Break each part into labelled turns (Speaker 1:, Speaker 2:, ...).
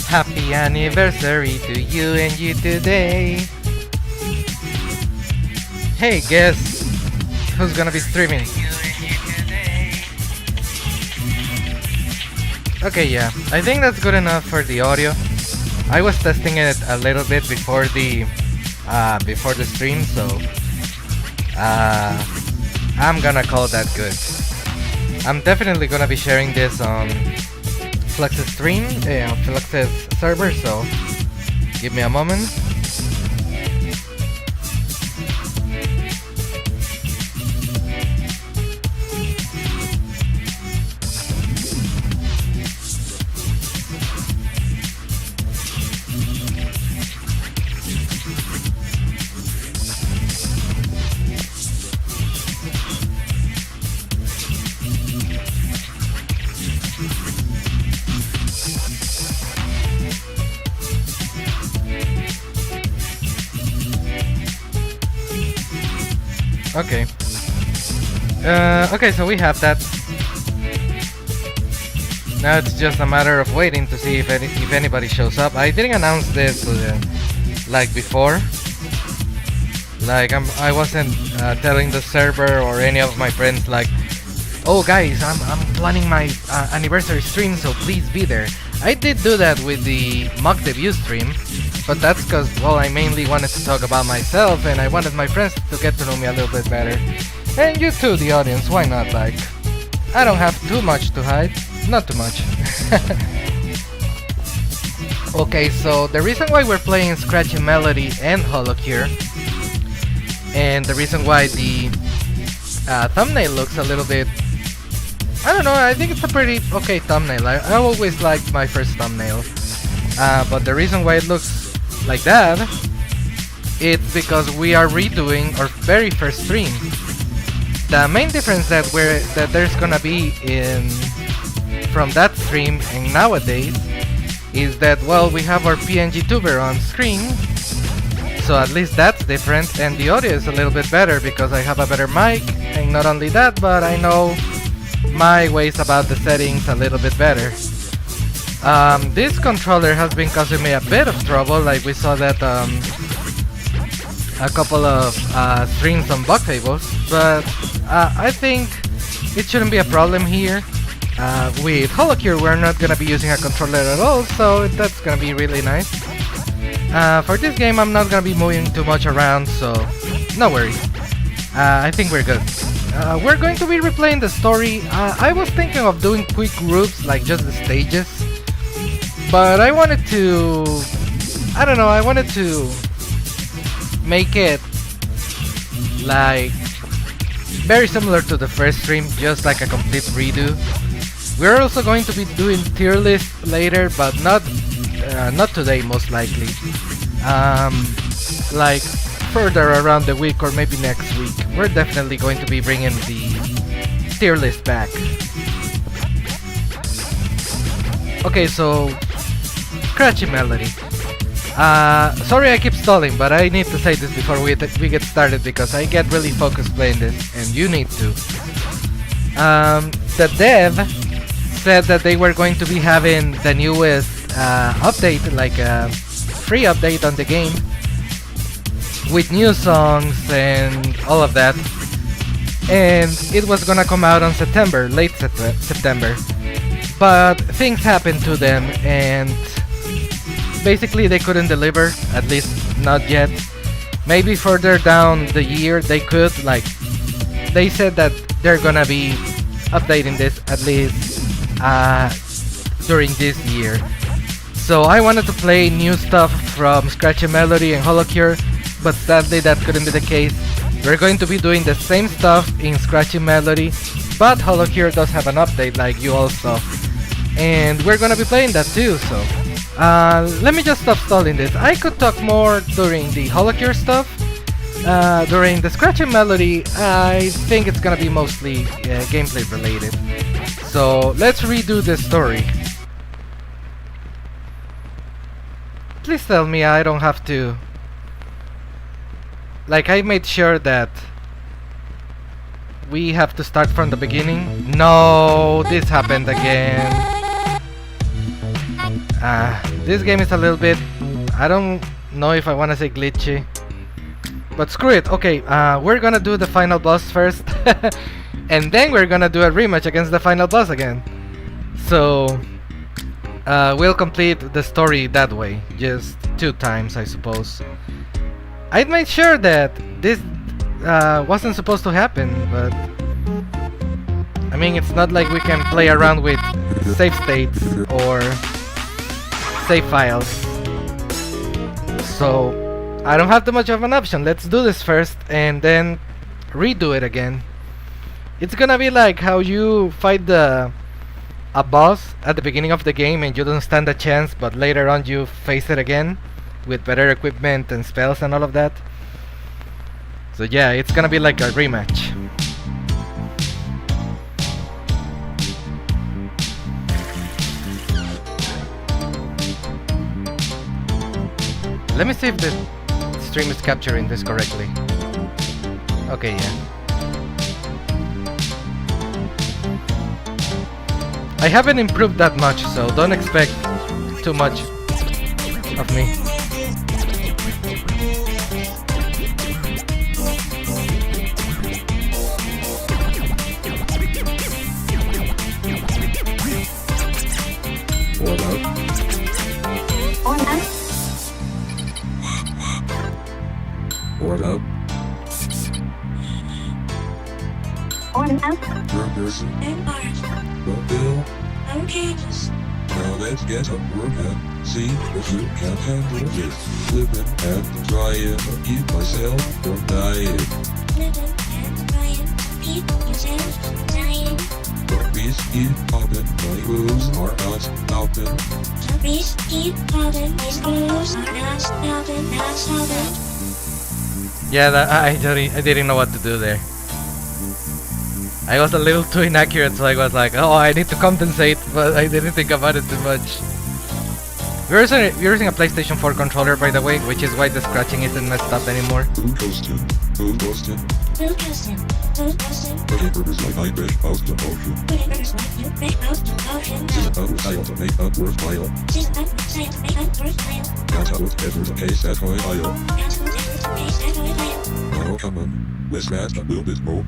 Speaker 1: Happy anniversary to you and you today. Hey, guess who's gonna be streaming? Okay, yeah, I think that's good enough for the audio. I was testing it a little bit before the stream, so I'm gonna call that good. I'm definitely gonna be sharing this on FLUX's stream, on FLUX's server, so give me a moment. Okay. Okay, so we have that. Now it's just a matter of waiting to see if anybody shows up. I didn't announce this like before. Like I wasn't telling the server or any of my friends like, oh guys, I'm planning my anniversary stream, so please be there. I did do that with the mock debut stream, but that's because, well, I mainly wanted to talk about myself and I wanted my friends to get to know me a little bit better. And you too, the audience, why not? Like, I don't have too much to hide. Not too much. Okay, so the reason why we're playing Scratchin Melodii and Holocure, and the reason why the thumbnail looks a little bit, I don't know, I think it's a pretty okay thumbnail. I always liked my first thumbnail. But the reason why it looks like that, it's because we are redoing our very first stream. The main difference that there's gonna be from that stream and nowadays is that, well, we have our PNG tuber on screen, so at least that's different, and the audio is a little bit better because I have a better mic, and not only that, but I know my ways about the settings a little bit better. This controller has been causing me a bit of trouble, like we saw that a couple of streams on Fables, but I think it shouldn't be a problem here. With Holocure we're not gonna be using a controller at all, so that's gonna be really nice. For this game I'm not gonna be moving too much around, so no worries. I think we're good. We're going to be replaying the story. I was thinking of doing quick groups, like just the stages, but I wanted to, I don't know, I wanted to make it like very similar to the first stream, just like a complete redo. We're also going to be doing tier list later, but not today, most likely. Like further around the week or maybe next week. We're definitely going to be bringing the tier list back. Okay, so Scratchin Melodii. Sorry I keep stalling, but I need to say this before we get started because I get really focused playing this, and you need to. The dev said that they were going to be having the newest update, like a free update on the game, with new songs and all of that, and it was gonna come out on September, late September, but things happened to them and basically they couldn't deliver, at least not yet. Maybe further down the year they could, like they said that they're gonna be updating this at least during this year. So I wanted to play new stuff from Scratchin Melodii and Holocure, but sadly that couldn't be the case. We're going to be doing the same stuff in Scratchin Melodii, but Holocure does have an update like you all saw, and we're gonna be playing that too, so let me just stop stalling this. I could talk more during the Holocure stuff. During the Scratchin Melodii, I think it's gonna be mostly gameplay related. So let's redo the story. Please tell me I don't have to... Like, I made sure that we have to start from the beginning. No, this happened again. This game is a little bit, I don't know if I want to say glitchy, but screw it. Okay, we're gonna do the final boss first, and then we're gonna do a rematch against the final boss again. So we'll complete the story that way, just 2 times, I suppose. I made sure that this wasn't supposed to happen, but I mean, it's not like we can play around with save states or save files, so I don't have too much of an option. Let's do this first and then redo it again. It's gonna be like how you fight a boss at the beginning of the game and you don't stand a chance, but later on you face it again with better equipment and spells and all of that. So yeah, it's gonna be like a rematch. Let me see if the stream is capturing this correctly. Okay, yeah. I haven't improved that much, so don't expect too much of me.
Speaker 2: What up? What up? Your person? The bill?
Speaker 3: Okay.
Speaker 2: Now let's get a workout. See if you can handle this. Living and trying to keep myself from dying.
Speaker 3: Living and trying to keep yourself dying.
Speaker 2: But please keep popping, my rules are not stopping.
Speaker 3: So please keep popping, these rules are not stopping, not stopping.
Speaker 1: Yeah, I didn't know what to do there. I was a little too inaccurate, so I was like, oh, I need to compensate, but I didn't think about it too much. We're using a PlayStation 4 controller, by the way, which is why the scratching isn't messed up anymore.
Speaker 2: Who ghosted? Who ghosted?
Speaker 3: Who ghosted? Who ghosted?
Speaker 2: Whatever is like I break out the motion.
Speaker 3: Whatever is like you break out the motion.
Speaker 2: She's about to style to make up worthwhile.
Speaker 3: She's about to style to make up worthwhile.
Speaker 2: That's whatever the case at Ohio.
Speaker 3: That's whatever the case at Ohio.
Speaker 2: Now come on, let's scratch a little bit more.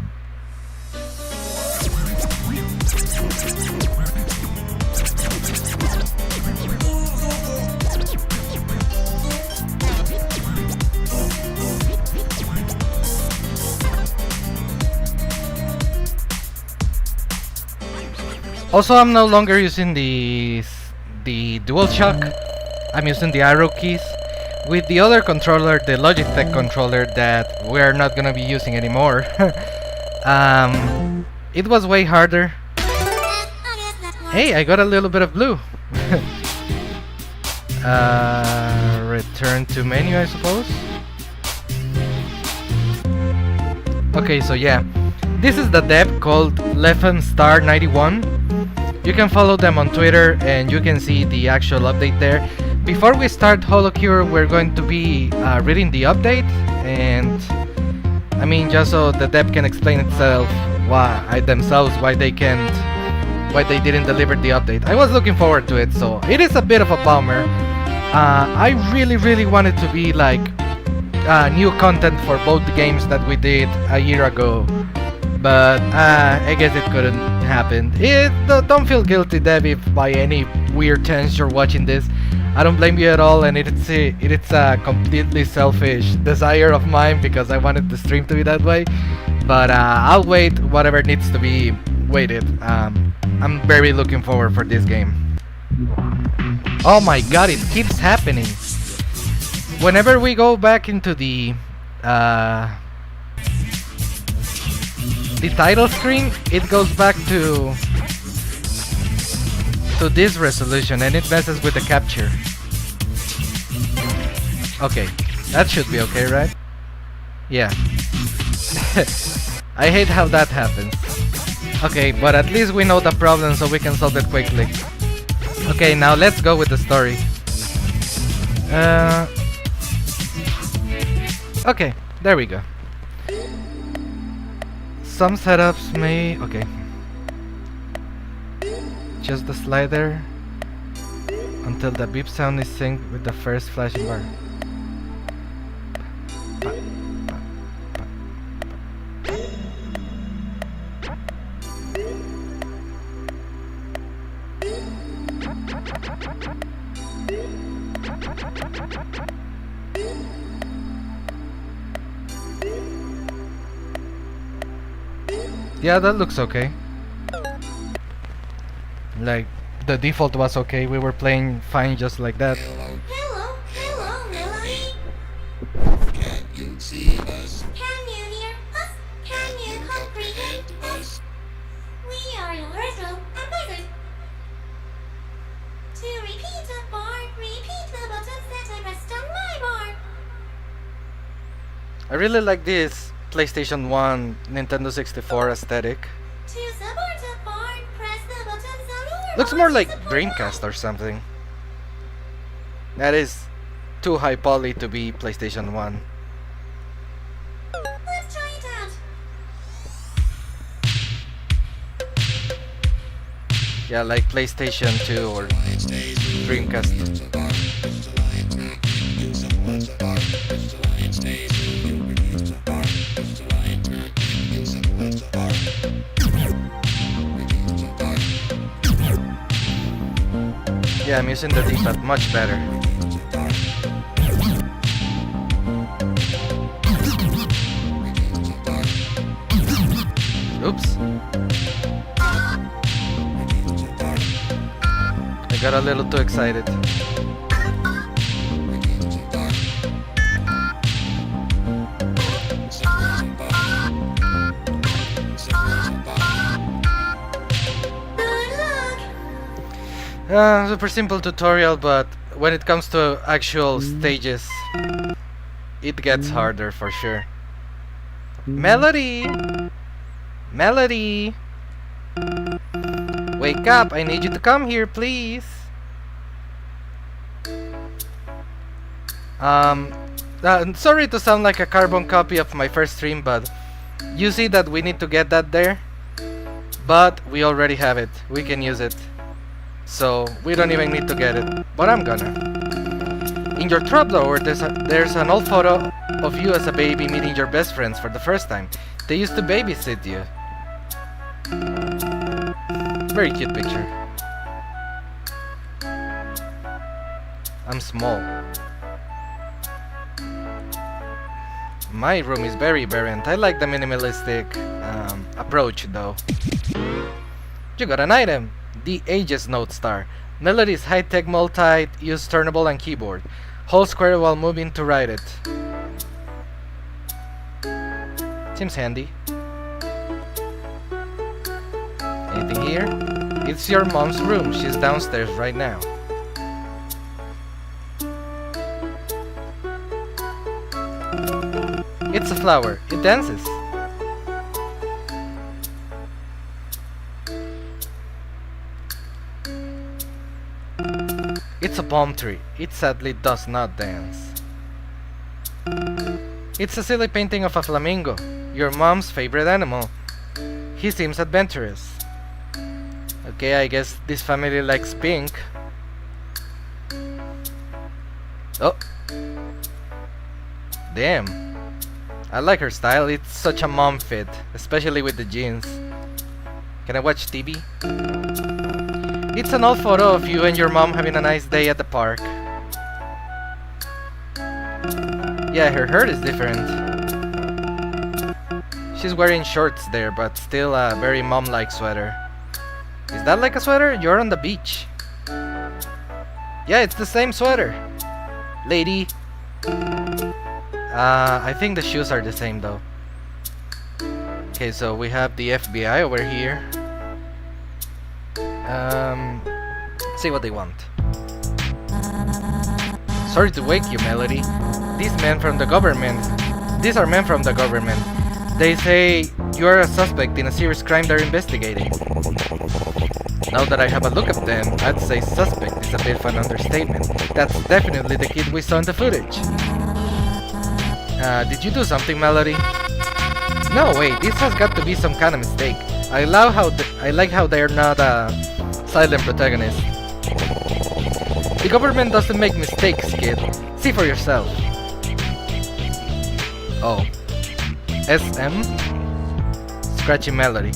Speaker 1: Also, I'm no longer using the DualShock. I'm using the arrow keys. With the other controller, the Logitech controller that we're not gonna be using anymore, it was way harder. Hey, I got a little bit of blue. Return to menu, I suppose. Okay, so yeah, this is the dev called LefenStar91. You can follow them on Twitter and you can see the actual update there. Before we start Holocure, we're going to be reading the update, and I mean, just so the dev can explain itself why they didn't deliver the update. I was looking forward to it, so it is a bit of a bummer. I really wanted to be like new content for both the games that we did a year ago, but I guess it couldn't happen. Don't feel guilty, Dev, if by any weird chance you're watching this. I don't blame you at all, and it's a completely selfish desire of mine because I wanted the stream to be that way. But I'll wait whatever needs to be waited. I'm very looking forward for this game. Oh my god, it keeps happening. Whenever we go back into the title screen, it goes back to this resolution and it messes with the capture. Okay, that should be okay, right? Yeah. I hate how that happens. Okay, but at least we know the problem so we can solve it quickly. Okay, now let's go with the story. Okay, there we go. Some setups may... okay. Just the slider until the beep sound is synced with the first flashing bar. Yeah, that looks okay. Like, the default was okay, we were playing fine just like that.
Speaker 3: Hello, Melody.
Speaker 4: Can you see us?
Speaker 3: Can you hear us? Can you comprehend us? We are your original advisors. To repeat a bar, repeat the buttons that I pressed on my bar.
Speaker 1: I really like this PlayStation 1, Nintendo 64 aesthetic.
Speaker 3: To support a bar, press the buttons on your
Speaker 1: Looks
Speaker 3: bar
Speaker 1: more
Speaker 3: to
Speaker 1: like
Speaker 3: support
Speaker 1: Dreamcast or something. That is too high poly to be PlayStation 1.
Speaker 3: Let's try it out.
Speaker 1: Yeah, like PlayStation 2 or Dreamcast. Yeah, I'm using the D-pad much better. Oops. I got a little too excited. Super simple tutorial, but when it comes to actual stages, it gets harder for sure. Melody! Melody! Wake up! I need you to come here, please! Sorry to sound like a carbon copy of my first stream, but you see that we need to get that there, but we already have it. We can use it. So we don't even need to get it, but I'm gonna. In your trap drawer, there's an old photo of you as a baby meeting your best friends for the first time. They used to babysit you. Very cute picture. I'm small. My room is very barren. I like the minimalistic approach though. You got an item! The Aegis Note Star. Melody's high-tech multi-use turnable and keyboard. Hold square while moving to write it. Seems handy. Anything here? It's your mom's room. She's downstairs right now. It's a flower. It dances. It's a palm tree. It sadly does not dance. It's a silly painting of a flamingo, your mom's favorite animal. He seems adventurous. Okay, I guess this family likes pink. Oh. Damn. I like her style. It's such a mom fit, especially with the jeans. Can I watch TV? It's an old photo of you and your mom having a nice day at the park. Yeah, her hair is different. She's wearing shorts there, but still a very mom-like sweater. Is that like a sweater? You're on the beach. Yeah, it's the same sweater. Lady. I think the shoes are the same though. Okay, so we have the FBI over here. See what they want. Sorry to wake you, Melody. These are men from the government. They say you are a suspect in a serious crime they're investigating. Now that I have a look at them, I'd say suspect is a bit of an understatement. That's definitely the kid we saw in the footage. Did you do something, Melody? No, wait, this has got to be some kind of mistake. I like how they're not a silent protagonist. The government doesn't make mistakes, kid. See for yourself. Oh. SM? Scratchin Melodii.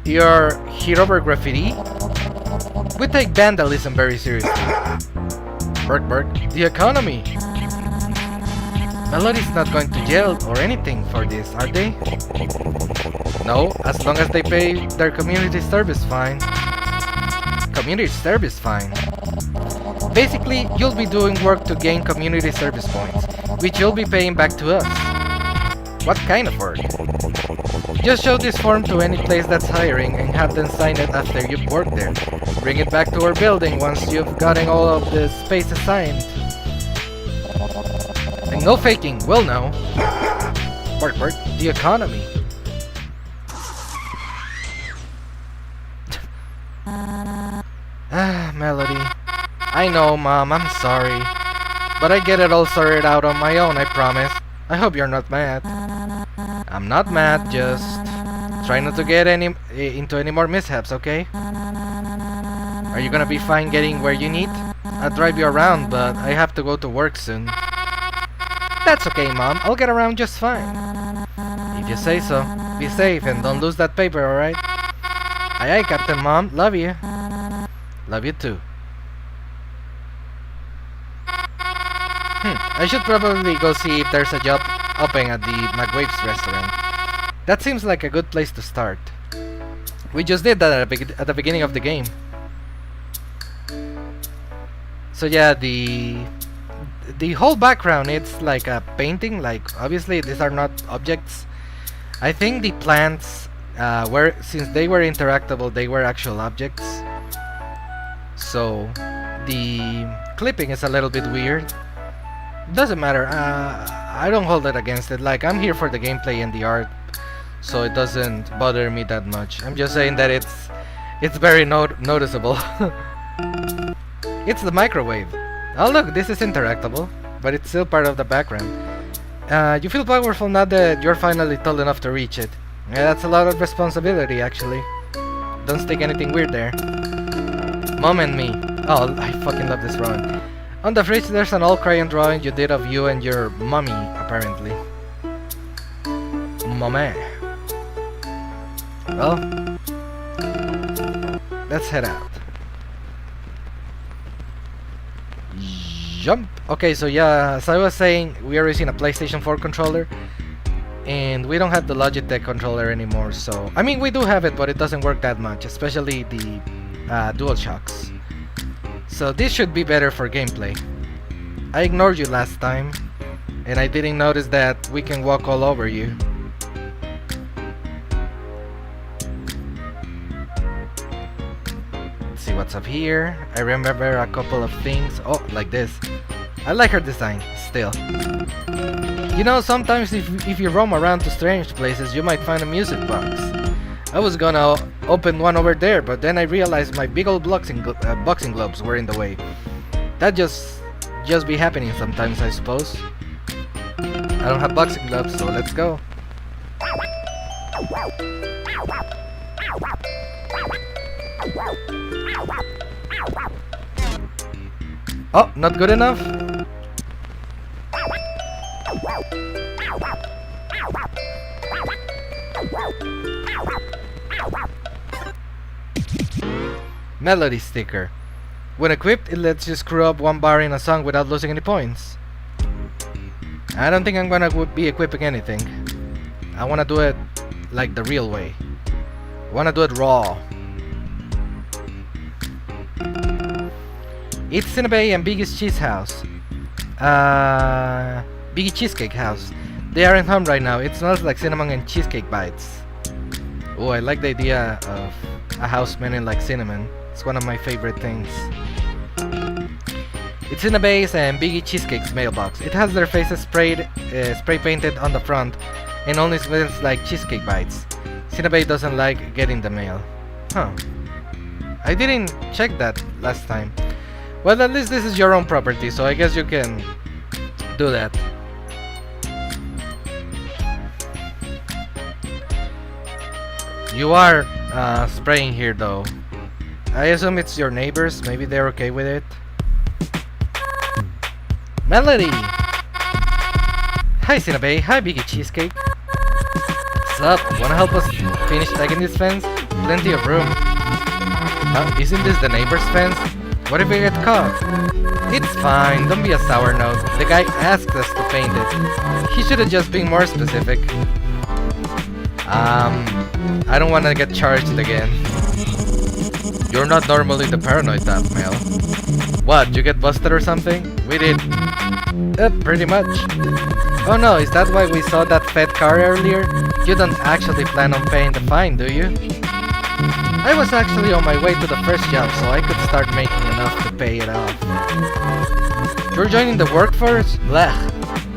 Speaker 1: Your hit over graffiti? We take vandalism very seriously. Berk Berk. The economy! Melodii's not going to jail or anything for this, are they? No, as long as they pay their community service fine. Community service fine? Basically, you'll be doing work to gain community service points, which you'll be paying back to us. What kind of work? Just show this form to any place that's hiring and have them sign it after you've worked there. Bring it back to our building once you've gotten all of the space assigned. And no faking, we'll know. Work, work, the economy. Melodii. I know, Mom, I'm sorry. But I get it all sorted out on my own, I promise. I hope you're not mad. I'm not mad, just try not to get into any more mishaps, okay? Are you gonna be fine getting where you need? I'll drive you around, but I have to go to work soon. That's okay, Mom. I'll get around just fine. If you say so. Be safe and don't lose that paper, alright? Aye aye, Captain Mom. Love you. Love you too. I should probably go see if there's a job open at the McWave's restaurant. That seems like a good place to start. We just did that at the beginning of the game. So yeah, the whole background, it's like a painting. Like, obviously these are not objects. I think the plants since they were interactable, they were actual objects. So the clipping is a little bit weird. Doesn't matter. I don't hold it against it. Like, I'm here for the gameplay and the art, so it doesn't bother me that much. I'm just saying that it's very noticeable. It's the microwave. Oh look, this is interactable, but it's still part of the background. You feel powerful now that you're finally tall enough to reach it. Yeah, that's a lot of responsibility, actually. Don't stick anything weird there. Mom and me. Oh, I fucking love this drawing. On the fridge, there's an all-crayon drawing you did of you and your mommy, apparently. Mommy. Well, let's head out. Jump. Okay, so yeah, as I was saying, we are using a PlayStation 4 controller, and we don't have the Logitech controller anymore. So, I mean, we do have it, but it doesn't work that much, especially the DualShocks. So this should be better for gameplay. I ignored you last time, and I didn't notice that we can walk all over you. Let's see what's up here. I remember a couple of things. Oh, like this. I like her design, still. You know, sometimes if you roam around to strange places, you might find a music box. I was gonna open one over there, but then I realized my big old boxing gloves were in the way. That just be happening sometimes, I suppose. I don't have boxing gloves, so let's go. Oh, not good enough? Melody sticker. When equipped, it lets you screw up one bar in a song without losing any points. I don't think I'm gonna be equipping anything. I wanna do it like the real way. I wanna do it raw. It's Cinnabay and Biggie's Biggie Cheesecake House. They aren't home right now. It smells like cinnamon and cheesecake bites. Oh, I like the idea of a house smelling like cinnamon. It's one of my favorite things. It's Cinnabay's and Biggie Cheesecake's mailbox. It has their faces spray painted on the front and only smells like cheesecake bites. Cinnabay doesn't like getting the mail. Huh. I didn't check that last time. Well, at least this is your own property, so I guess you can do that. You are spraying here though. I assume it's your neighbors, maybe they're okay with it. Melody! Hi Cinnabay, hi Biggie Cheesecake. What's up? Wanna help us finish tagging this fence? Plenty of room. Isn't this the neighbor's fence? What if we get caught? It's fine, don't be a sour nose. The guy asked us to paint it. He should have just been more specific. I don't wanna get charged again. You're not normally the paranoid type, Mel. What, you get busted or something? We did. Pretty much. Oh no, is that why we saw that fed car earlier? You don't actually plan on paying the fine, do you? I was actually on my way to the first job, so I could start making enough to pay it off. You're joining the workforce? Blech.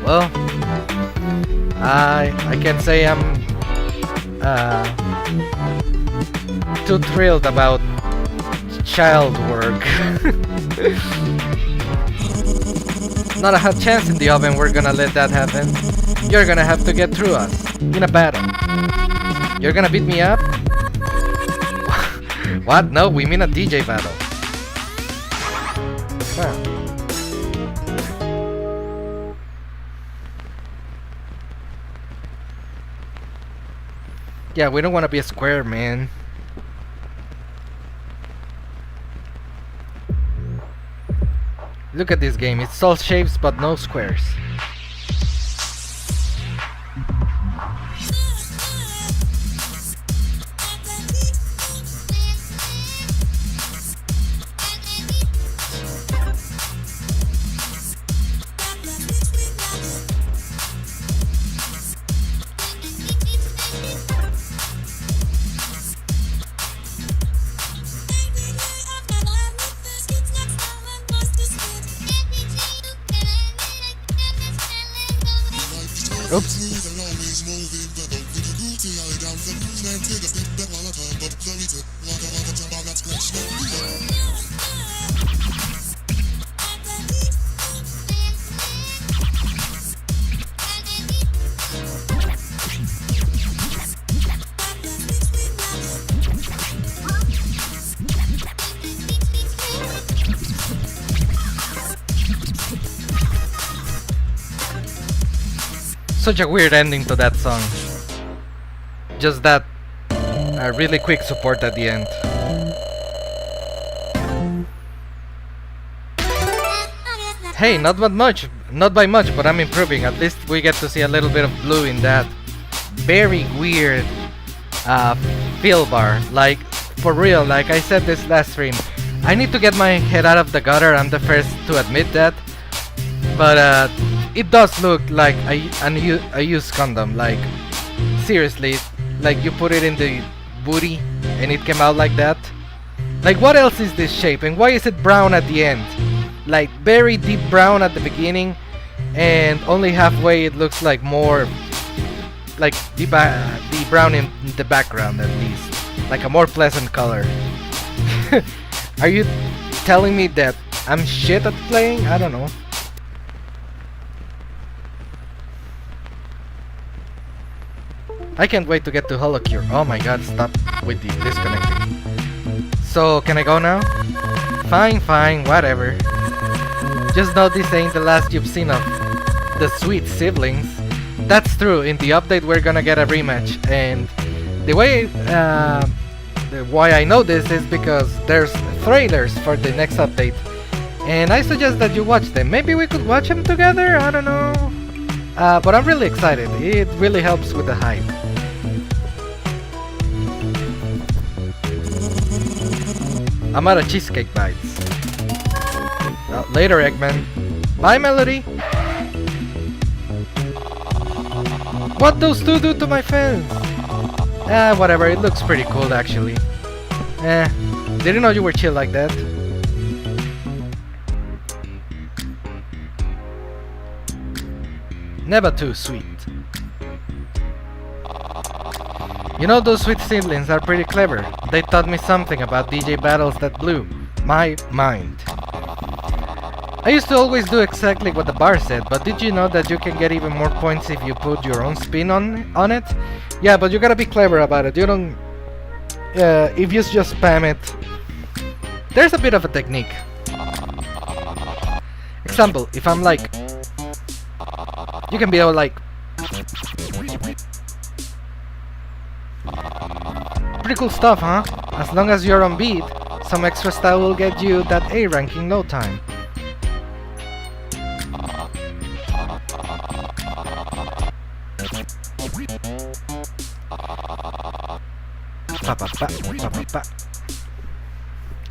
Speaker 1: Well, I can't say I'm too thrilled about child work. Not a hot chance in the oven we're gonna let that happen. You're gonna have to get through us in a battle. You're gonna beat me up? What? No, we mean a DJ battle. Huh. Yeah, we don't want to be a square, man. Look at this game, it's all shapes but no squares. Oops. Such a weird ending to that song. Just that really quick support at the end. Hey, not by much, but I'm improving. At least we get to see a little bit of blue in that very weird fill bar. Like, for real, like I said this last stream, I need to get my head out of the gutter. I'm the first to admit that. But it does look like a used condom. Like, seriously, like you put it in the booty and it came out like that. Like, what else is this shape and why is it brown at the end? Like, very deep brown at the beginning and only halfway it looks like more like the brown in the background, at least like a more pleasant color. Are you telling me that I'm shit at playing? I don't know. I can't wait to get to Holocure. Oh my god, stop with the disconnecting. So, can I go now? Fine, whatever. Just know this ain't the last you've seen of the sweet siblings. That's true, in the update we're gonna get a rematch. And the way, why I know this is because there's trailers for the next update. And I suggest that you watch them. Maybe we could watch them together? I don't know. But I'm really excited. It really helps with the hype. I'm out of cheesecake bites. Later, Eggman. Bye, Melody. What those two do to my fence? Whatever. It looks pretty cool, actually. Didn't know you were chill like that. Never too sweet. You know, those sweet siblings are pretty clever. They taught me something about DJ battles that blew my mind. I used to always do exactly what the bar said, but did you know that you can get even more points if you put your own spin on it? Yeah, but you gotta be clever about it. You don't if you just spam it, there's a bit of a technique. Example, if I'm like, you can be all like, pretty cool stuff, huh? As long as you're on beat, some extra style will get you that A rank in no time.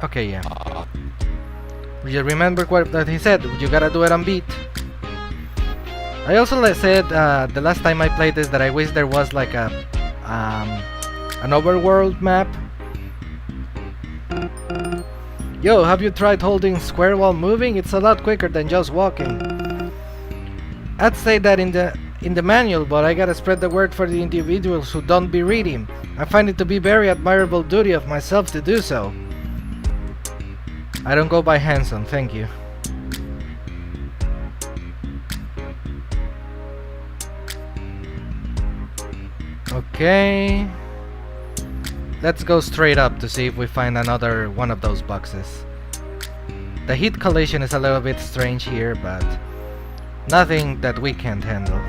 Speaker 1: Okay, yeah. You remember what that he said? You gotta do it on beat. I also said the last time I played this that I wish there was like a an overworld map. Yo, have you tried holding square while moving? It's a lot quicker than just walking. I'd say that in the manual, but I gotta spread the word for the individuals who don't be reading. I find it to be very admirable duty of myself to do so. I don't go by handsome, thank you. Okay. Let's go straight up to see if we find another one of those boxes. The heat collision is a little bit strange here, but nothing that we can't handle.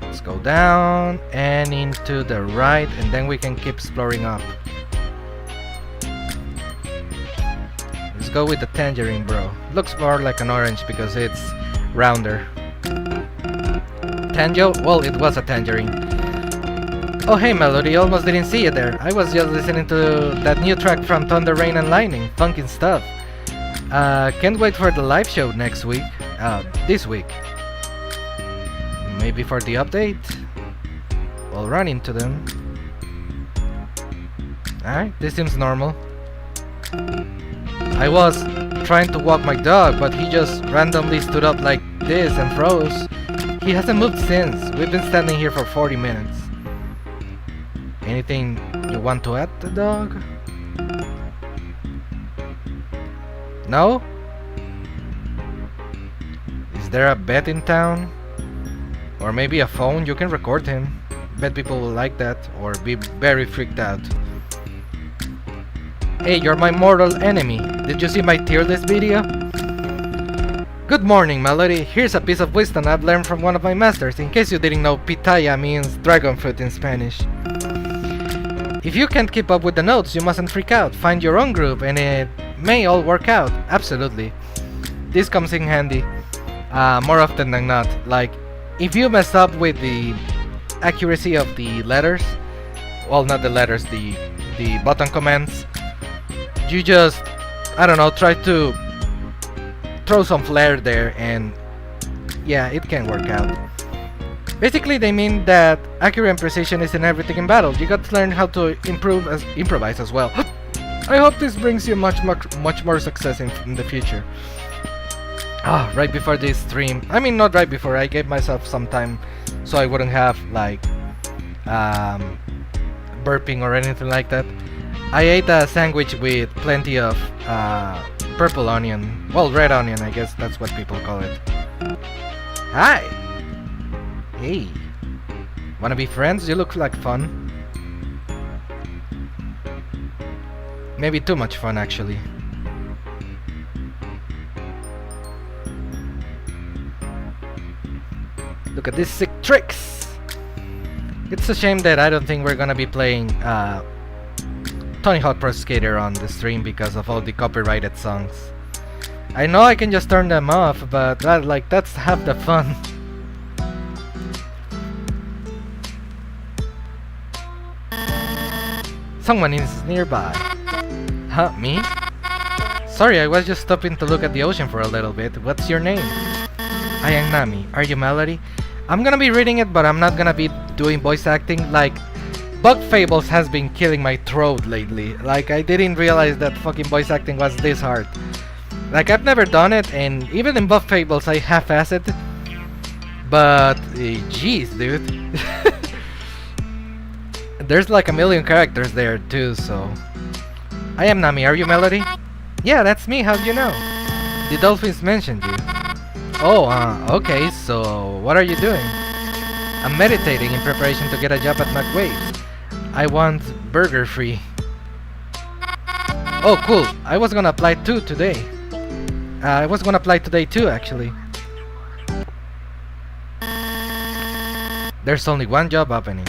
Speaker 1: Let's go down and into the right, and then we can keep exploring up. Let's go with the tangerine, bro. Looks more like an orange because it's rounder. Tango? Well, it was a tangerine. Oh hey Melodii, almost didn't see you there. I was just listening to that new track from Thunder, Rain and Lightning. Funky stuff. Can't wait for the live show next week. This week. Maybe for the update? We'll run into them. Alright, this seems normal. I was trying to walk my dog, but he just randomly stood up like this and froze. He hasn't moved since. We've been standing here for 40 minutes. Anything you want to add, the dog? No? Is there a bed in town? Or maybe a phone? You can record him. Bet people will like that or be very freaked out. Hey, you're my mortal enemy. Did you see my tier list video? Good morning, Melodii. Here's a piece of wisdom I've learned from one of my masters. In case you didn't know, pitaya means dragon fruit in Spanish. If you can't keep up with the notes, you mustn't freak out. Find your own groove and it may all work out. Absolutely. This comes in handy more often than not. Like, if you mess up with the accuracy of the letters, well, not the letters, the button commands, you just, I don't know, try to throw some flair there and yeah, it can work out. Basically, they mean that accuracy and precision is in everything in battle. You got to learn how to improvise as well. I hope this brings you much more success in the future. Right before this stream, I mean not right before, I gave myself some time so I wouldn't have like burping or anything like that. I ate a sandwich with plenty of purple onion, well, red onion, I guess that's what people call it. Hi! Hey, wanna be friends? You look like fun. Maybe too much fun, actually. Look at these sick tricks! It's a shame that I don't think we're gonna be playing Tony Hawk Pro Skater on the stream because of all the copyrighted songs. I know I can just turn them off, but that's half the fun. Someone is nearby. Huh, me? Sorry, I was just stopping to look at the ocean for a little bit. What's your name? I am Nami. Are you Melodii? I'm gonna be reading it, but I'm not gonna be doing voice acting. Like, Bug Fables has been killing my throat lately. Like, I didn't realize that fucking voice acting was this hard. Like, I've never done it, and even in Bug Fables I half-ass it. But, jeez, dude. There's like a million characters there too, so... I am Nami, are you Melodii? Yeah, that's me, how'd you know? The dolphins mentioned you. Oh, okay, so what are you doing? I'm meditating in preparation to get a job at McWave. I want burger free. Oh, cool. I was gonna apply too today. I was gonna apply today too, actually. There's only one job opening.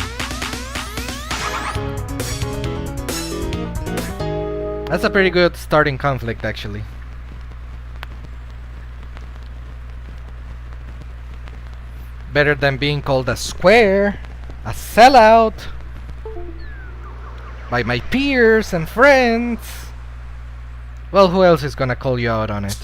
Speaker 1: That's a pretty good starting conflict, actually. Better than being called a square, a sellout, by my peers and friends. Well, who else is gonna call you out on it?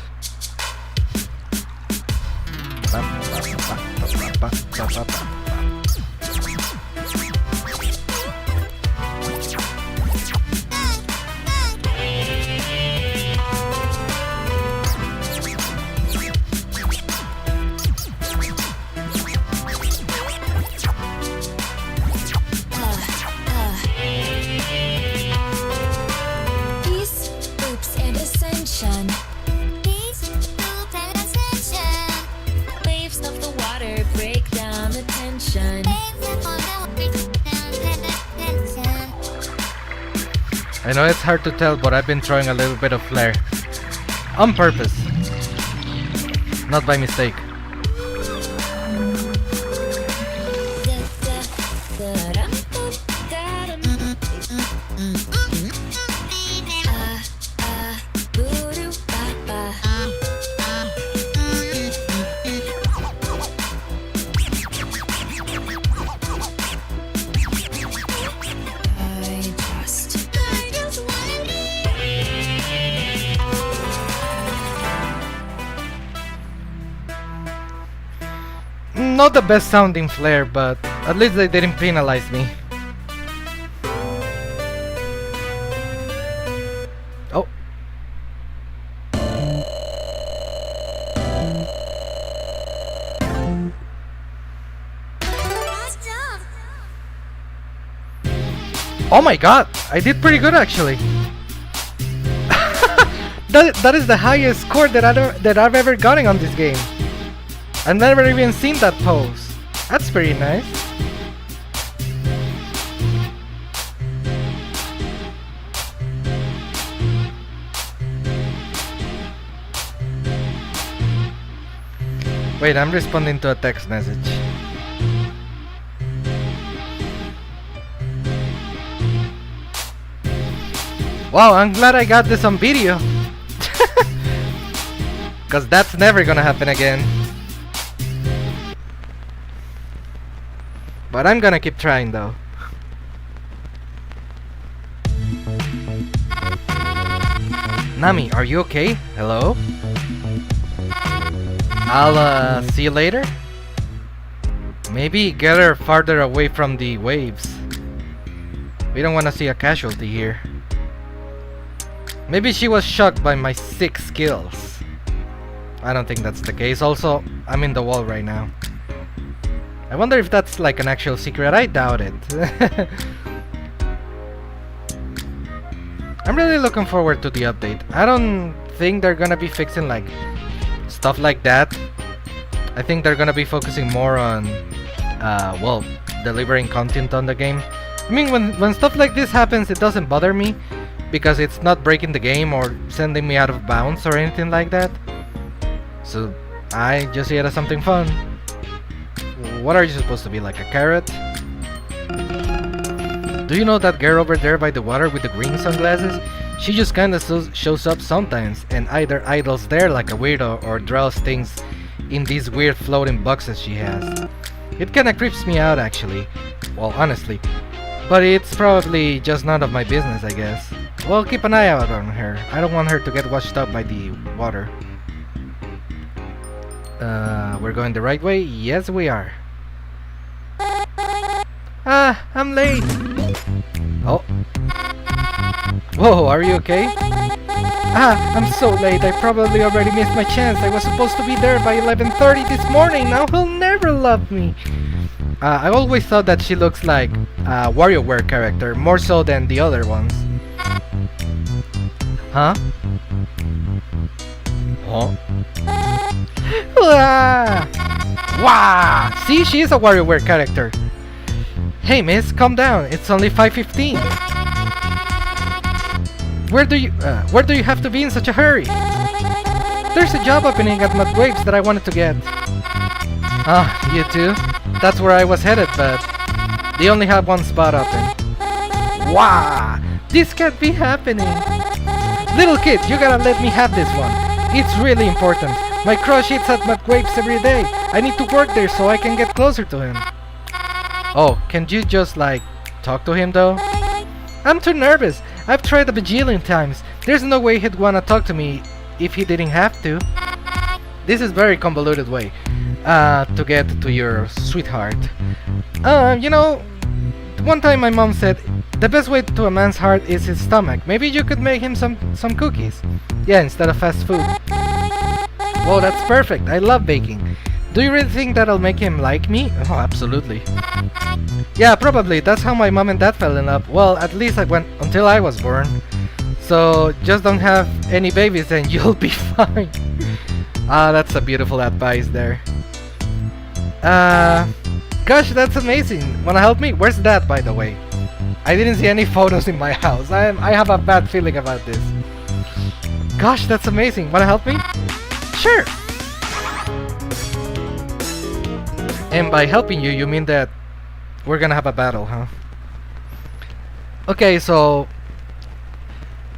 Speaker 1: I know it's hard to tell, but I've been throwing a little bit of flair. On purpose. Not by mistake. Not the best sounding flare, but at least they didn't penalize me. Oh. Oh my god, I did pretty good actually. That is the highest score that I've ever gotten on this game. I've never even seen that pose. That's pretty nice. Wait, I'm responding to a text message. Wow, I'm glad I got this on video. Cause that's never gonna happen again. But I'm gonna keep trying though. Nami, are you okay? Hello? I'll see you later? Maybe get her farther away from the waves. We don't wanna see a casualty here. Maybe she was shocked by my sick skills. I don't think that's the case. Also, I'm in the wall right now. I wonder if that's like an actual secret. I doubt it. I'm really looking forward to the update. I don't think they're gonna be fixing like stuff like that. I think they're gonna be focusing more on well, delivering content on the game. I mean, when stuff like this happens, it doesn't bother me because it's not breaking the game or sending me out of bounds or anything like that. So I just see it as something fun. What are you supposed to be, like a carrot? Do you know that girl over there by the water with the green sunglasses? She just kinda shows up sometimes and either idles there like a weirdo or draws things in these weird floating boxes she has. It kinda creeps me out actually. Well, honestly. But it's probably just none of my business, I guess. Well, keep an eye out on her. I don't want her to get washed up by the water. We're going the right way? Yes, we are. Ah, I'm late. Oh. Whoa, are you okay? Ah, I'm so late. I probably already missed my chance. I was supposed to be there by 11:30 this morning. Now he'll never love me. I always thought that she looks like a WarioWare character, more so than the other ones. Huh? Huh? Ah! Wow! See, she is a WarioWare character. Hey miss, calm down, it's only 5:15. Where do you have to be in such a hurry? There's a job opening at McWave's that I wanted to get. Ah, you too? That's where I was headed, but they only have one spot open. Wow! This can't be happening! Little kid, you gotta let me have this one. It's really important. My crush eats at McWave's every day. I need to work there so I can get closer to him. Oh, can you just like talk to him though? I'm too nervous. I've tried a bajillion times. There's no way he'd wanna talk to me if he didn't have to. This is very convoluted way to get to your sweetheart. You know, one time my mom said the best way to a man's heart is his stomach. Maybe you could make him some cookies. Yeah, instead of fast food. Whoa, that's perfect. I love baking. Do you really think that'll make him like me? Oh, absolutely. Yeah, probably. That's how my mom and dad fell in love. Well, at least until I was born. So just don't have any babies and you'll be fine. That's a beautiful advice there. Gosh, that's amazing. Wanna help me? Where's Dad, by the way? I didn't see any photos in my house. I have a bad feeling about this. Gosh, that's amazing. Wanna help me? Sure. And by helping you, you mean that we're gonna have a battle, huh? Okay, so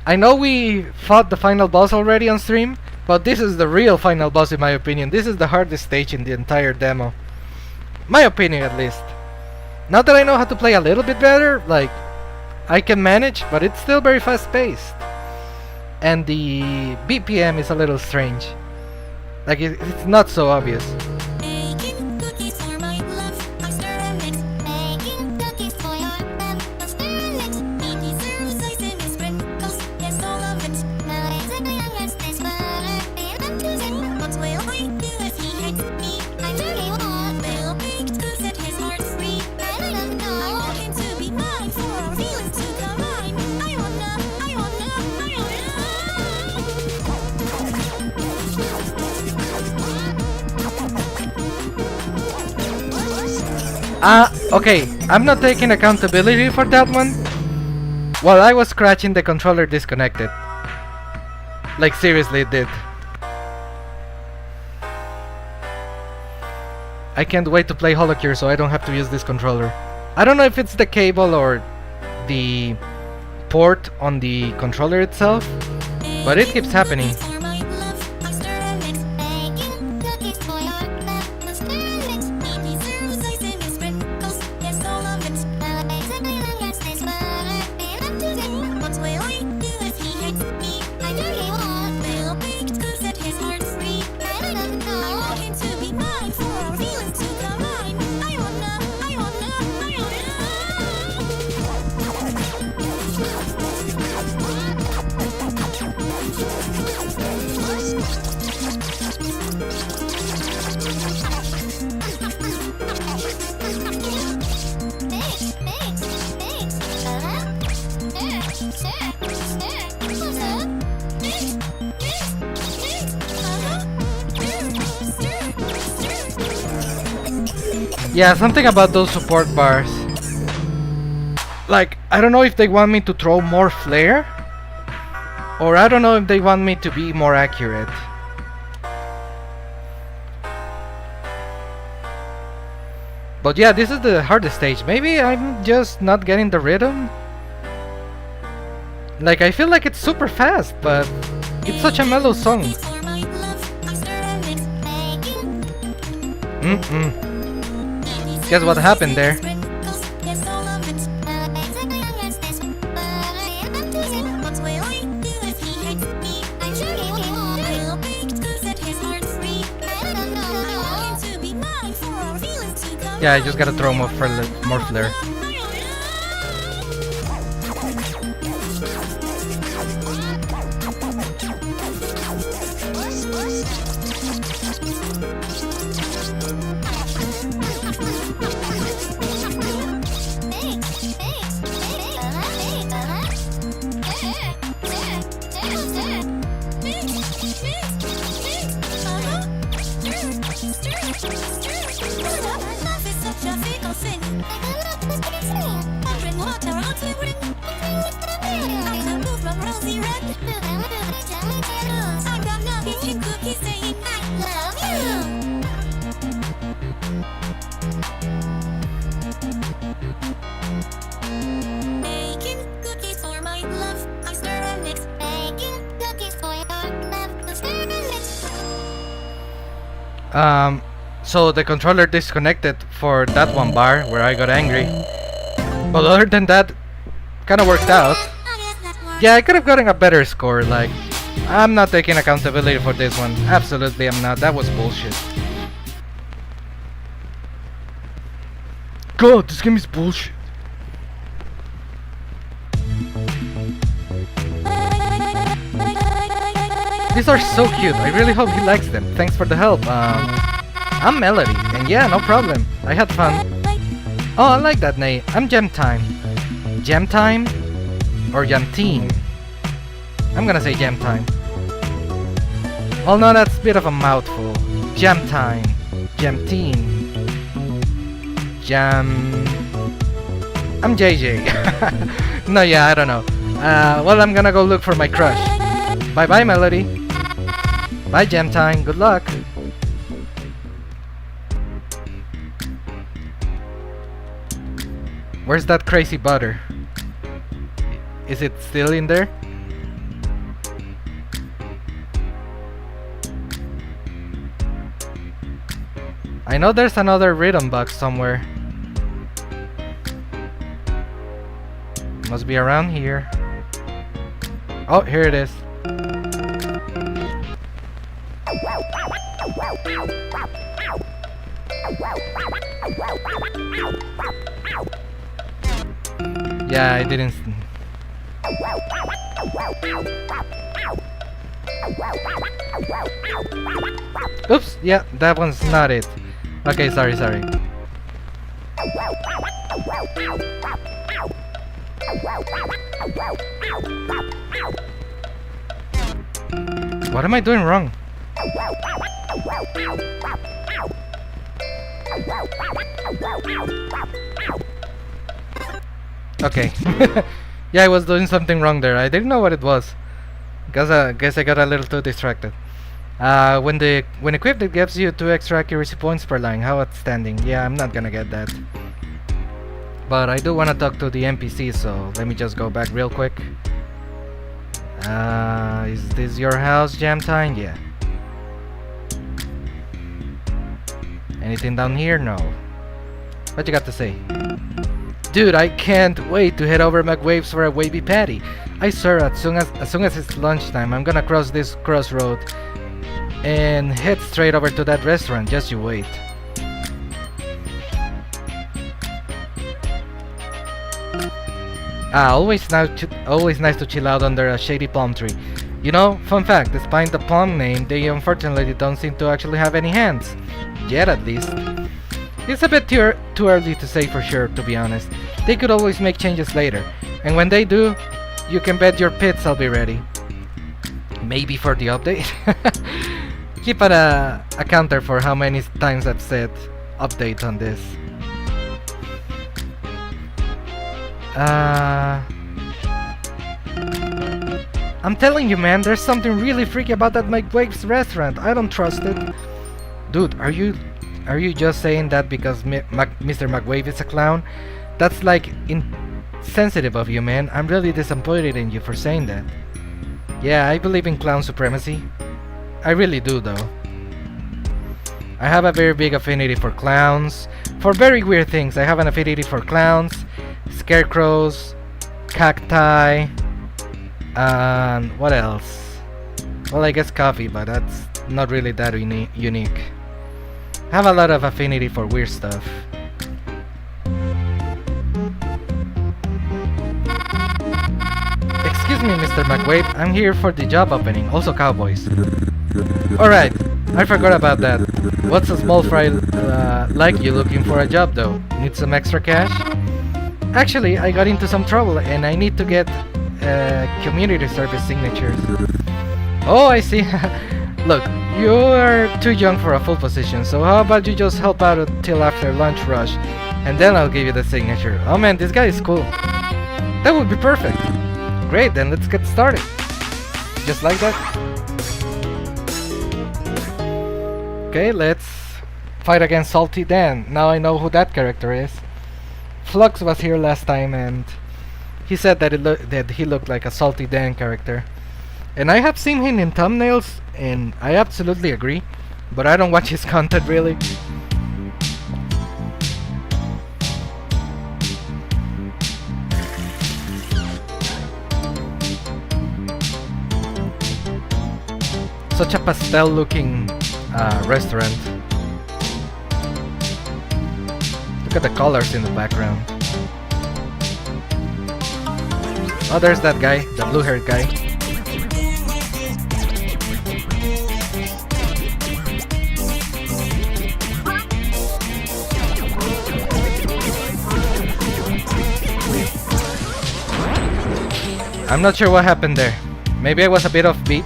Speaker 1: I know we fought the final boss already on stream, but this is the real final boss in my opinion. This is the hardest stage in the entire demo. My opinion at least. Not that I know how to play a little bit better, like I can manage, but it's still very fast paced. And the BPM is a little strange. Like it's not so obvious.
Speaker 3: Baking cookies for my love. I stir and mix. Baking cookies for your man. I stir and mix. He deserves ice in his sprinkles. Yes, all of it. Now it's a young as this butter. And I'm choosing. What will I do if he hates me? I really want little baked to set his heart free. I don't know. I want him to be mine for our feelings to combine. I wanna.
Speaker 1: Okay, I'm not taking accountability for that one. While I was scratching, the controller disconnected. Like seriously, it did. I can't wait to play Holocure so I don't have to use this controller. I don't know if it's the cable or the port on the controller itself, but it keeps happening. Yeah, something about those support bars. Like, I don't know if they want me to throw more flare, or I don't know if they want me to be more accurate. But yeah, this is the hardest stage. Maybe I'm just not getting the rhythm. Like, I feel like it's super fast, but it's such a mellow song. Guess what happened there? Yeah, I just gotta throw more flare. So the controller disconnected for that one bar where I got angry. But other than that, kind of worked out. Yeah, I could have gotten a better score. Like, I'm not taking accountability for this one. Absolutely, I'm not. That was bullshit. God, this game is bullshit. These are so cute. I really hope he likes them. Thanks for the help. I'm Melody, and yeah, no problem. I had fun. Oh, I like that name. I'm Jamtine. Jamtine or Jamtine? I'm gonna say Jamtine. Oh no, that's a bit of a mouthful. Jamtine. Jamtine. I'm JJ. No, yeah, I don't know. Well, I'm gonna go look for my crush. Bye bye, Melody. Bye, Jamtine. Good luck. Where's that crazy butter? Is it still in there? I know there's another rhythm box somewhere. Must be around here. Oh, here it is. Yeah, I didn't. Oops, yeah, that one's not it. Okay, sorry. What am I doing wrong? Okay. Yeah, I was doing something wrong there. I didn't know what it was. Guess I got a little too distracted. When equipped, it gives you 2 extra accuracy points per line. How outstanding. Yeah, I'm not gonna get that. But I do wanna talk to the NPC, so let me just go back real quick. Is this your house, Jamtine? Yeah. Anything down here? No. What you got to say? Dude, I can't wait to head over McWave's for a wavy patty. I swear, as soon as it's lunchtime, I'm gonna cross this crossroad and head straight over to that restaurant. Just you wait. Always nice to chill out under a shady palm tree. You know, fun fact, despite the palm name, they unfortunately don't seem to actually have any hands. Yet, at least. It's a bit too early to say for sure, to be honest. They could always make changes later. And when they do, you can bet your pits I'll be ready. Maybe for the update? Keep a counter for how many times I've said update on this. I'm telling you, man, there's something really freaky about that McWave's restaurant. I don't trust it. Dude, are you just saying that because Mr. McWave is a clown? That's like insensitive of you, man. I'm really disappointed in you for saying that. Yeah, I believe in clown supremacy. I really do, though. I have a very big affinity for clowns. For very weird things, I have an affinity for clowns, scarecrows, cacti, and what else? Well, I guess coffee, but that's not really that unique. I have a lot of affinity for weird stuff. Excuse me, Mr. McWave, I'm here for the job opening, also cowboys. Alright, I forgot about that. What's a small fry like you looking for a job though? Need some extra cash? Actually, I got into some trouble and I need to get community service signatures. Oh, I see. Look, you are too young for a full position, so how about you just help out until after lunch rush, and then I'll give you the signature. Oh man, this guy is cool. That would be perfect. Great, then let's get started. Just like that. Okay, let's fight against Salty Dan. Now I know who that character is. FLUX was here last time and he said that he looked like a Salty Dan character. And I have seen him in thumbnails and I absolutely agree. but I don't watch his content really. Such a pastel looking restaurant. Look at the colors in the background. Oh, there's that guy, the blue haired guy. I'm not sure what happened there. Maybe I was a bit off beat.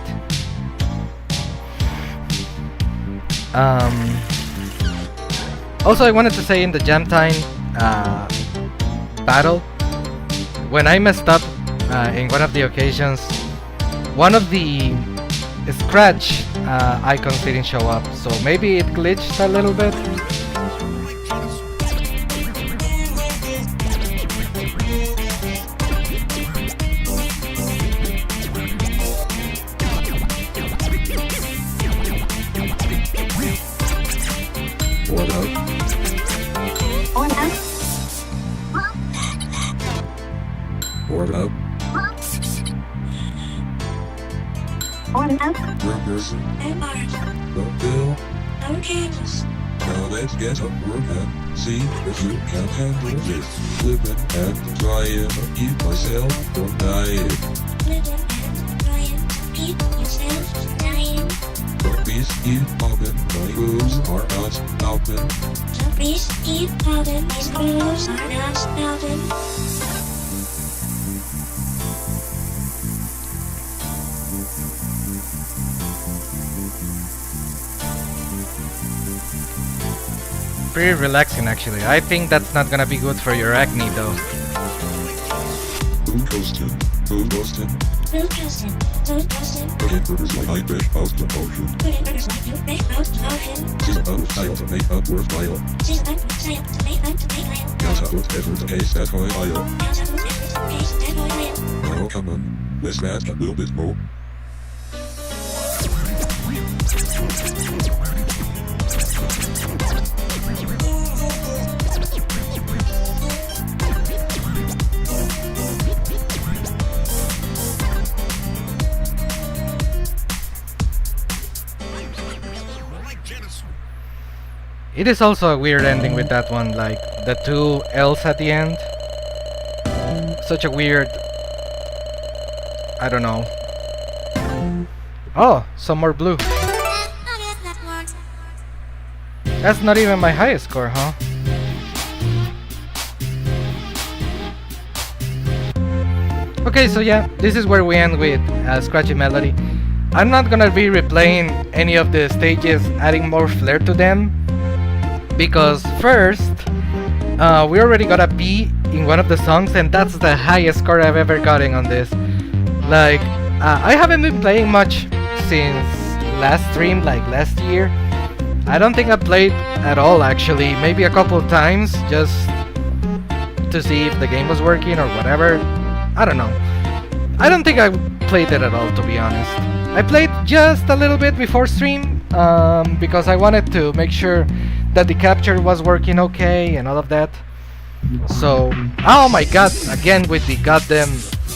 Speaker 1: Also, I wanted to say in the Jamtine battle, when I messed up in one of the occasions, one of the scratch icons didn't show up, so maybe it glitched a little bit.
Speaker 2: What up? What up? One person. The bill. Now let's get up workout. See if you can handle this. Living and trying to keep myself from dying. But please keep popping, my grooves are not stopping.
Speaker 1: Pretty relaxing actually. I think that's not gonna be good for your acne though.
Speaker 2: Who ghosted? Who ghosted? Forget burgers like I break out the potion. She's about to fail to make up worthwhile. Got out whatever the case that's why I'll. Now come on, let's match a little bit more.
Speaker 1: It is also a weird ending with that one, like the two L's at the end. Such a weird... I don't know. Oh, some more blue. That's not even my highest score, huh? Okay, so yeah, this is where we end with Scratchin Melodii. I'm not gonna be replaying any of the stages, adding more flair to them. Because first, we already got a B in one of the songs, and that's the highest score I've ever gotten on this. Like, I haven't been playing much since last stream, like last year. I don't think I played at all actually, maybe a couple of times, just to see if the game was working or whatever. I don't know. I don't think I played it at all, to be honest. I played just a little bit before stream, because I wanted to make sure that the capture was working okay and all of that. So, oh my god, again with the goddamn...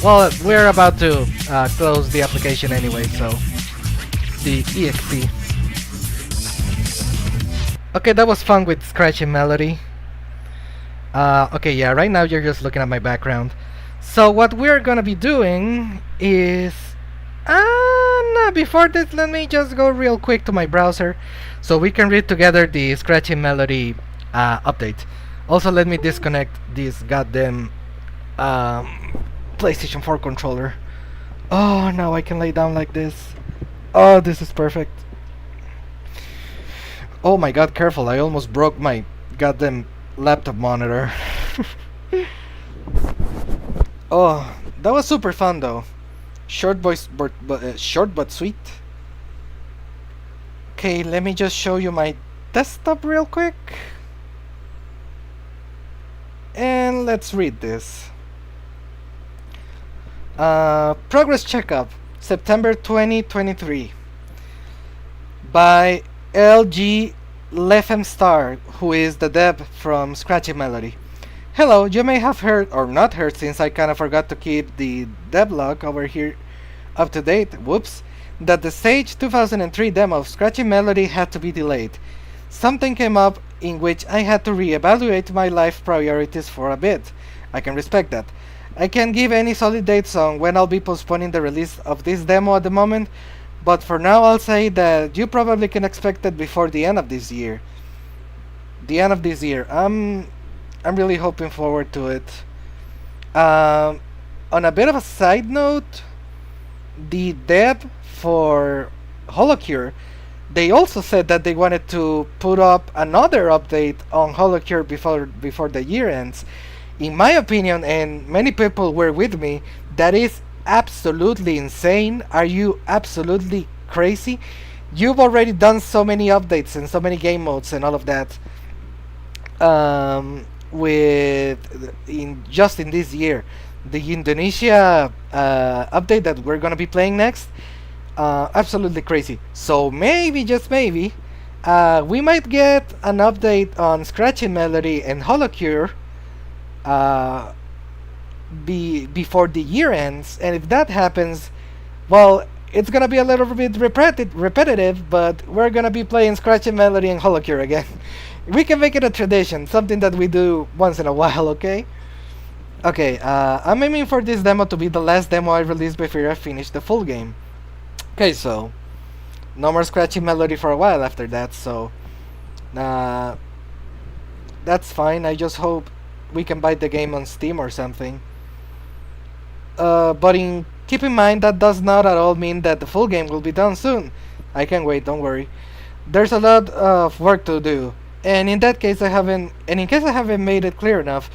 Speaker 1: Well, we're about to close the application anyway, so... The EXE. Okay, that was fun with Scratchin Melodii. Okay, yeah, right now you're just looking at my background. So what we're gonna be doing is... no, before this, let me just go real quick to my browser so we can read together the Scratchin Melodii update. Also, let me disconnect this goddamn PlayStation 4 controller. Oh, now I can lay down like this. Oh, this is perfect. Oh my god, careful, I almost broke my goddamn laptop monitor. Oh, that was super fun though. Short but sweet. Okay, let me just show you my desktop real quick. And let's read this. Progress checkup, September 2023. By LG Lefem Star, who is the dev from Scratchin Melodii. Hello, you may have heard or not heard since I kinda forgot to keep the devlog over here up to date, whoops, that the Stage 2003 demo of Scratchin Melodii had to be delayed. Something came up in which I had to reevaluate my life priorities for a bit. I can respect that. I can't give any solid dates on when I'll be postponing the release of this demo at the moment, but for now I'll say that you probably can expect it before the end of this year. The end of this year. I'm really hoping forward to it. On a bit of a side note, the dev for Holocure, they also said that they wanted to put up another update on Holocure before the year ends. In my opinion, and many people were with me, that is absolutely insane. Are you absolutely crazy? You've already done so many updates and so many game modes and all of that. Just in this year, the Indonesia update that we're gonna be playing next, absolutely crazy. So maybe, just maybe, we might get an update on Scratchin Melodii and Holocure before the year ends, and if that happens, well, it's gonna be a little bit repetitive, but we're gonna be playing Scratchin Melodii and Holocure again. We can make it a tradition, something that we do once in a while, okay? Okay, I'm aiming for this demo to be the last demo I release before I finish the full game. Okay, so no more Scratchin Melodii for a while after that, so that's fine. I just hope we can buy the game on Steam or something. But keep in mind that does not at all mean that the full game will be done soon. I can wait, don't worry. There's a lot of work to do, and in case I haven't made it clear enough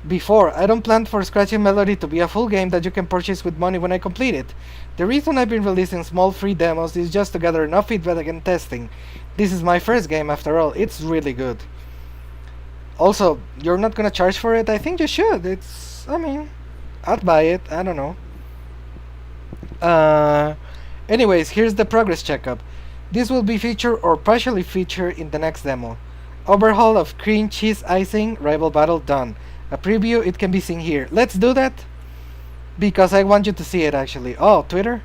Speaker 1: before, I don't plan for Scratchin Melodii to be a full game that you can purchase with money when I complete it. The reason I've been releasing small free demos is just to gather enough feedback and testing. This is my first game after all. It's really good. Also, you're not gonna charge for it? I think you should. I mean, I'd buy it. I don't know. Anyways, here's the progress checkup. This will be featured or partially featured in the next demo. Overhaul of cream cheese icing, rival battle done. A preview, it can be seen here. Let's do that, because I want you to see it actually. Oh, Twitter?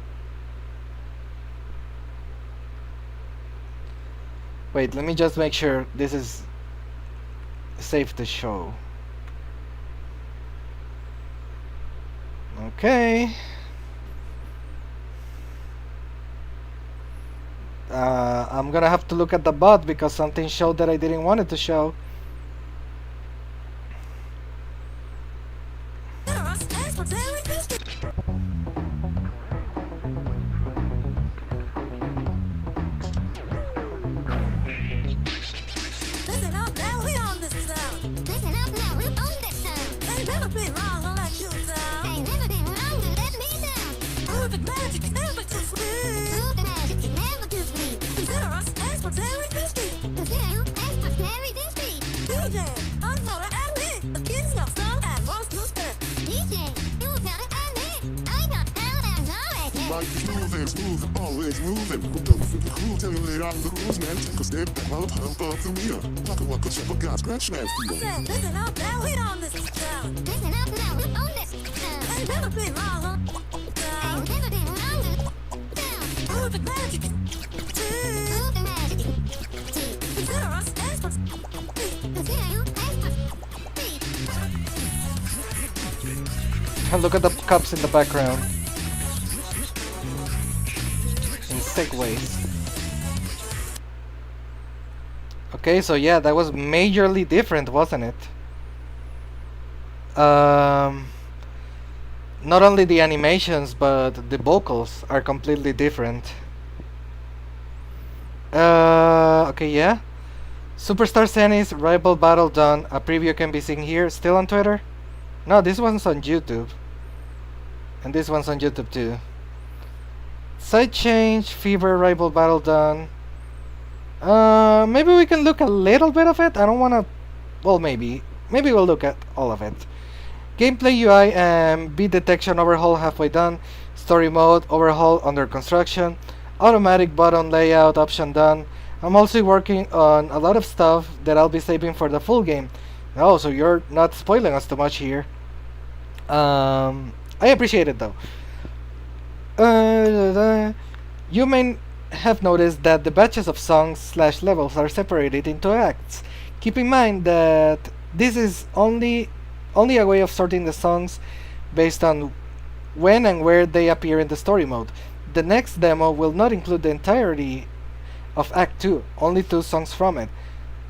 Speaker 1: Wait, let me just make sure this is safe to show. Okay. I'm gonna have to look at the bot because something showed that I didn't want it to show.
Speaker 4: Smooth, always moving. Cool, tell you later on the rules, man. Take a step back while I'm up to me. Waka shop, got scratch man.
Speaker 3: Listen up now, we on this town. Listen up now, we on this town. Ain't never been wrong, ain't never been wrong. Perfect magic. Perfect magic. Consider us experts. Consider you experts.
Speaker 1: And look at the cups in the background. Segways. Okay, so yeah, that was majorly different, wasn't it? Not only the animations, but the vocals are completely different. Okay, yeah. Superstar Tennis Rival Battle done. A preview can be seen here. Still on Twitter? No, this one's on YouTube. And this one's on YouTube too. Sidechain Fever Rival Battle done. Maybe we can look a little bit of it. I don't wanna. Well, maybe we'll look at all of it. Gameplay UI and beat detection overhaul halfway done. Story mode overhaul under construction. Automatic button layout option done. I'm also working on a lot of stuff that I'll be saving for the full game. Oh, so you're not spoiling us too much here. I appreciate it though. You may have noticed that the batches of songs/levels are separated into acts. Keep in mind that this is only a way of sorting the songs based on when and where they appear in the story mode. The next demo will not include the entirety of Act 2, only 2 songs from it.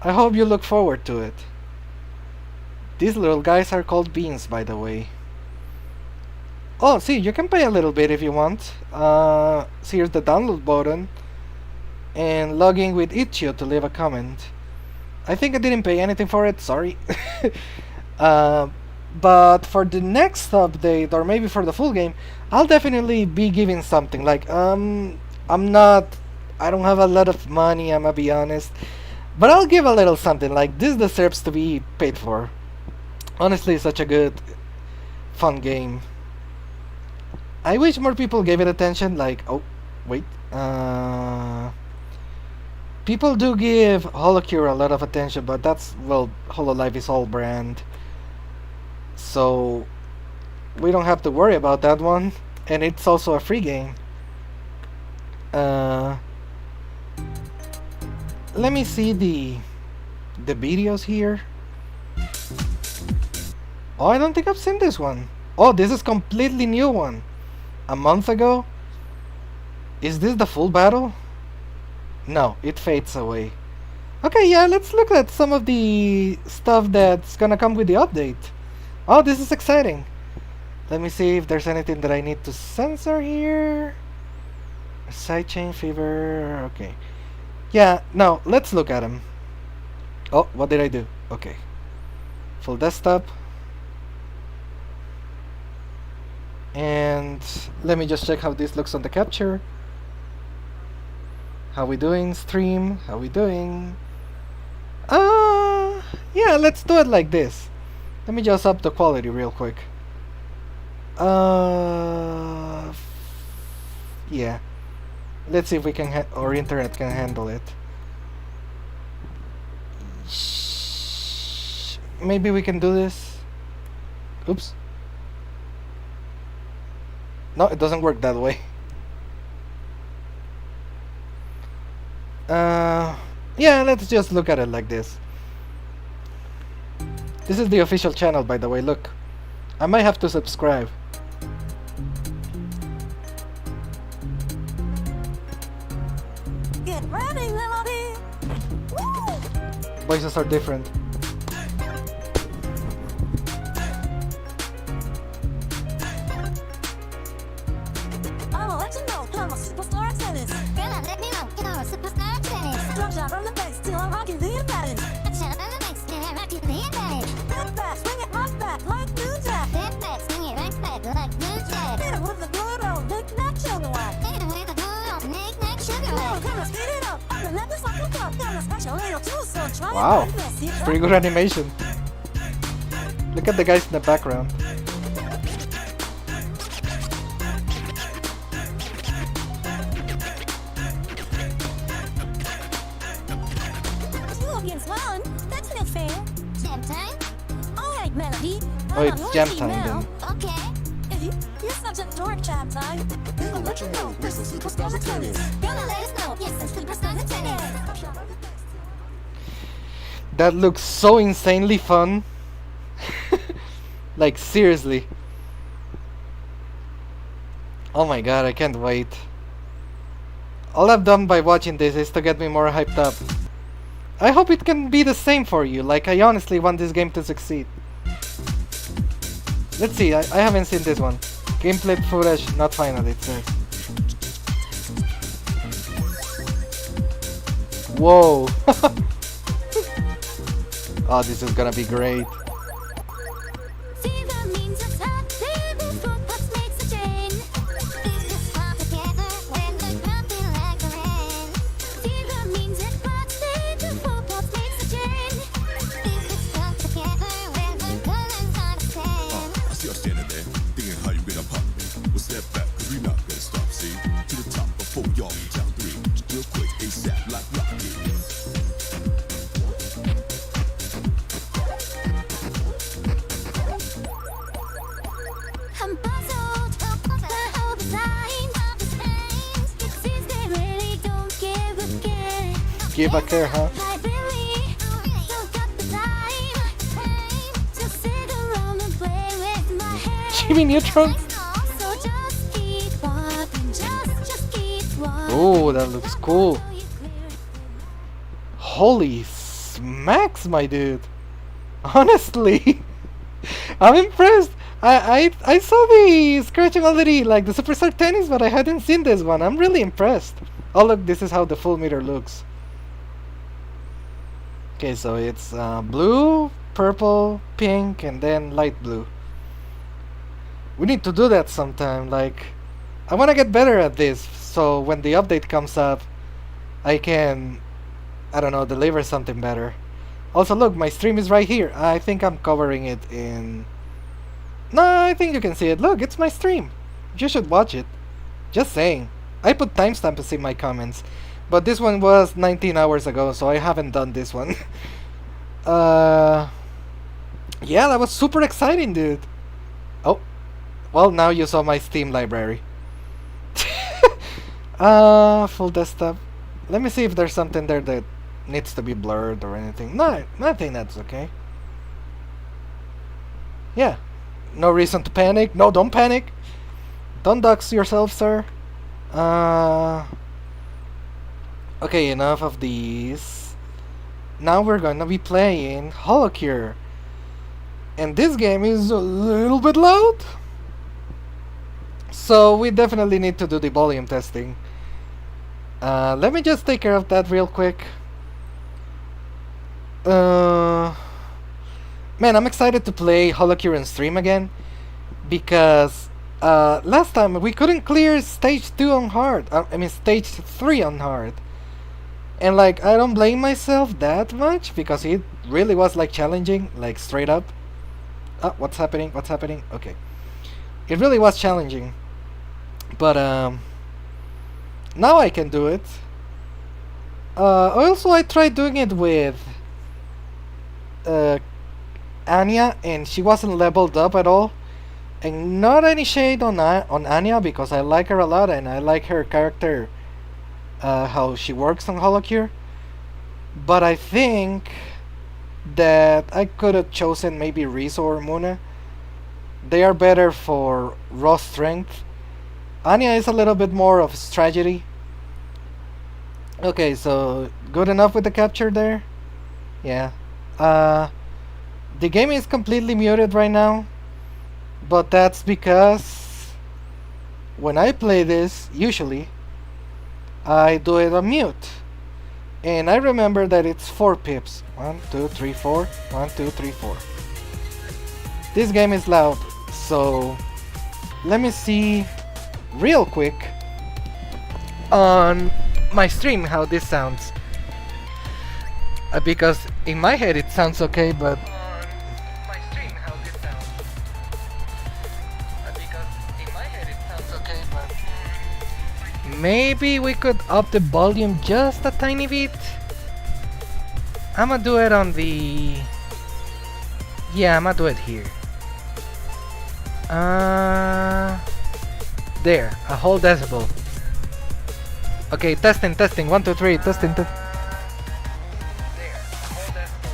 Speaker 1: I hope you look forward to it. These little guys are called beans, by the way. Oh, see, you can pay a little bit if you want. See, here's the download button. And log in with Itch.io to leave a comment. I think I didn't pay anything for it, sorry. But for the next update, or maybe for the full game, I'll definitely be giving something. Like, I don't have a lot of money, I'ma be honest. But I'll give a little something, like, this deserves to be paid for. Honestly, such a good, fun game. I wish more people gave it attention, like, oh, wait, people do give Holocure a lot of attention, but that's, well, Hololive is all brand. So, we don't have to worry about that one, and it's also a free game. Let me see the videos here. Oh, I don't think I've seen this one. Oh, this is completely new one. A month ago? Is this the full battle? No, it fades away. Okay, yeah, let's look at some of the stuff that's gonna come with the update. Oh, this is exciting. Let me see if there's anything that I need to censor here. Sidechain Fever, okay. Yeah, no, let's look at them. Oh, what did I do? Okay. Full desktop. And let me just check how this looks on the capture. How we doing, stream? How we doing? Yeah, let's do it like this. Let me just up the quality real quick. Yeah. Let's see if we can our internet can handle it. Maybe we can do this. Oops. No, it doesn't work that way. Yeah, let's just look at it like this. This is the official channel, by the way, look. I might have to subscribe.
Speaker 3: Get ready, Melody. Woo!
Speaker 1: Voices are different.
Speaker 3: I'ma let you know I'm a superstar at tennis. Girl, let me know you're a superstar at tennis. Drop shot from the base till I'm rocking the imbalance. Shut up on the base till I'm rocking the imbalance. Back back, swing it right back like New Jack. Back back, swing it right back like New Jack. Hit it with the good old knick-knack sugar wack. Hit it with the good old knick-knack sugar wack. Come on, speed it up. I'm the neck like a cup. Got a special little tool, so try it.
Speaker 1: Wow, pretty good animation. Look at the guys in the background.
Speaker 3: One, that's no fair. Jamtine? Alright, Melody.
Speaker 1: Oh, it's Jamtine then.
Speaker 3: Okay. You're such a dork, Jamtine. I'll let you know, this is superstars at tennis. Gonna let us know, yes, it's superstars at tennis.
Speaker 1: That looks so insanely fun. Like, seriously. Oh my god, I can't wait. All I've done by watching this is to get me more hyped up. I hope it can be the same for you, like I honestly want this game to succeed. Let's see, I haven't seen this one. Gameplay footage, not final, it says. Whoa! Oh, this is gonna be great.
Speaker 4: Step back, cause we not gonna stop, see? To the top before y'all down 3. Real quick, ASAP, like rocket.
Speaker 1: give a care, huh?
Speaker 3: Like really, don't got the time. Just sit around and play with my hair.
Speaker 1: Jimmy Neutron.
Speaker 3: So just keep walking, just keep walking.
Speaker 1: Oh, that looks cool. Holy smacks, my dude. Honestly, I'm impressed. I saw the Scratchin Melodii, like the Superstar Tennis, but I hadn't seen this one. I'm really impressed. Oh look, this is how the full meter looks. Okay, so it's blue, purple, pink, and then light blue. We need to do that sometime. Like, I want to get better at this, so when the update comes up, I can, I don't know, deliver something better. Also, look, my stream is right here. I think I'm covering it in... No, I think you can see it. Look, it's my stream. You should watch it. Just saying. I put timestamps in my comments. But this one was 19 hours ago, so I haven't done this one. Yeah, that was super exciting, dude. Oh. Well, now you saw my Steam library. Full desktop. Let me see if there's something there that needs to be blurred or anything. No, I think that's okay. Yeah. No reason to panic. No, don't panic. Don't dox yourself, sir. Okay, enough of these. Now we're gonna be playing Holocure. And this game is a little bit loud. So we definitely need to do the volume testing. Let me just take care of that real quick. Man, I'm excited to play Holocure in stream again, because last time we couldn't clear stage 2 on hard. I mean stage 3 on hard. And like, I don't blame myself that much, because it really was like challenging, like straight up. What's happening? What's happening? Okay. It really was challenging. But now I can do it. Also, I tried doing it with Anya, and she wasn't leveled up at all. And not any shade on Anya, because I like her a lot and I like her character, how she works on Holocure. But I think that I could have chosen maybe Rizzo or Moona. They are better for raw strength. Anya is a little bit more of strategy. Okay, so good enough with the capture there? Yeah. The game is completely muted right now, but that's because when I play this, usually I do it on mute. And I remember that it's 4 pips. 1, 2, 3, 4. 1, 2, 3, 4. This game is loud, so let me see real quick on my stream how this sounds. Because in my head it sounds okay, but maybe we could up the volume just a tiny bit. I'ma do it on the... Yeah, I'ma do it here. There, a whole decibel. Okay, testing, 1, 2, 3, testing, There, a whole decibel.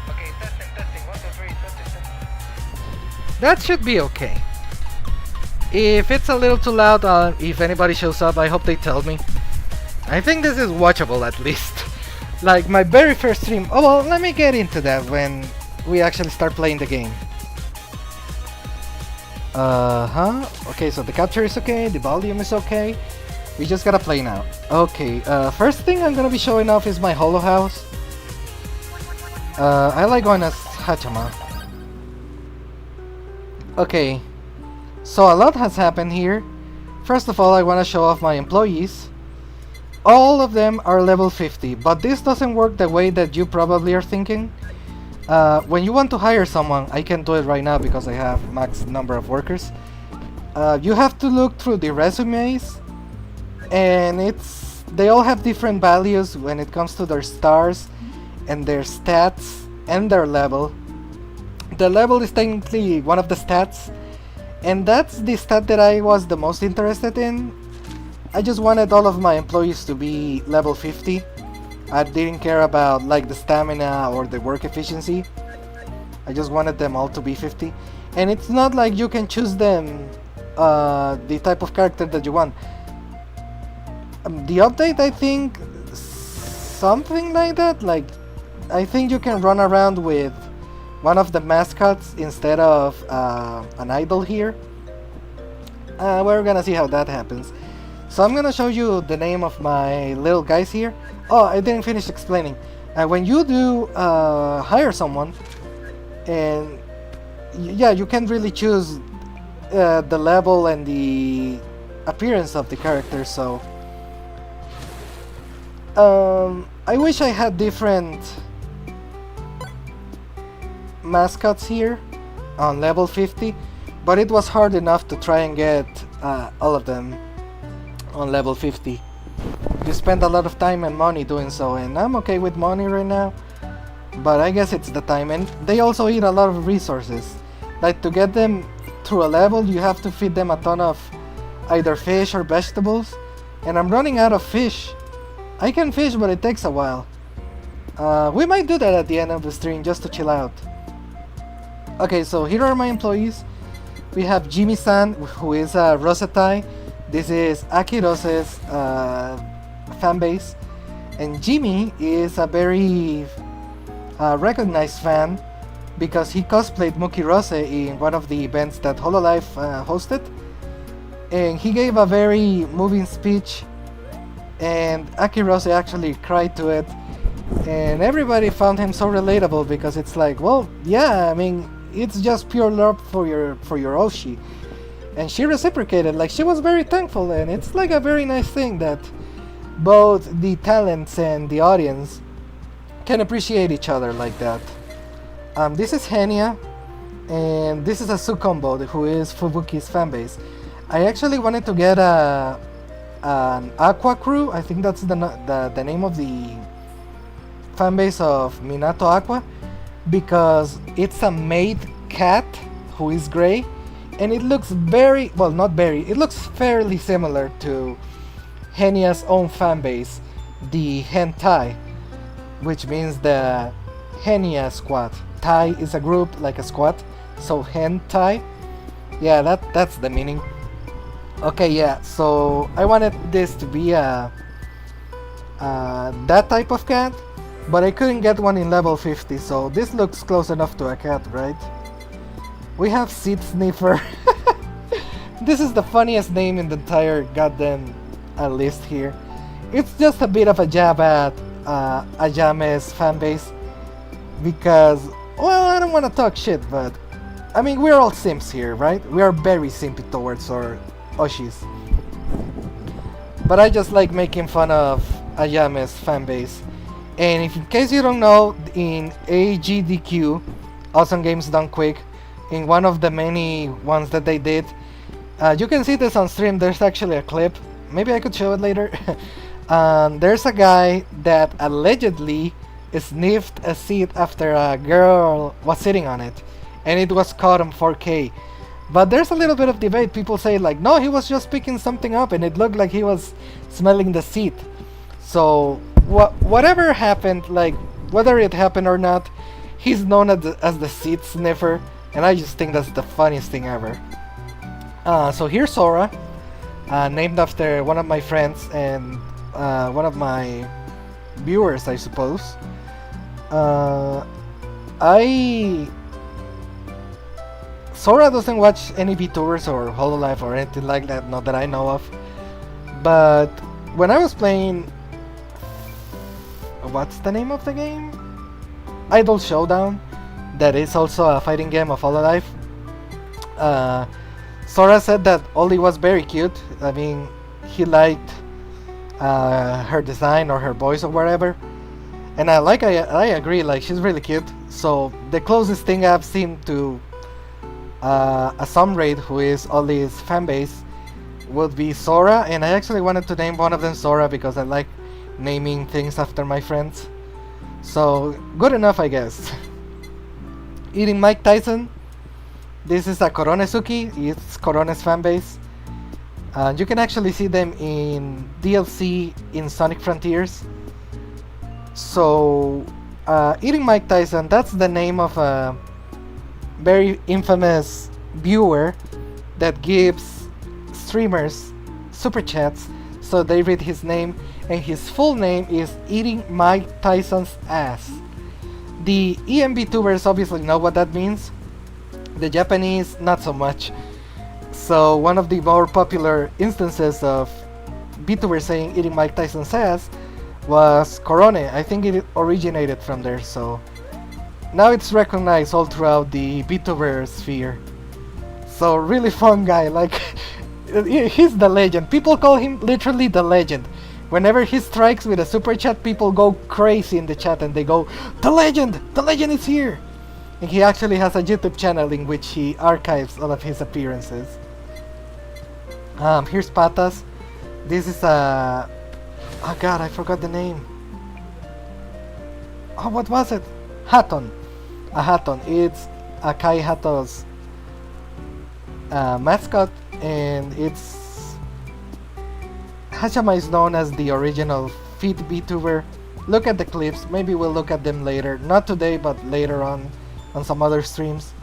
Speaker 1: Okay, testing, 1, 2, 3, testing. That should be okay. If it's a little too loud, if anybody shows up, I hope they tell me. I think this is watchable at least. Like my very first stream. Oh well, let me get into that when we actually start playing the game. Okay, so the capture is okay, the volume is okay. We just gotta play now. Okay, first thing I'm gonna be showing off is my HoloHouse. I like going as Hachama. Okay. So a lot has happened here. First of all, I want to show off my employees. All of them are level 50, but this doesn't work the way that you probably are thinking. When you want to hire someone, I can do it right now because I have max number of workers. You have to look through the resumes, and they all have different values when it comes to their stars and their stats and their level. The level is technically one of the stats, and that's the stat that I was the most interested in. I just wanted all of my employees to be level 50. I didn't care about like the stamina or the work efficiency. I just wanted them all to be 50. And it's not like you can choose them the type of character that you want. The update, I think, something like that. Like, I think you can run around with one of the mascots instead of an idol here. We're gonna see how that happens. So I'm gonna show you the name of my little guys here. Oh, I didn't finish explaining. When you do hire someone, and yeah, you can really choose the level and the appearance of the character. So I wish I had different mascots here on level 50, but it was hard enough to try and get all of them on level 50. You spend a lot of time and money doing so, and I'm okay with money right now, but I guess it's the time. And they also eat a lot of resources. Like, to get them through a level, you have to feed them a ton of either fish or vegetables, and I'm running out of fish. I can fish, but it takes a while. We might do that at the end of the stream just to chill out. Okay, so here are my employees. We have Jimmy-san, who is a Rosetai. This is Akirose's fan base. And Jimmy is a very recognized fan because he cosplayed Muki Rose in one of the events that HoloLive hosted. And he gave a very moving speech, and Akirose actually cried to it. And everybody found him so relatable because it's like, well, yeah, I mean, it's just pure love for your Oshi. And she reciprocated, like, she was very thankful, and it's like a very nice thing that both the talents and the audience can appreciate each other like that. This is Anya, and this is a Sukombo, who is Fubuki's fanbase. I actually wanted to get an Aqua Crew. I think that's the name of the fanbase of Minato Aqua, because it's a maid cat who is gray, and it looks very, well, not very, it looks fairly similar to Henya's own fanbase, the Hentai, which means the Henya squad. Tai is a group, like a squad, so Hentai, yeah, that's the meaning. Okay, yeah, so I wanted this to be that type of cat, but I couldn't get one in level 50, so this looks close enough to a cat, right? We have Seed Sniffer. This is the funniest name in the entire goddamn list here. It's just a bit of a jab at Ayame's fanbase, because, well, I don't want to talk shit, but I mean, we're all simps here, right? We are very simpy towards our Oshis. But I just like making fun of Ayame's fanbase. And if in case you don't know, in AGDQ, Awesome Games Done Quick, in one of the many ones that they did, you can see this on stream. There's actually a clip. Maybe I could show it later. There's a guy that allegedly sniffed a seed after a girl was sitting on it, and it was caught on 4K. But there's a little bit of debate. People say like, no, he was just picking something up and it looked like he was smelling the seed. So whatever happened, like whether it happened or not, he's known as the seed sniffer, and I just think that's the funniest thing ever. So here's Sora, named after one of my friends and one of my viewers, I suppose. Sora doesn't watch any VTubers or HoloLive or anything like that, not that I know of. But when I was playing, what's the name of the game? Idol Showdown, that is also a fighting game of HoloLive. Sora said that Ollie was very cute. I mean, he liked her design or her voice or whatever. And I agree, like, she's really cute. So the closest thing I've seen to a Somraid, who is Ollie's fanbase, would be Sora. And I actually wanted to name one of them Sora because I like naming things after my friends. So good enough, I guess. Eating Mike Tyson. This is a Koronesuki. It's Korone's fanbase. You can actually see them in DLC in Sonic Frontiers. So, Eating Mike Tyson, that's the name of a very infamous viewer that gives streamers super chats, so they read his name, and his full name is Eating Mike Tyson's Ass. The VTubers obviously know what that means. The Japanese, not so much. So one of the more popular instances of VTubers saying Eating Mike Tyson's ass was Corone. I think it originated from there, so now it's recognized all throughout the VTuber sphere. So really fun guy, like he's the legend. People call him literally the legend. Whenever he strikes with a super chat, people go crazy in the chat and they go, the legend is here. And he actually has a YouTube channel in which he archives all of his appearances. Here's Patas. This is a... oh god, I forgot the name. Oh, what was it? Haton. A Haton. It's Akai Hato's mascot, and it's... Hachama is known as the original feet VTuber. Look at the clips, maybe we'll look at them later. Not today, but later on some other streams.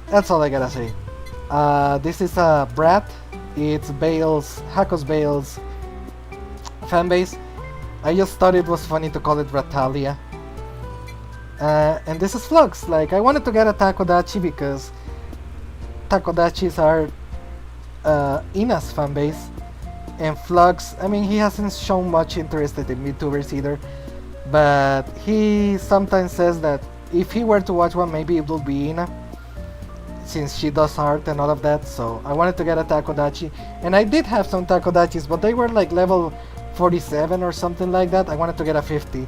Speaker 1: That's all I gotta say. This is a Brat. It's Bale's, Hako's Bale's fanbase. I just thought it was funny to call it Ratalia. And this is FLUX. Like, I wanted to get a Takodachi because Takodachis are Ina's fanbase. And FLUX, I mean, he hasn't shown much interest in VTubers either, but he sometimes says that if he were to watch one, maybe it would be Ina, since she does art and all of that. So I wanted to get a Takodachi, and I did have some Takodachis, but they were like level 47 or something like that. I wanted to get a 50,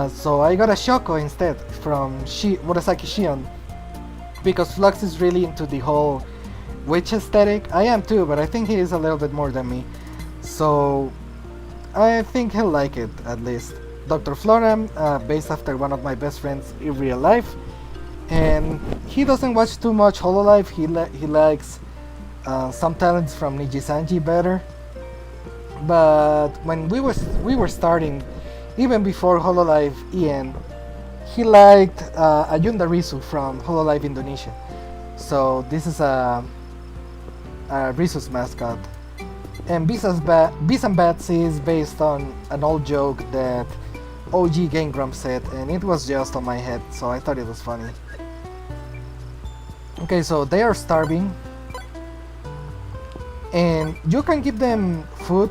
Speaker 1: so I got a Shoko instead from Murasaki Shion, because FLUX is really into the whole witch aesthetic. I am too, but I think he is a little bit more than me, so I think he'll like it at least. Dr. Floram, based after one of my best friends in real life, and he doesn't watch too much HoloLive. He likes some talents from Nijisanji better, but when we were starting, even before HoloLive EN, he liked Ayunda Risu from HoloLive Indonesia. So this is a Risu's mascot. And Bees and Bats is based on an old joke that OG Game Grumps said, and it was just on my head, so I thought it was funny. Okay, so they are starving, and you can give them food,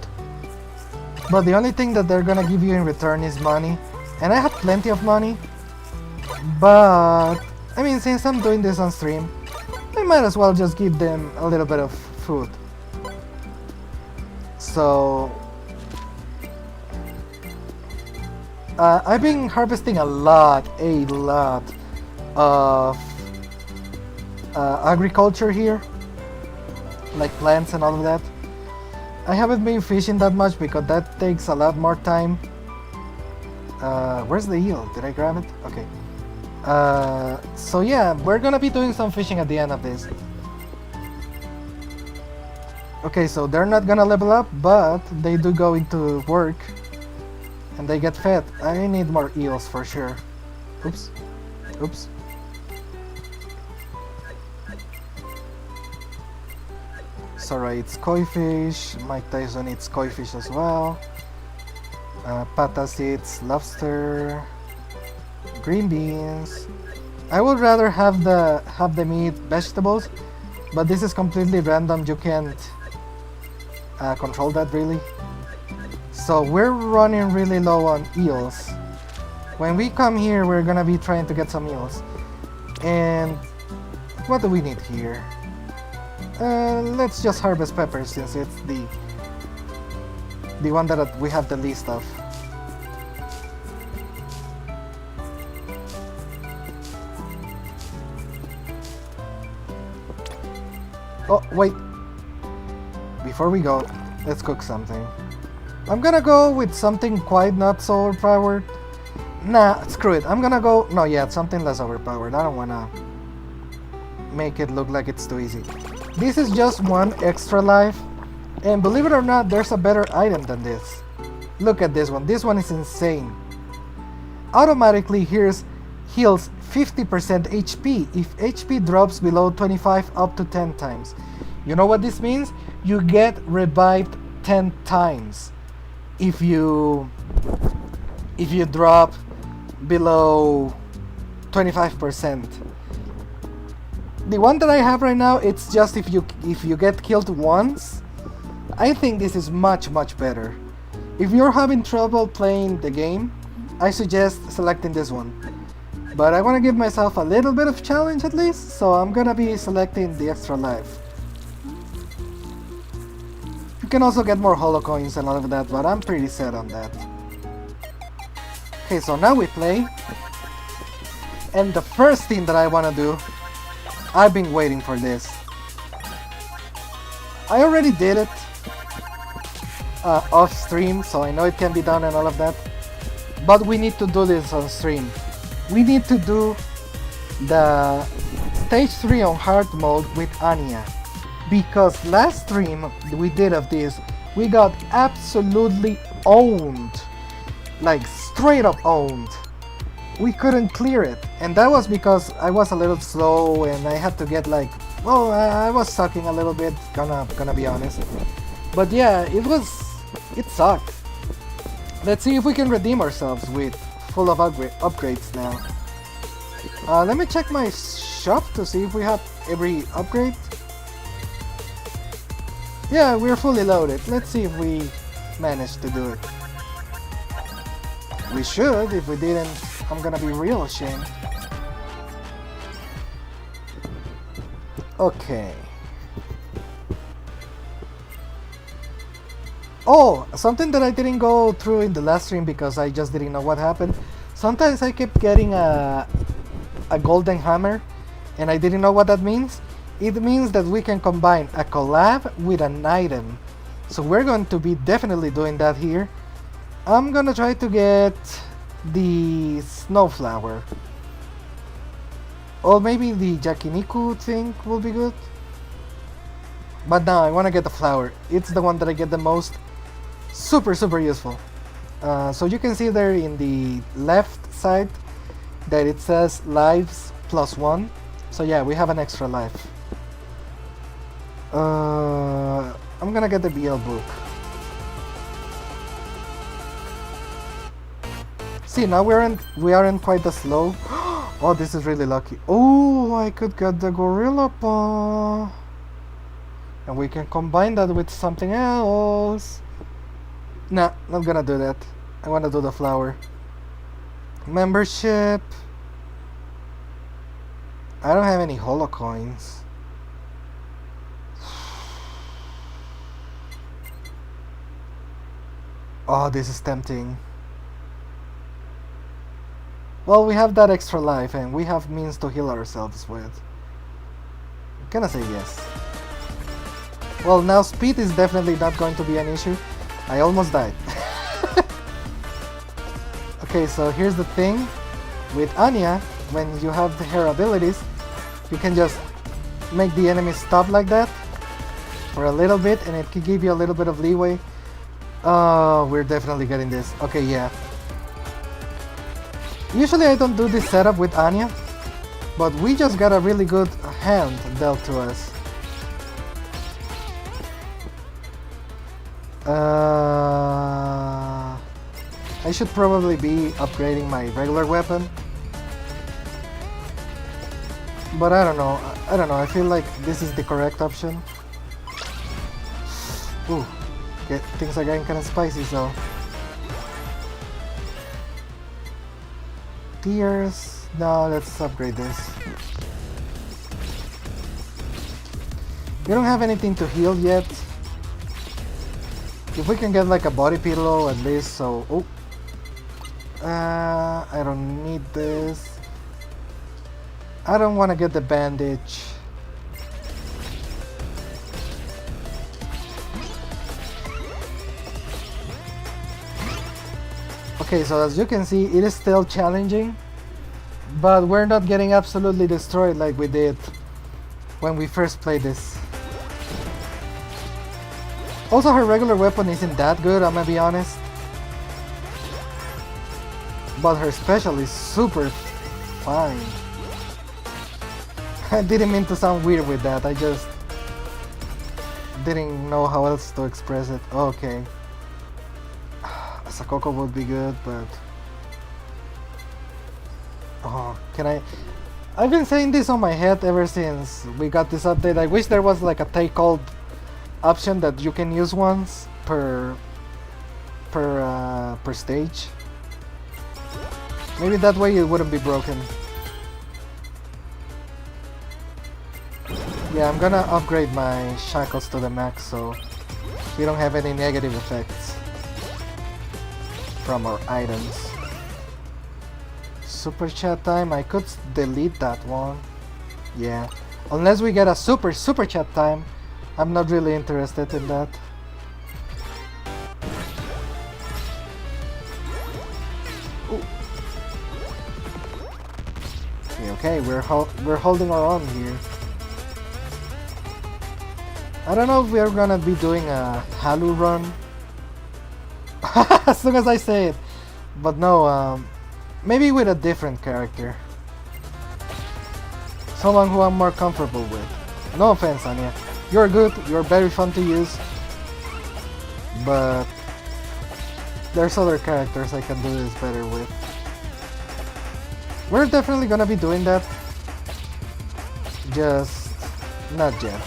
Speaker 1: but the only thing that they're gonna give you in return is money. And I had plenty of money, but I mean, since I'm doing this on stream, I might as well just give them a little bit of food. So I've been harvesting a lot of agriculture here, like plants and all of that. I haven't been fishing that much because that takes a lot more time. Where's the eel? Did I grab it? Okay. So yeah, we're gonna be doing some fishing at the end of this. Okay, so they're not gonna level up, but they do go into work and they get fed. I need more eels for sure. Oops. Oops. Sorry, it's koi fish. Mike Tyson eats koi fish as well. Patas eats lobster. Green beans. I would rather have them eat vegetables, but this is completely random. You can't control that really. So we're running really low on eels. When we come here, we're gonna be trying to get some eels. And what do we need here? Let's just harvest peppers since it's the one that we have the least of. Oh, wait. Before we go, let's cook something. I'm gonna go with something quite not so overpowered. Nah, screw it. I'm gonna go... No, yeah, something less overpowered. I don't wanna make it look like it's too easy. This is just one extra life, and believe it or not, there's a better item than this. Look at this one. This one is insane. Automatically heals 50% HP if HP drops below 25 up to 10 times. You know what this means? You get revived 10 times if you drop below 25%. The one that I have right now, it's just if you get killed once. I think this is much better. If you're having trouble playing the game, I suggest selecting this one. But I want to give myself a little bit of challenge at least, so I'm gonna be selecting the extra life. You can also get more holo coins and all of that, but I'm pretty set on that. Okay, so now we play. And the first thing that I want to do, I've been waiting for this. I already did it off stream, so I know it can be done and all of that. But we need to do this on stream. We need to do the stage 3 on hard mode with Anya. Because last stream we did of this, we got absolutely owned. Like straight up owned. We couldn't clear it. And that was because I was a little slow and I had to get like, well, I was sucking a little bit, gonna be honest. But yeah, it sucked. Let's see if we can redeem ourselves with full of upgrades now. Let me check my shop to see if we have every upgrade. Yeah, we're fully loaded. Let's see if we managed to do it. We should. If we didn't, I'm gonna be real ashamed. Okay. Oh, something that I didn't go through in the last stream because I just didn't know what happened. Sometimes I kept getting a golden hammer and I didn't know what that means. It means that we can combine a collab with an item. So we're going to be definitely doing that here. I'm gonna try to get the snowflower. Or maybe the yakiniku thing will be good. But no, I want to get the flower. It's the one that I get the most. Super useful. So you can see there in the left side that it says lives +1. So yeah, we have an extra life. I'm gonna get the BL book. See, now we aren't quite as slow. Oh, this is really lucky. Oh, I could get the gorilla paw. And we can combine that with something else. Nah, not gonna do that. I wanna do the flower. Membership. I don't have any holo coins. Oh, this is tempting. Well, we have that extra life and we have means to heal ourselves with. I'm gonna say yes. Well, now speed is definitely not going to be an issue. I almost died. Okay, so here's the thing. With Anya, when you have her abilities, you can just make the enemy stop like that for a little bit and it can give you a little bit of leeway. Oh, we're definitely getting this. Okay, yeah. Usually I don't do this setup with Anya, but we just got a really good hand dealt to us. I should probably be upgrading my regular weapon. But I don't know. I feel like this is the correct option. Ooh, things are getting kind of spicy, so. Tears. No, let's upgrade this. We don't have anything to heal yet. If we can get like a body pillow at least, so. Oh. I don't need this. I don't want to get the bandage. Okay, so as you can see, it is still challenging, but we're not getting absolutely destroyed like we did when we first played this. Also, her regular weapon isn't that good, I'm gonna be honest. But her special is super fine. I didn't mean to sound weird with that, I just didn't know how else to express it. Okay. Sakoko would be good, but... Oh, can I... I've been saying this on my head ever since we got this update. I wish there was like a take hold option that you can use once per stage. Maybe that way it wouldn't be broken. Yeah, I'm gonna upgrade my shackles to the max so we don't have any negative effects from our items. Super chat time, I could delete that one. Yeah, unless we get a super chat time, I'm not really interested in that. Ooh. Okay, we're holding our own here. I don't know if we're gonna be doing a Halu run as soon as I say it, but no, maybe with a different character, someone who I'm more comfortable with. No offense, Anya, you're good, you're very fun to use, but there's other characters I can do this better with. We're definitely gonna be doing that, just not yet.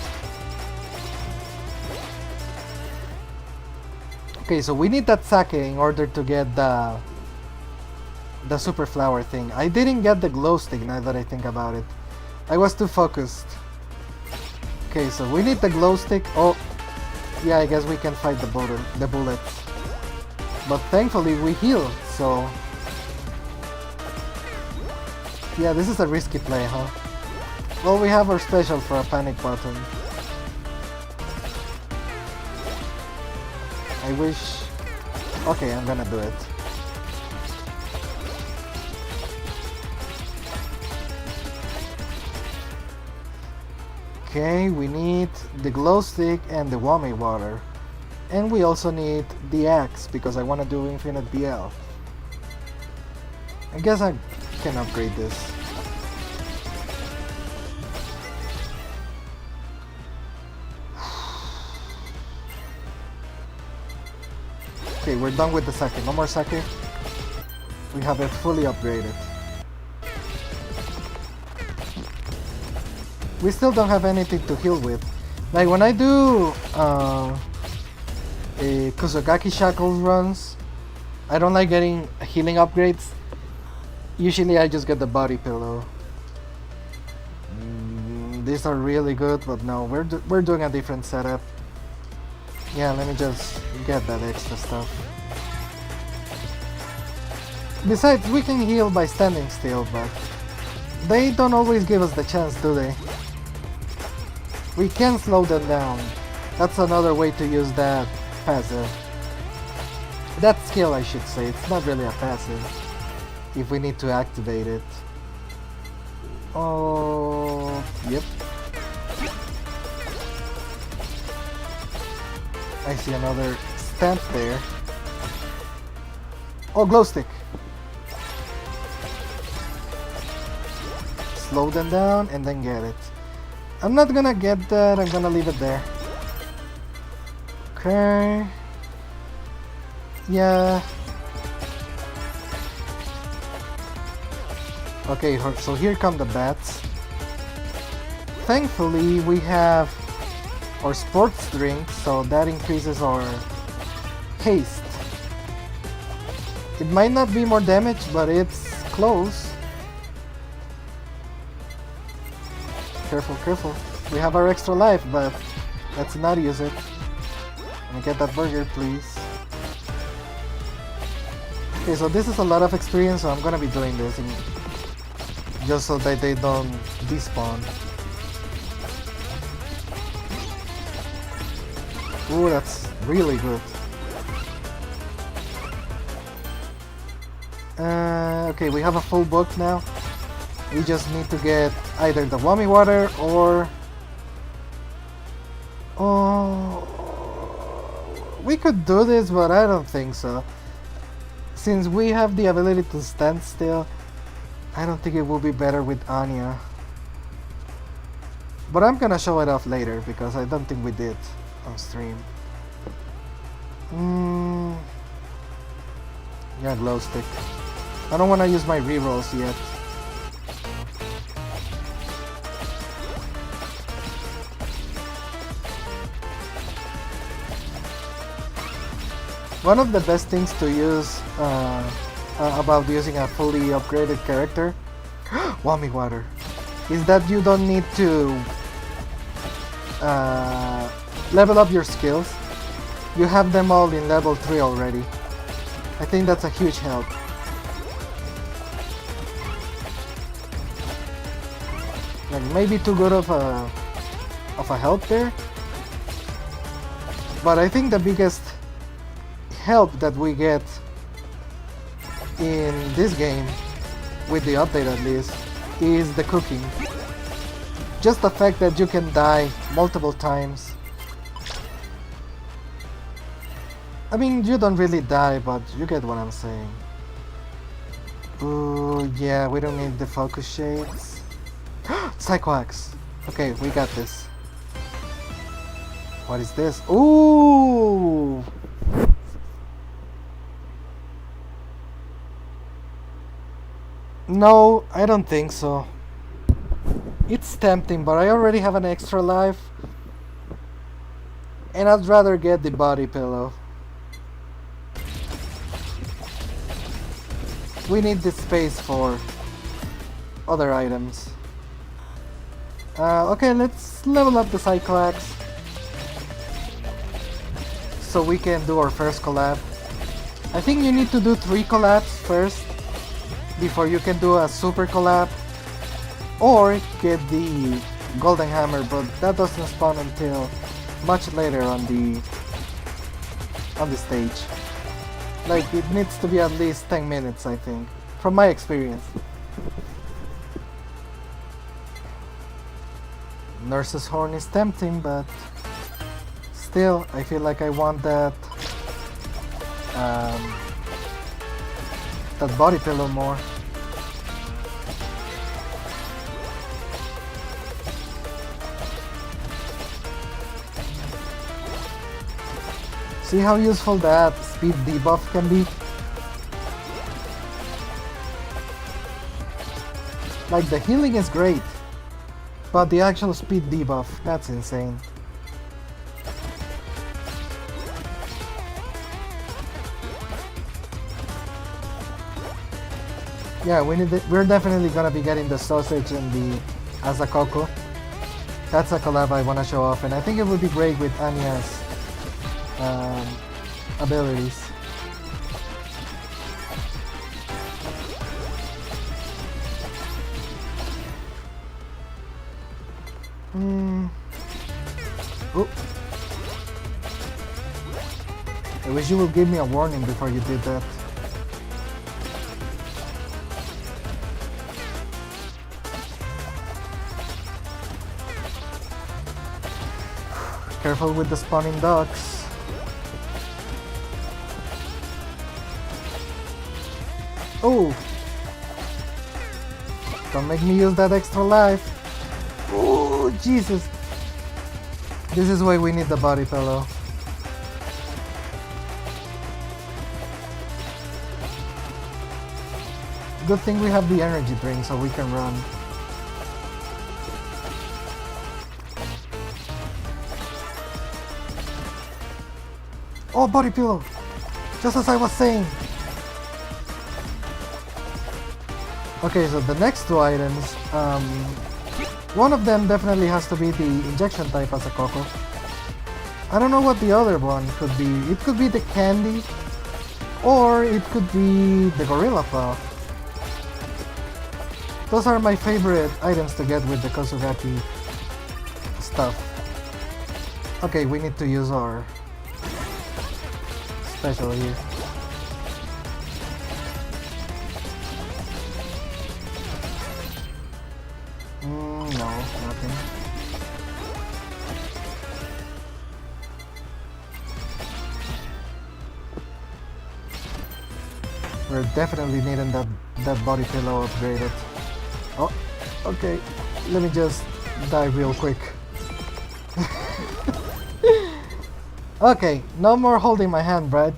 Speaker 1: Okay, so we need that sake in order to get the super flower thing. I didn't get the glow stick now that I think about it. I was too focused. Okay, so we need the glow stick. Oh, yeah, I guess we can fight the bullets. But thankfully we heal, so... Yeah, this is a risky play, huh? Well, we have our special for a panic button. I wish... Okay, I'm gonna do it. Okay, we need the glow stick and the wame water. And we also need the axe, because I want to do infinite BL. I guess I can upgrade this. Okay, we're done with the sake. No more sake. We have it fully upgraded. We still don't have anything to heal with. Like when I do Kusogaki Shackles runs, I don't like getting healing upgrades. Usually I just get the body pillow. These are really good, but no, we're doing a different setup. Yeah, let me just get that extra stuff. Besides, we can heal by standing still, but they don't always give us the chance, do they? We can slow them down. That's another way to use that passive. That skill, I should say. It's not really a passive if we need to activate it. Oh, yep. I see another stamp there. Oh, glow stick. Slow them down and then get it. I'm not gonna get that, I'm gonna leave it there. Okay. Yeah. Okay, so here come the bats. Thankfully, we have our sports drink, so that increases our haste. It might not be more damage, but it's close. Careful, careful. We have our extra life, but let's not use it. Let me get that burger, please. Okay, so this is a lot of experience, so I'm gonna be doing this just so that they don't despawn. Ooh, that's really good. Okay, we have a full book now. We just need to get either the wami water or... Oh... we could do this, but I don't think so. Since we have the ability to stand still, I don't think it will be better with Anya. But I'm gonna show it off later because I don't think we did on stream. Yeah, glow stick. I don't wanna use my rerolls yet. One of the best things to use about using a fully upgraded character, Wami Water, is that you don't need to level up your skills. You have them all in level 3 already. I think that's a huge help. Like maybe too good of a help there, but I think the biggest help that we get in this game, with the update at least, is the cooking. Just the fact that you can die multiple times. I mean, you don't really die, but you get what I'm saying. Ooh, yeah, we don't need the focus shades. Psychoax. Okay, we got this. What is this? Ooh! No, I don't think so. It's tempting, but I already have an extra life. And I'd rather get the body pillow. We need this space for other items. Okay, let's level up the Cyclax so we can do our first collab. I think you need to do 3 collabs first before you can do a super collab or get the golden hammer, but that doesn't spawn until much later on the stage. Like, it needs to be at least 10 minutes, I think, from my experience. Nurse's Horn is tempting, but still, I feel like I want that that body pillow more. See how useful that speed debuff can be? Like, the healing is great, but the actual speed debuff, that's insane. Yeah, we're definitely gonna be getting the sausage and the Azakoko. That's a collab I wanna show off, and I think it would be great with Anya's abilities. Oh. I wish you would give me a warning before you did that. Careful with the spawning dogs. Oh! Don't make me use that extra life. Oh, Jesus! This is why we need the body pillow. Good thing we have the energy drink so we can run. Oh, body pillow! Just as I was saying! Okay, so the next 2 items, one of them definitely has to be the injection type as a Coco. I don't know what the other one could be. It could be the candy, or it could be the Gorilla Paw. Those are my favorite items to get with the Kosugaki stuff. Okay, we need to use our special here. No, nothing. We're definitely needing that body pillow upgraded. Oh, okay. Let me just die real quick. Okay, no more holding my hand, Brad.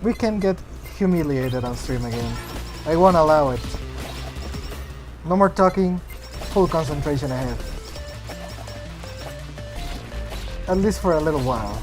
Speaker 1: We can get humiliated on stream again. I won't allow it. No more talking, full concentration ahead. At least for a little while.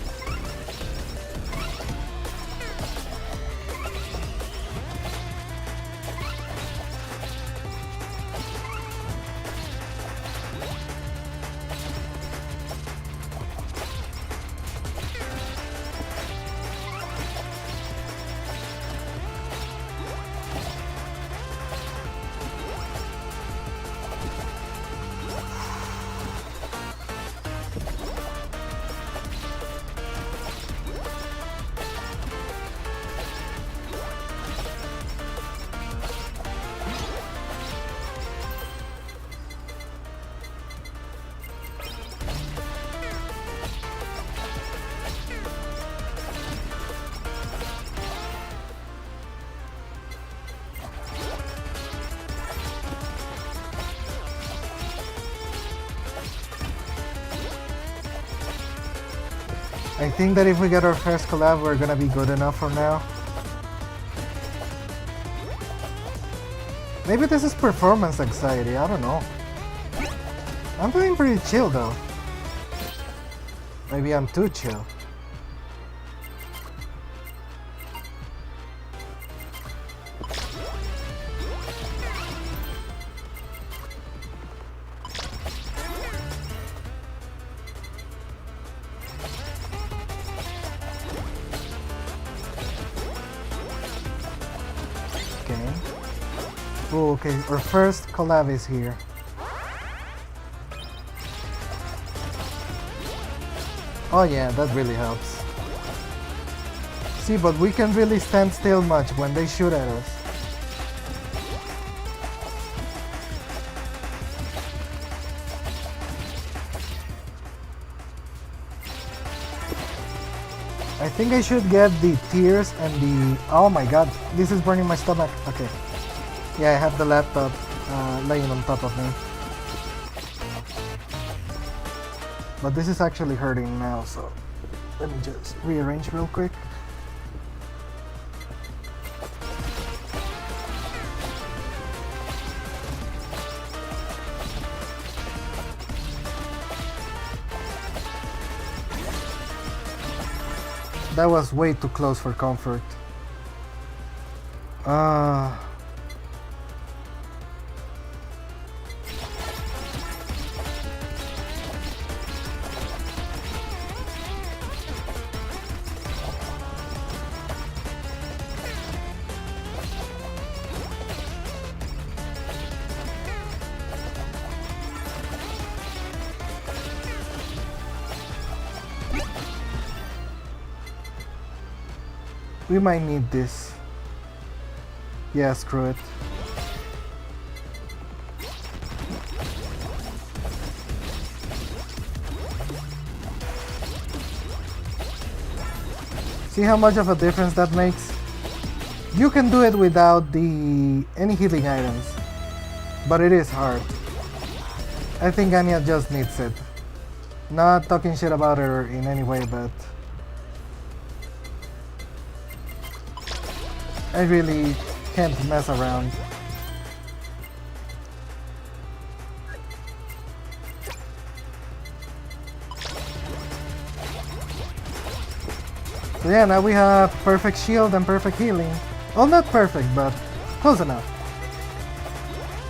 Speaker 1: I think that if we get our first collab, we're gonna be good enough for now. Maybe this is performance anxiety, I don't know. I'm feeling pretty chill though. Maybe I'm too chill. Okay, our first collab is here. Oh yeah, that really helps. See, but we can really stand still much when they shoot at us. I think I should get the tears and the... Oh my god, this is burning my stomach. Okay. Yeah, I have the laptop laying on top of me. But this is actually hurting now, so let me just rearrange real quick. That was way too close for comfort. We might need this. Yeah, screw it. See how much of a difference that makes? You can do it without any healing items, but it is hard. I think Anya just needs it. Not talking shit about her in any way, but I really can't mess around. So yeah, now we have perfect shield and perfect healing. Well, not perfect, but close enough.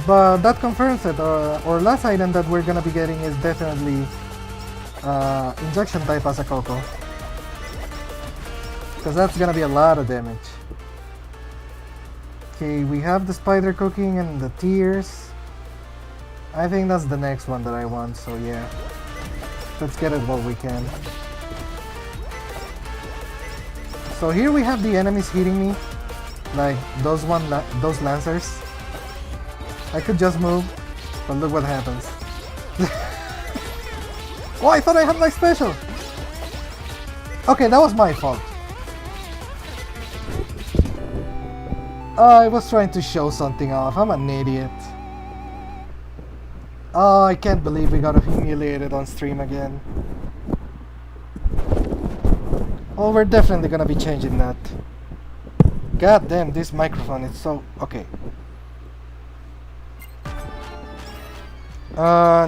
Speaker 1: But that confirms it. Our last item that we're gonna be getting is definitely injection type as a Coco. Because that's gonna be a lot of damage. Okay, we have the spider cooking and the tears. I think that's the next one that I want, so yeah. Let's get it while we can. So here we have the enemies hitting me. Like those lancers. I could just move, but look what happens. Oh, I thought I had my special! Okay, that was my fault. I was trying to show something off. I'm an idiot. Oh, I can't believe we got humiliated on stream again. Oh, we're definitely gonna be changing that. God damn, this microphone is so... Okay.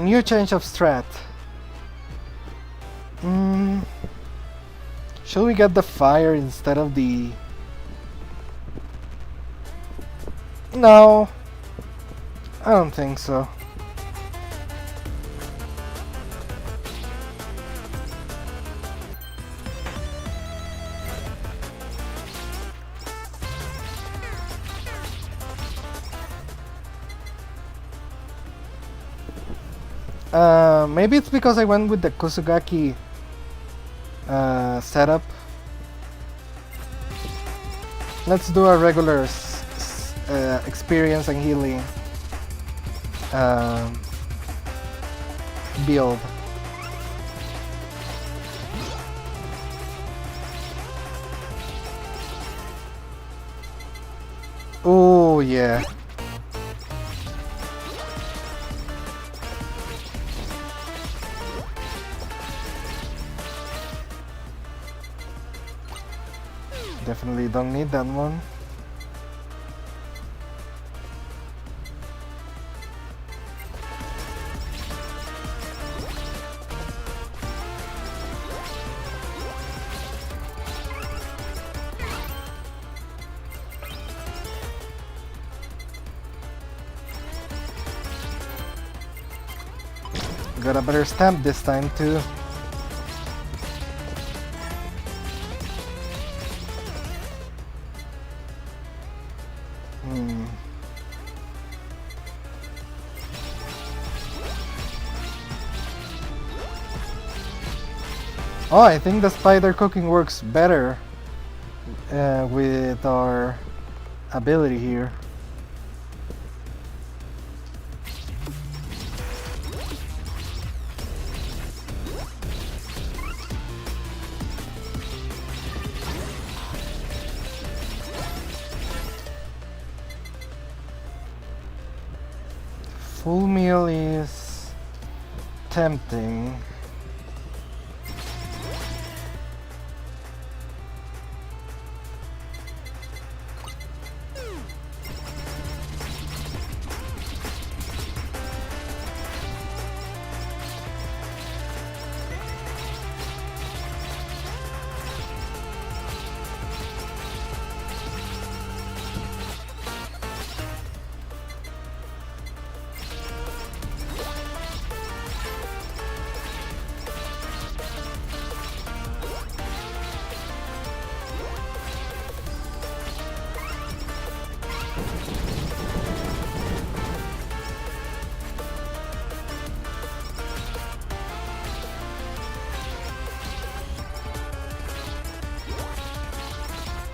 Speaker 1: New change of strat. Should we get the fire instead of the... No. I don't think so. Maybe it's because I went with the Kusugaki setup. Let's do a regular experience and healing build. Oh yeah. Definitely don't need that one. Got a better stamp this time too. Oh, I think the spider cooking works better with our ability here. Full meal is tempting.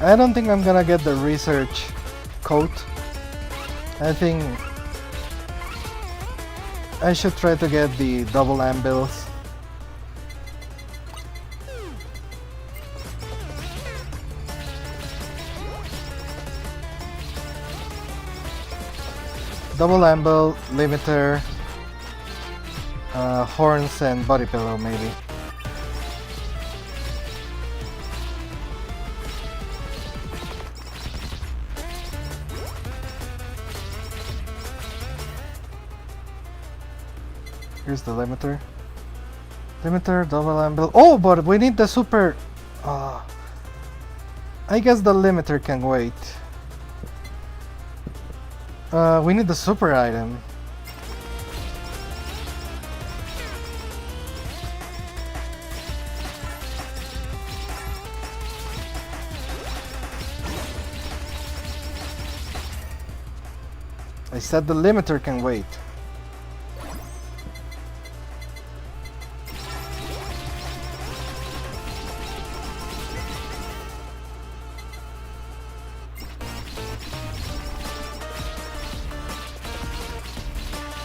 Speaker 1: I don't think I'm gonna get the research coat. I think I should try to get the double anvils. Double anvil, limiter, horns and body pillow maybe. Here's the limiter. Limiter, double anvil. Oh, but we need the super... I guess the limiter can wait. We need the super item. I said the limiter can wait.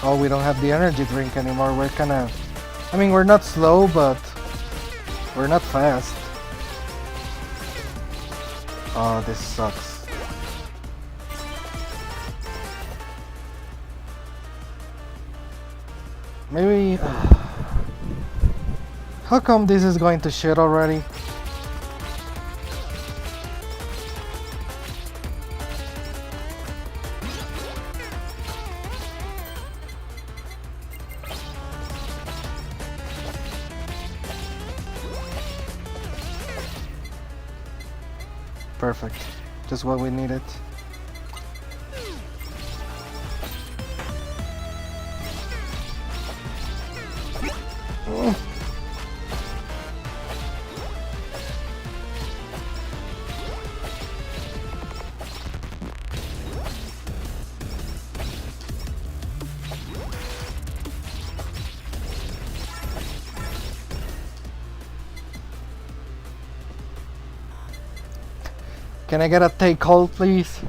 Speaker 1: Oh, we don't have the energy drink anymore. We're kinda... I mean, we're not slow, but we're not fast. Oh, this sucks. Maybe... How come this is going to shit already? Perfect. Just what we needed. Can I get a take hold, please?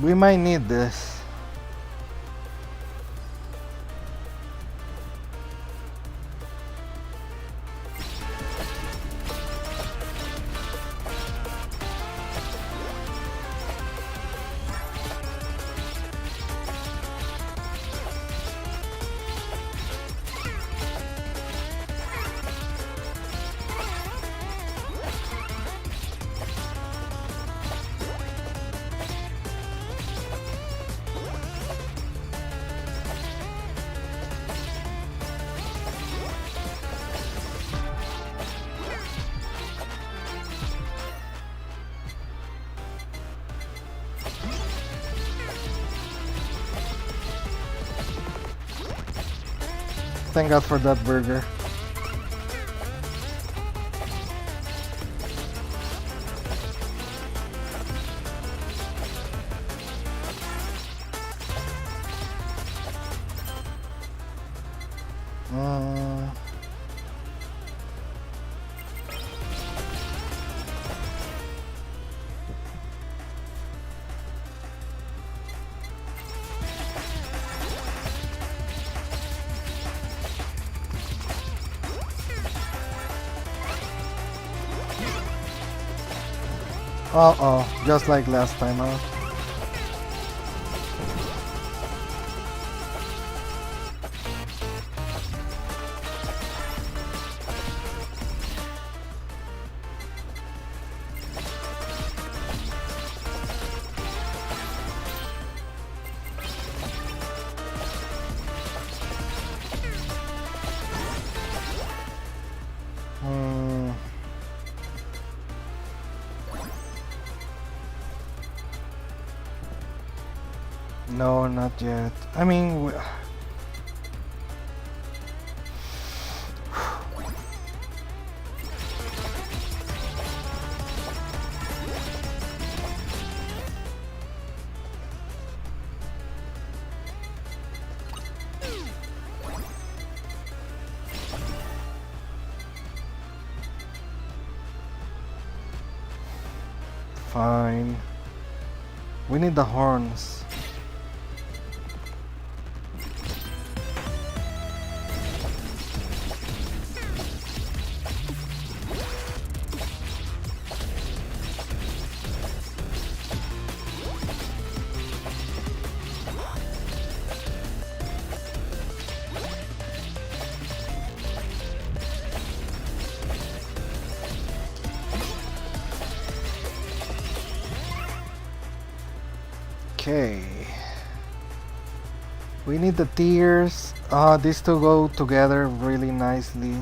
Speaker 1: We might need this. Thank God for that burger. Uh-oh, just like last time, huh? No, not yet. I mean, fine. We need the horns. Okay. We need the tears. These two go together really nicely.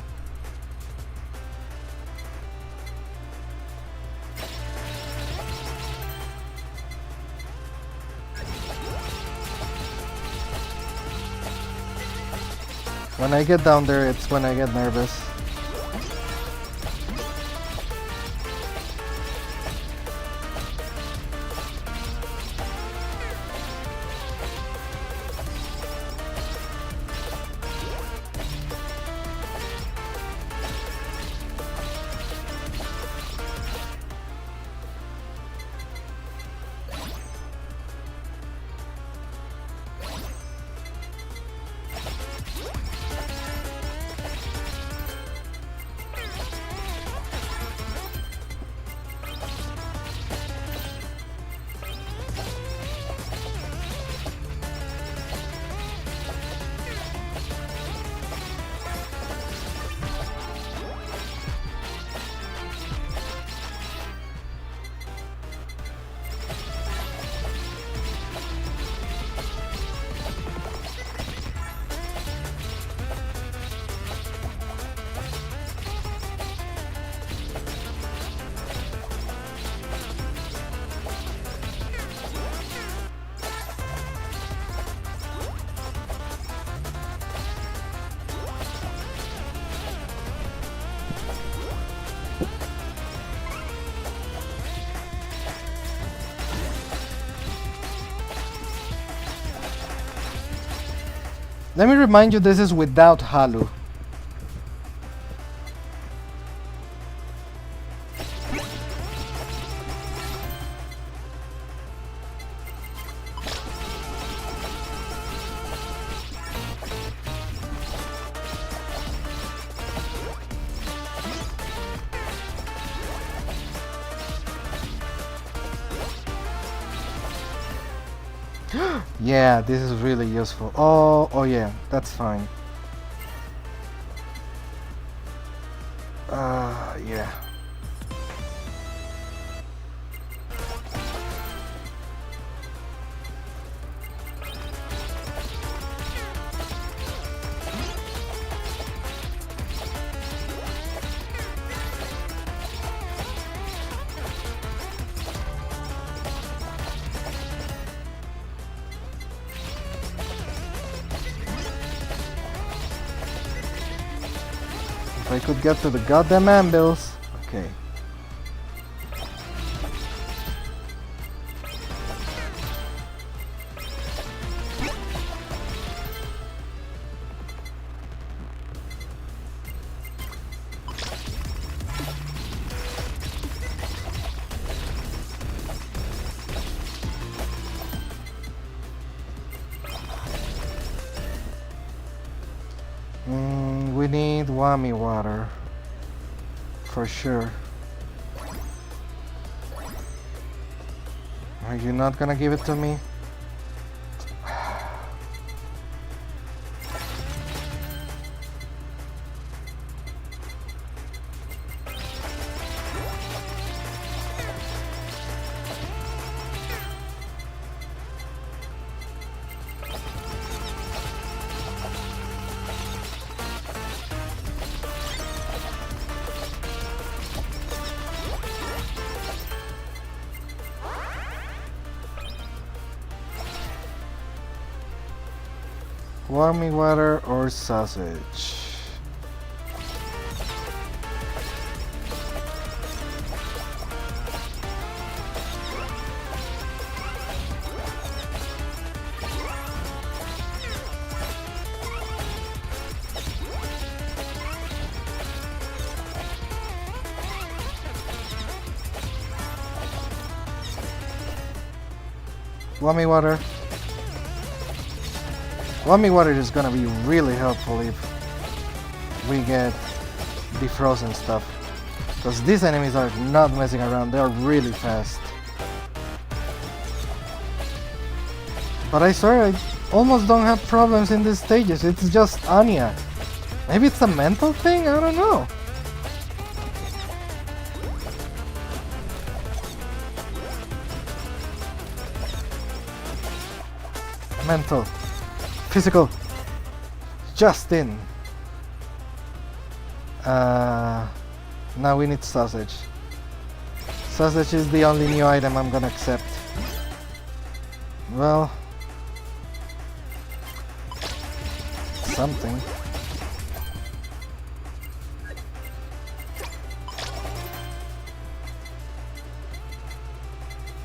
Speaker 1: When I get down there, it's when I get nervous. Let me remind you, this is without Halu. Yeah, this is really useful. Oh yeah, that's fine. Yeah. If I could get to the goddamn ambuls. Okay. We need Whammy water. For sure. Are you not gonna give it to me? Warming water or sausage? Whammy water. Whammy water is gonna be really helpful if we get the frozen stuff. Because these enemies are not messing around, they are really fast. But I swear I almost don't have problems in these stages, it's just Anya. Maybe it's a mental thing? I don't know. Mental. Physical. Just in. Now we need sausage. Sausage is the only new item I'm gonna accept. Well, something.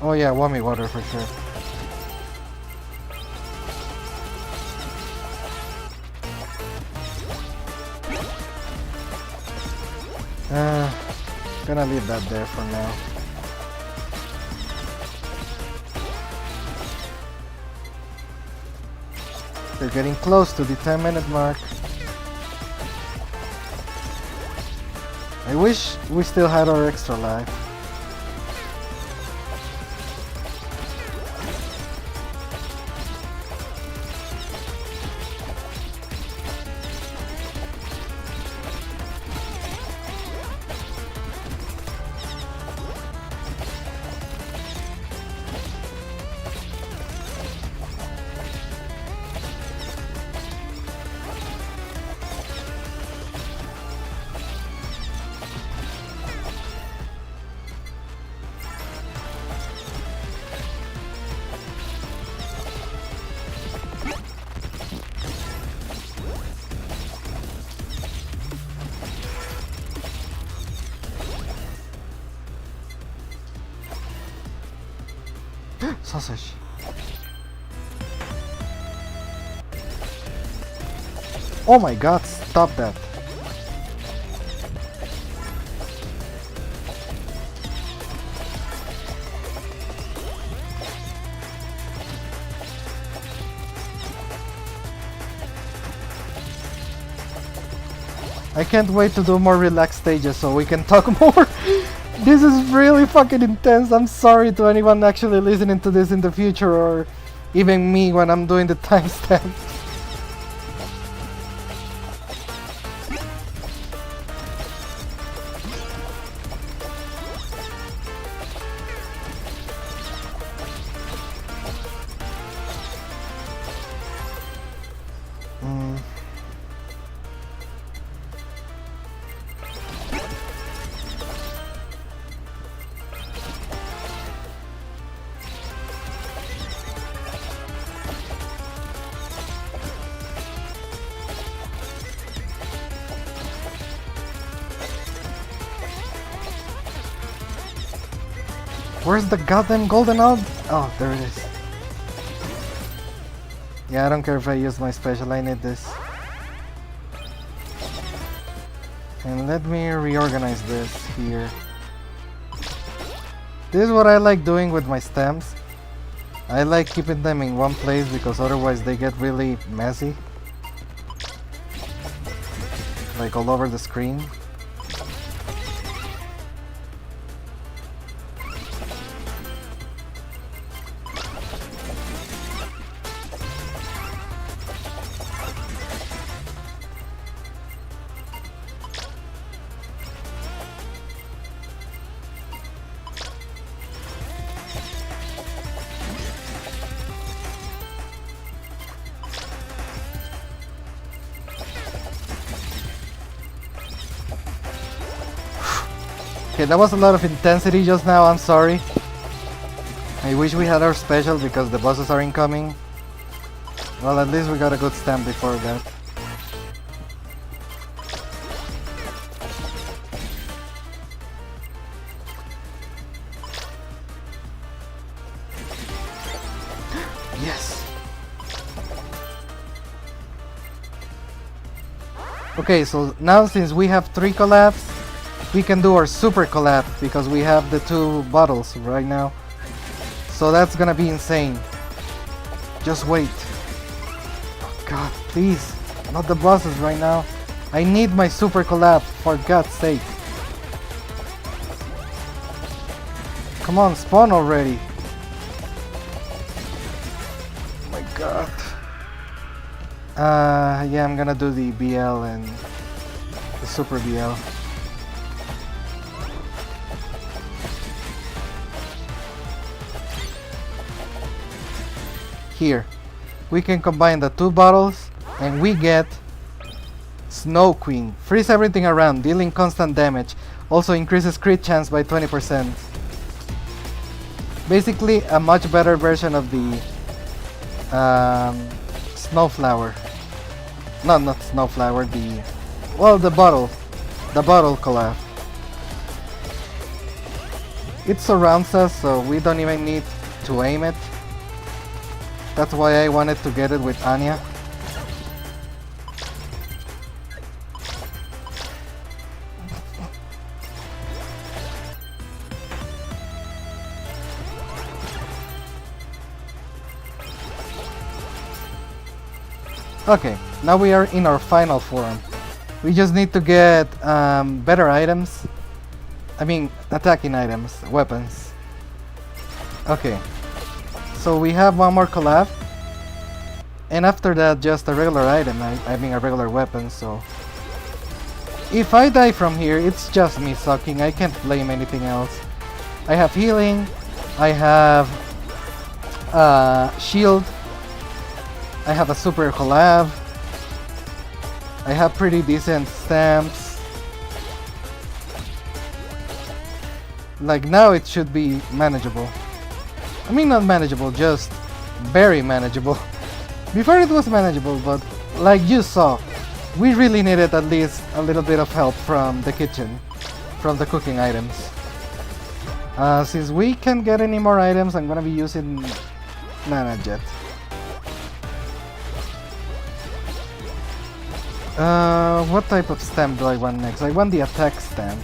Speaker 1: Oh yeah, Whammy water for sure. Gonna leave that there for now. We're getting close to the 10-minute mark. I wish we still had our extra life. Sausage. Oh my god, stop that. I can't wait to do more relaxed stages so we can talk more. This is really fucking intense. I'm sorry to anyone actually listening to this in the future, or even me when I'm doing the timestamp. Where's the goddamn golden orb? Oh, there it is. Yeah, I don't care if I use my special, I need this. And let me reorganize this here. This is what I like doing with my stems. I like keeping them in one place because otherwise they get really messy. Like all over the screen. Okay, that was a lot of intensity just now, I'm sorry. I wish we had our special because the bosses are incoming. Well, at least we got a good stamp before that. Yes! Okay, so now since we have 3 collabs, we can do our super collab because we have the 2 bottles right now. So that's gonna be insane. Just wait. Oh god, please. Not the bosses right now. I need my super collab, for God's sake. Come on, spawn already. Oh my god. Yeah, I'm gonna do the BL and the super BL. Here, we can combine the 2 bottles and we get Snow Queen. Freeze everything around, dealing constant damage. Also increases crit chance by 20%. Basically a much better version of the Snowflower. No, not Snowflower, the bottle. The bottle collab. It surrounds us, so we don't even need to aim it. That's why I wanted to get it with Anya. Okay, now we are in our final form. We just need to get better items. I mean, attacking items, weapons. Okay. So we have one more collab, and after that just a regular item, I mean a regular weapon, so if I die from here it's just me sucking, I can't blame anything else. I have healing, I have shield, I have a super collab, I have pretty decent stamps. Like now it should be manageable. I mean not manageable, just very manageable. Before it was manageable, but like you saw, we really needed at least a little bit of help from the kitchen, from the cooking items. Since we can't get any more items, I'm gonna be using Nana Jet. What type of stamp do I want next? I want the attack stamp.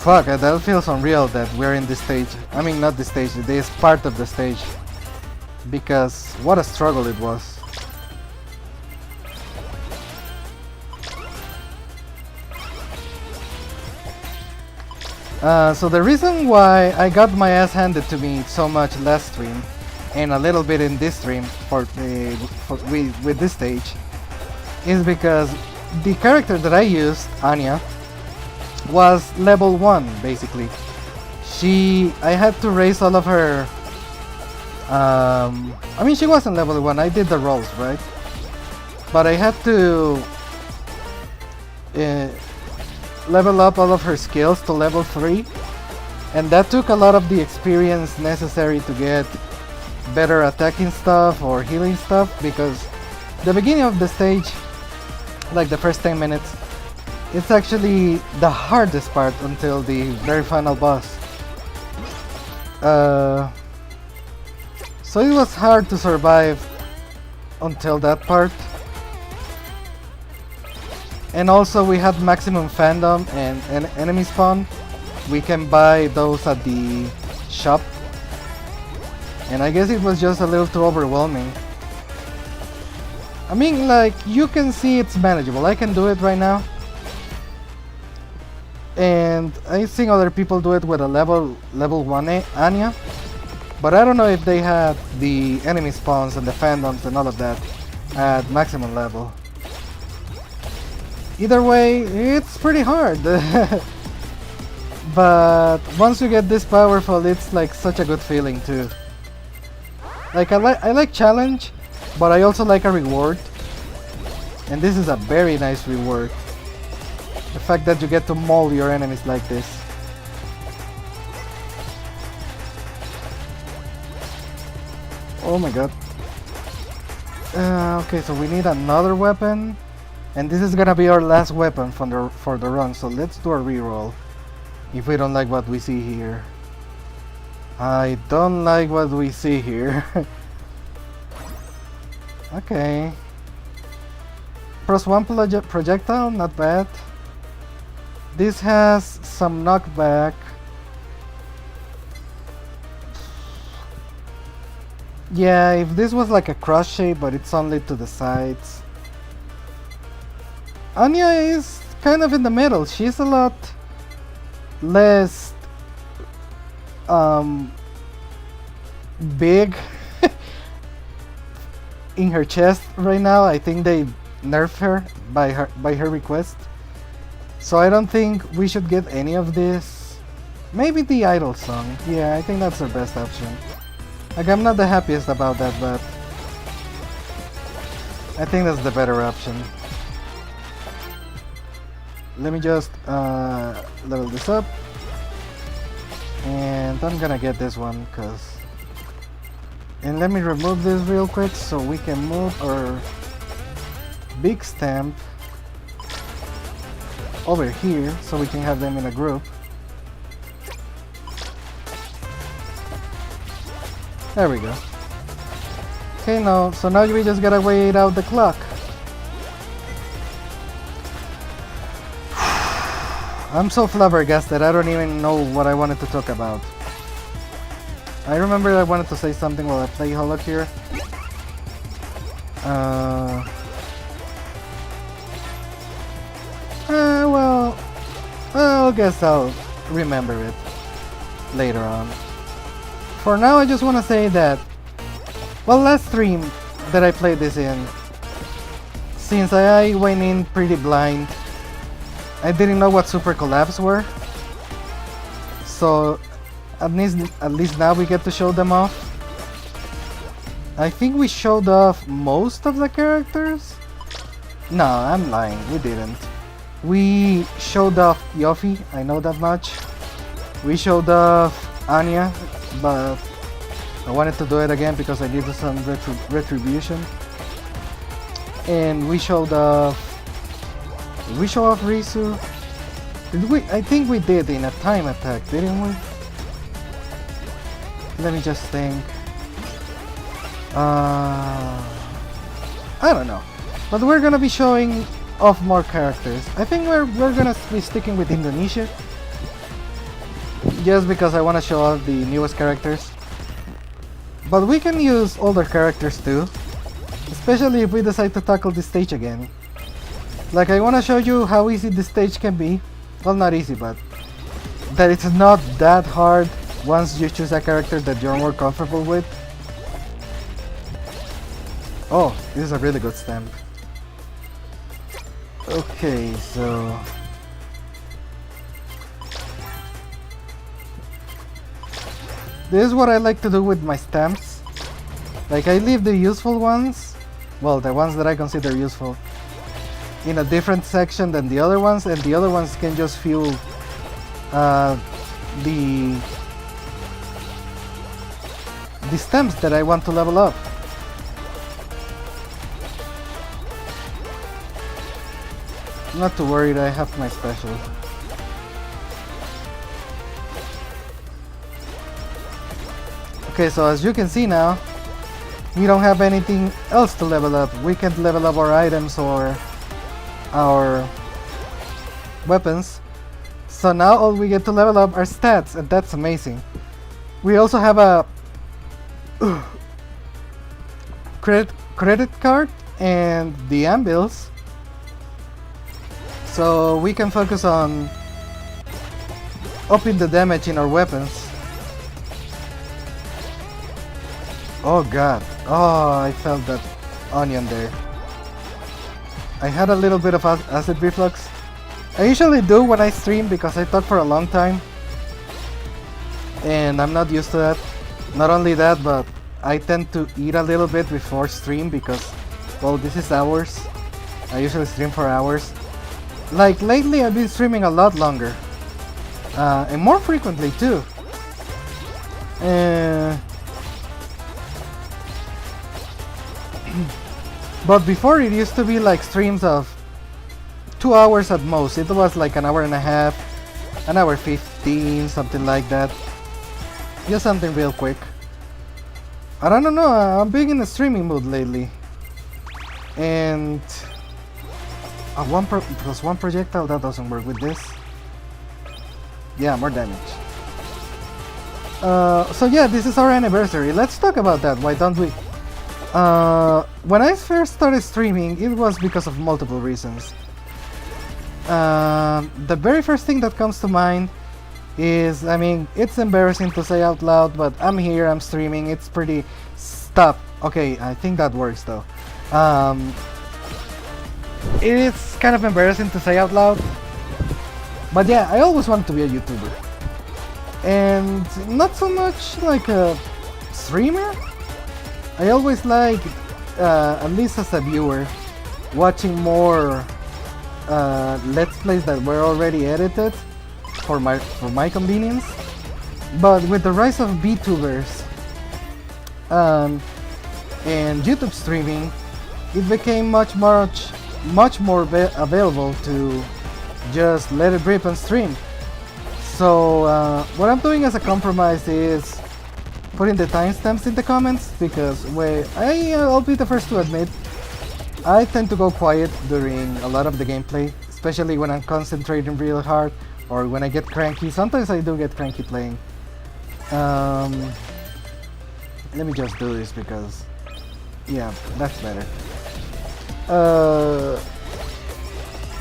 Speaker 1: Fuck, that feels unreal that we're in this stage. I mean, not this stage, this part of the stage. Because what a struggle it was. So the reason why I got my ass handed to me so much last stream and a little bit in this stream with this stage is because the character that I used, Anya, was level 1 basically. I had to raise all of her. I mean, she wasn't level 1. I did the rolls, right? But I had to level up all of her skills to level 3, and that took a lot of the experience necessary to get better attacking stuff or healing stuff, because the beginning of the stage, like the first 10 minutes, it's actually the hardest part until the very final boss. So it was hard to survive until that part. And also we had maximum fandom and enemy spawn. We can buy those at the shop. And I guess it was just a little too overwhelming. I mean, like, you can see it's manageable. I can do it right now. And I've seen other people do it with a level 1 Anya. But I don't know if they had the enemy spawns and the fandoms and all of that at maximum level. Either way, it's pretty hard. But once you get this powerful, it's like such a good feeling too. Like I like challenge, but I also like a reward. And this is a very nice reward. The fact that you get to maul your enemies like this. Oh my god. Okay, so we need another weapon. And this is gonna be our last weapon for the run, so let's do a reroll. If we don't like what we see here. I don't like what we see here. Okay. Plus 1 projectile, not bad. This has some knockback. Yeah, if this was like a cross shape, but it's only to the sides. Anya is kind of in the middle. She's a lot less big in her chest right now. I think they nerfed her by her request. So I don't think we should get any of this. Maybe the idol song. Yeah, I think that's our best option. Like, I'm not the happiest about that, but I think that's the better option. Let me just level this up, and I'm gonna get this one and let me remove this real quick so we can move our big stamp over here so we can have them in a group. There we go. Okay, so now we just gotta wait out the clock. I'm so flabbergasted, I don't even know what I wanted to talk about. I remember I wanted to say something while I play Holocure. Well, I guess I'll remember it later on. For now, I just want to say that, well, last stream that I played this in, since I went in pretty blind, I didn't know what super collabs were, so at least now we get to show them off. I think we showed off most of the characters. No, I'm lying, we didn't. We showed off Yofi, I know that much. We showed off Anya, but I wanted to do it again because I needed some retribution. And we showed off... Did we show off Risu? Did we? I think we did in a time attack, didn't we?
Speaker 5: Let me just think. I don't know. But we're gonna be showing off more characters. I think we're gonna be sticking with Indonesia. Just because I wanna show off the newest characters. But we can use older characters too. Especially if we decide to tackle this stage again. Like, I wanna show you how easy this stage can be. Well, not easy, but that it's not that hard once you choose a character that you're more comfortable with. Oh, this is a really good stamp. Okay, so this is what I like to do with my stamps. Like, I leave the useful ones, well, the ones that I consider useful, in a different section than the other ones, and the other ones can just fuel the stamps that I want to level up. Not to worry, I have my special. Okay, so as you can see now, we don't have anything else to level up. We can't level up our items or our weapons. So now all we get to level up are stats, and that's amazing. We also have a credit card and the anvils. So we can focus on upping the damage in our weapons. Oh god. Oh, I felt that onion there. I had a little bit of acid reflux. I usually do when I stream because I talk for a long time. And I'm not used to that. Not only that, but I tend to eat a little bit before stream because, well, this is hours. I usually stream for hours. Like, lately I've been streaming a lot longer. And more frequently too. But before it used to be like streams of 2 hours at most. It was like an hour and a half, an hour 15, something like that. Just something real quick. I don't know, I'm big in the streaming mood lately. And plus one projectile, that doesn't work with this. Yeah, more damage. So yeah, this is our anniversary. Let's talk about that, why don't we? When I first started streaming, it was because of multiple reasons. The very first thing that comes to mind is, I mean, it's embarrassing to say out loud, but I'm here, I'm streaming, it's pretty... Stop. Okay, I think that works though. It is kind of embarrassing to say out loud, but yeah, I always wanted to be a YouTuber. And not so much like a streamer. I always like, at least as a viewer, watching more Let's Plays that were already edited for my convenience. But with the rise of VTubers and YouTube streaming, it became much more available to just let it rip and stream. So what I'm doing as a compromise is putting the timestamps in the comments, because I'll be the first to admit, I tend to go quiet during a lot of the gameplay, especially when I'm concentrating real hard or when I get cranky. Sometimes I do get cranky playing. Let me just do this because, yeah, that's better.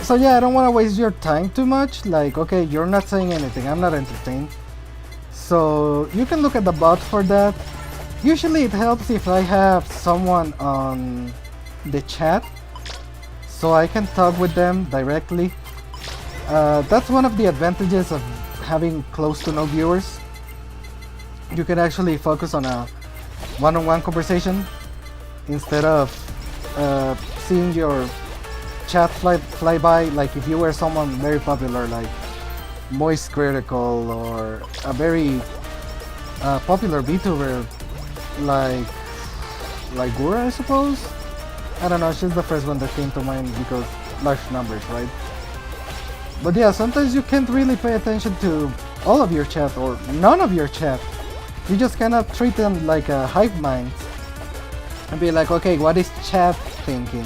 Speaker 5: So yeah, I don't want to waste your time too much. Like, okay, you're not saying anything, I'm not entertained. So you can look at the bot for that. Usually it helps if I have someone on the chat, so I can talk with them directly. That's one of the advantages of having close to no viewers. You can actually focus on a one-on-one conversation instead of seeing your chat fly by. Like if you were someone very popular like Moist Critical or a very popular VTuber like Gura, I suppose. I don't know, she's the first one that came to mind because large numbers, right? But yeah, sometimes you can't really pay attention to all of your chat or none of your chat You just kind of treat them like a hive mind and be like, okay, what is chat thinking?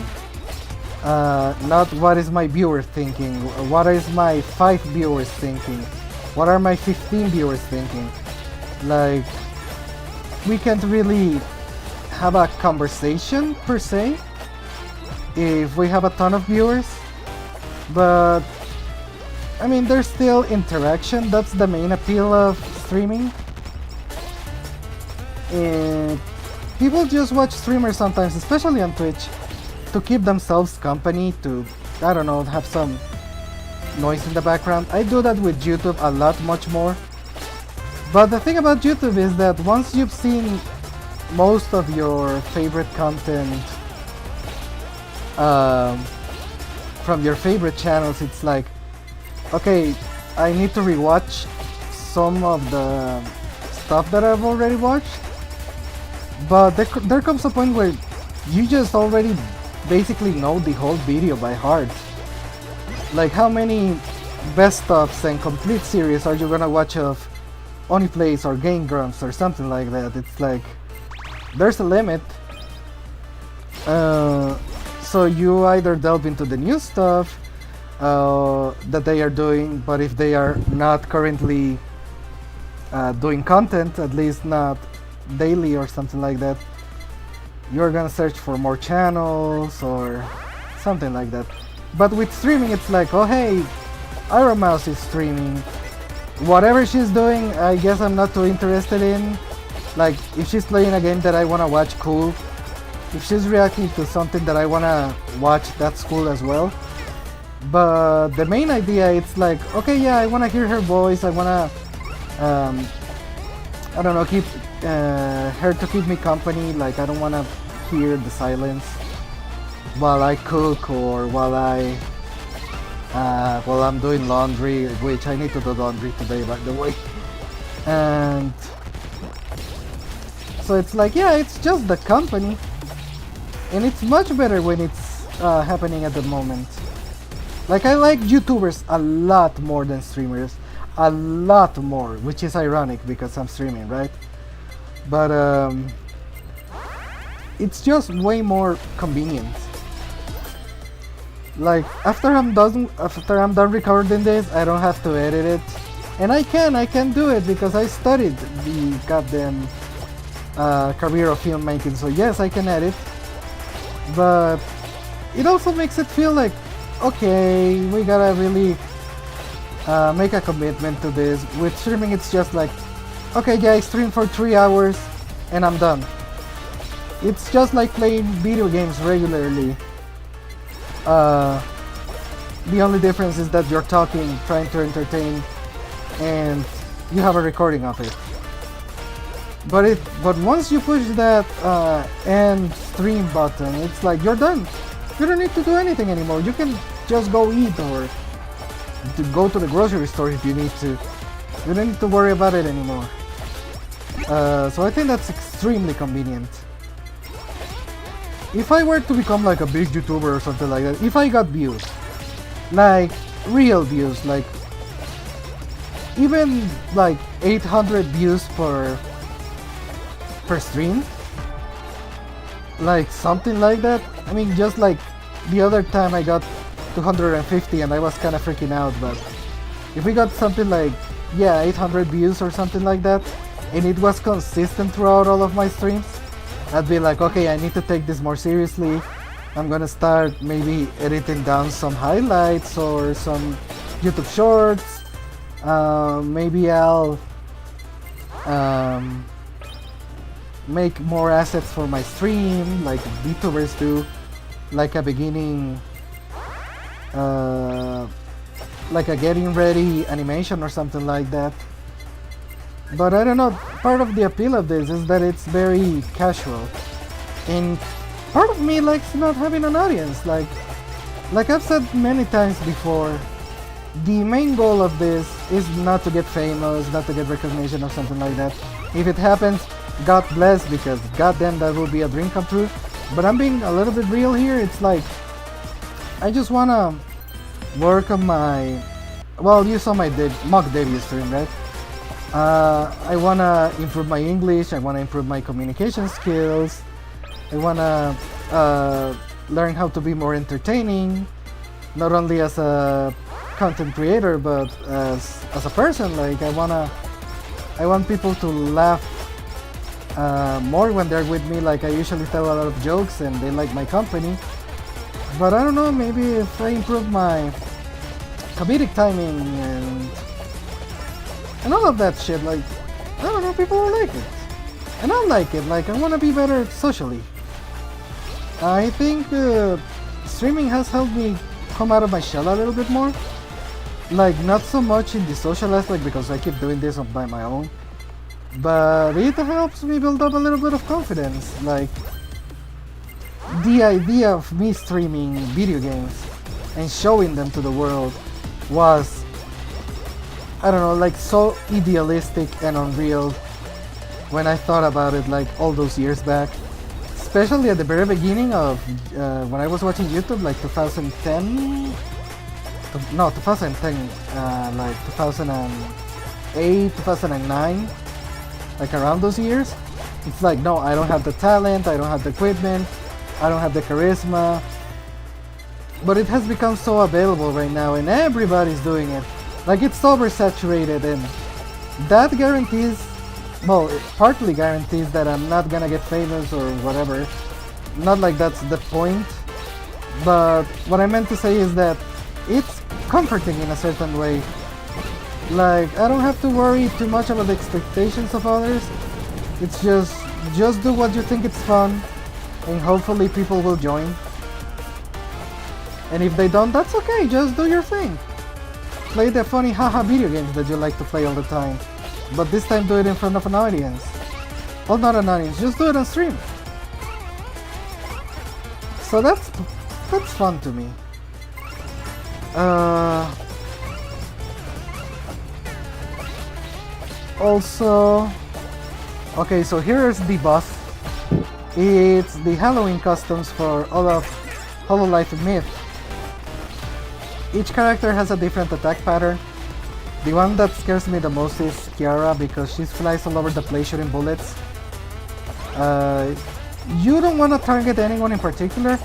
Speaker 5: Not what is my viewer thinking, what is my 5 viewers thinking, what are my 15 viewers thinking. Like, we can't really have a conversation per se if we have a ton of viewers, but I mean, there's still interaction. That's the main appeal of streaming. And people just watch streamers sometimes, especially on Twitch, to keep themselves company, to, I don't know, have some noise in the background. I do that with YouTube a lot, much more. But the thing about YouTube is that once you've seen most of your favorite content from your favorite channels, it's like, okay, I need to rewatch some of the stuff that I've already watched. But there comes a point where you just already basically know the whole video by heart. Like, how many best ofs and complete series are you gonna watch of Oni Plays or Game Grumps or something like that? It's like, there's a limit. So you either delve into the new stuff that they are doing, but if they are not currently doing content, at least not daily or something like that, you're gonna search for more channels or something like that. But with streaming, it's like, oh hey, Iron Mouse is streaming. Whatever she's doing, I guess I'm not too interested in. Like, if she's playing a game that I wanna watch, cool. If she's reacting to something that I wanna watch, that's cool as well. But the main idea, it's like, okay, yeah, I wanna hear her voice, I wanna, I don't know, keep her to keep me company. Like, I don't wanna hear the silence while I cook or while I'm doing laundry, which I need to do laundry today, by the way. And so it's like, yeah, it's just the company, and it's much better when it's happening at the moment. Like, I like YouTubers a lot more than streamers, a lot more, which is ironic because I'm streaming, right? But it's just way more convenient. Like, after I'm done recording this, I don't have to edit it, and I can do it because I studied the goddamn career of filmmaking. So yes, I can edit, but it also makes it feel like, okay, we gotta really make a commitment to this. With streaming, it's just like, okay, yeah, I stream for 3 hours and I'm done. It's just like playing video games regularly. The only difference is that you're talking, trying to entertain, and you have a recording of it. But once you push that end stream button, it's like you're done. You don't need to do anything anymore. You can just go eat or to go to the grocery store if you need to. You don't need to worry about it anymore. So I think that's extremely convenient. If I were to become like a big YouTuber or something like that, if I got views, like real views, like even like 800 views per stream, like something like that. I mean, just like the other time I got 250 and I was kind of freaking out, but if we got something like, yeah, 800 views or something like that, and it was consistent throughout all of my streams, I'd be like, okay, I need to take this more seriously. I'm gonna start maybe editing down some highlights or some YouTube shorts. Maybe I'll make more assets for my stream, like VTubers do, like a beginning, like a getting ready animation or something like that. But I don't know, part of the appeal of this is that it's very casual, and part of me likes not having an audience. Like I've said many times before, the main goal of this is not to get famous, not to get recognition or something like that. If it happens, God bless, because goddamn, that will be a dream come true. But I'm being a little bit real here. It's like, I just wanna work on my, well, you saw my mock debut stream, right? I wanna improve my English. I wanna improve my communication skills. I wanna learn how to be more entertaining, not only as a content creator but as a person. Like I want people to laugh more when they're with me. Like I usually tell a lot of jokes and they like my company. But I don't know, maybe if I improve my comedic timing and all of that shit, like, I don't know, people will like it. And I like it, like, I want to be better socially. I think streaming has helped me come out of my shell a little bit more. Like, not so much in the social aspect because I keep doing this by my own. But it helps me build up a little bit of confidence. Like, the idea of me streaming video games and showing them to the world was, I don't know, like so idealistic and unreal when I thought about it like all those years back. Especially at the very beginning of when I was watching YouTube, like 2010, no, 2010, like 2008, 2009, like around those years. It's like, no, I don't have the talent, I don't have the equipment, I don't have the charisma. But it has become so available right now and everybody's doing it. Like it's oversaturated and that guarantees, well, it partly guarantees that I'm not gonna get famous or whatever. Not like that's the point. But what I meant to say is that it's comforting in a certain way. Like I don't have to worry too much about the expectations of others. It's just do what you think it's fun and hopefully people will join. And if they don't, that's okay, just do your thing. Play the funny haha video games that you like to play all the time. But this time do it in front of an audience. Well, not an audience, just do it on stream. So that's fun to me. Also, okay, so here's the boss. It's the Halloween customs for all of Hololive Myth. Each character has a different attack pattern. The one that scares me the most is Kiara because she flies all over the place shooting bullets. You don't want to target anyone in particular.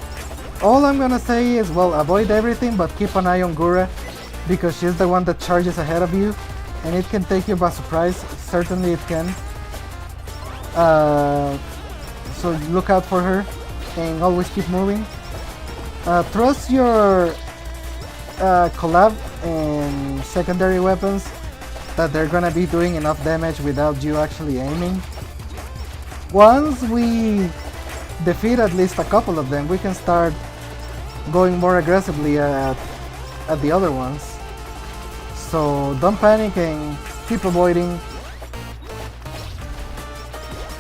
Speaker 5: All I'm gonna say is, well, avoid everything but keep an eye on Gura because she's the one that charges ahead of you and it can take you by surprise. Certainly it can. So look out for her and always keep moving. Trust your collab and secondary weapons that they're gonna be doing enough damage without you actually aiming. Once we defeat at least a couple of them, we can start going more aggressively at the other ones. So don't panic and keep avoiding.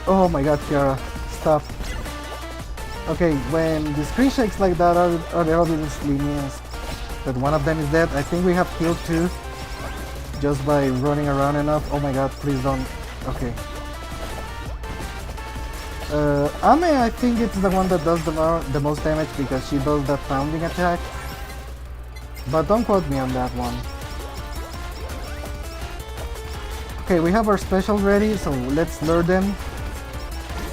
Speaker 5: Oh my god, Kiara, stop. Okay, when the screen shakes like that, it obviously means that one of them is dead. I think we have killed two just by running around enough. Oh my god, please don't. Okay. Ame, I think it's the one that does the most damage because she does that pounding attack. But don't quote me on that one. Okay, we have our specials ready, so let's lure them.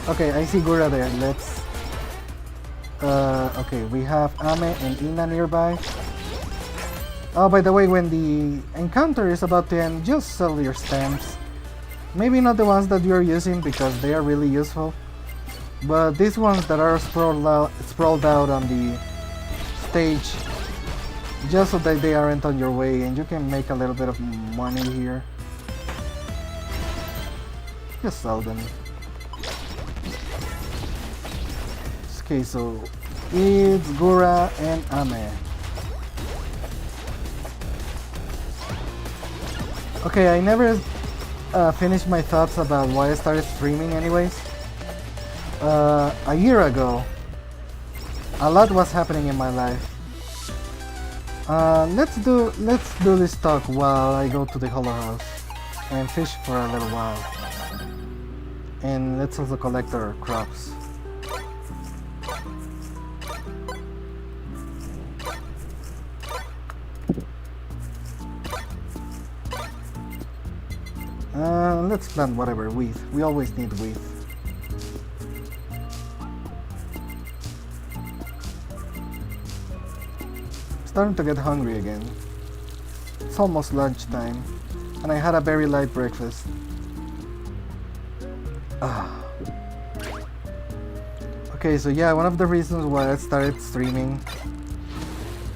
Speaker 5: Okay, I see Gura there. Let's... okay, we have Ame and Ina nearby. Oh, by the way, when the encounter is about to end, just sell your stamps. Maybe not the ones that you're using because they are really useful. But these ones that are sprawled out on the stage, just so that they aren't on your way and you can make a little bit of money here. Just sell them. Okay, so it's Gura and Ame. Okay, I never finished my thoughts about why I started streaming anyways. A year ago, a lot was happening in my life. Let's do this talk while I go to the HoloHouse and fish for a little while. And let's also collect our crops. Let's plant whatever, wheat. We always need wheat. Starting to get hungry again. It's almost lunchtime, and I had a very light breakfast. Okay, so yeah, one of the reasons why I started streaming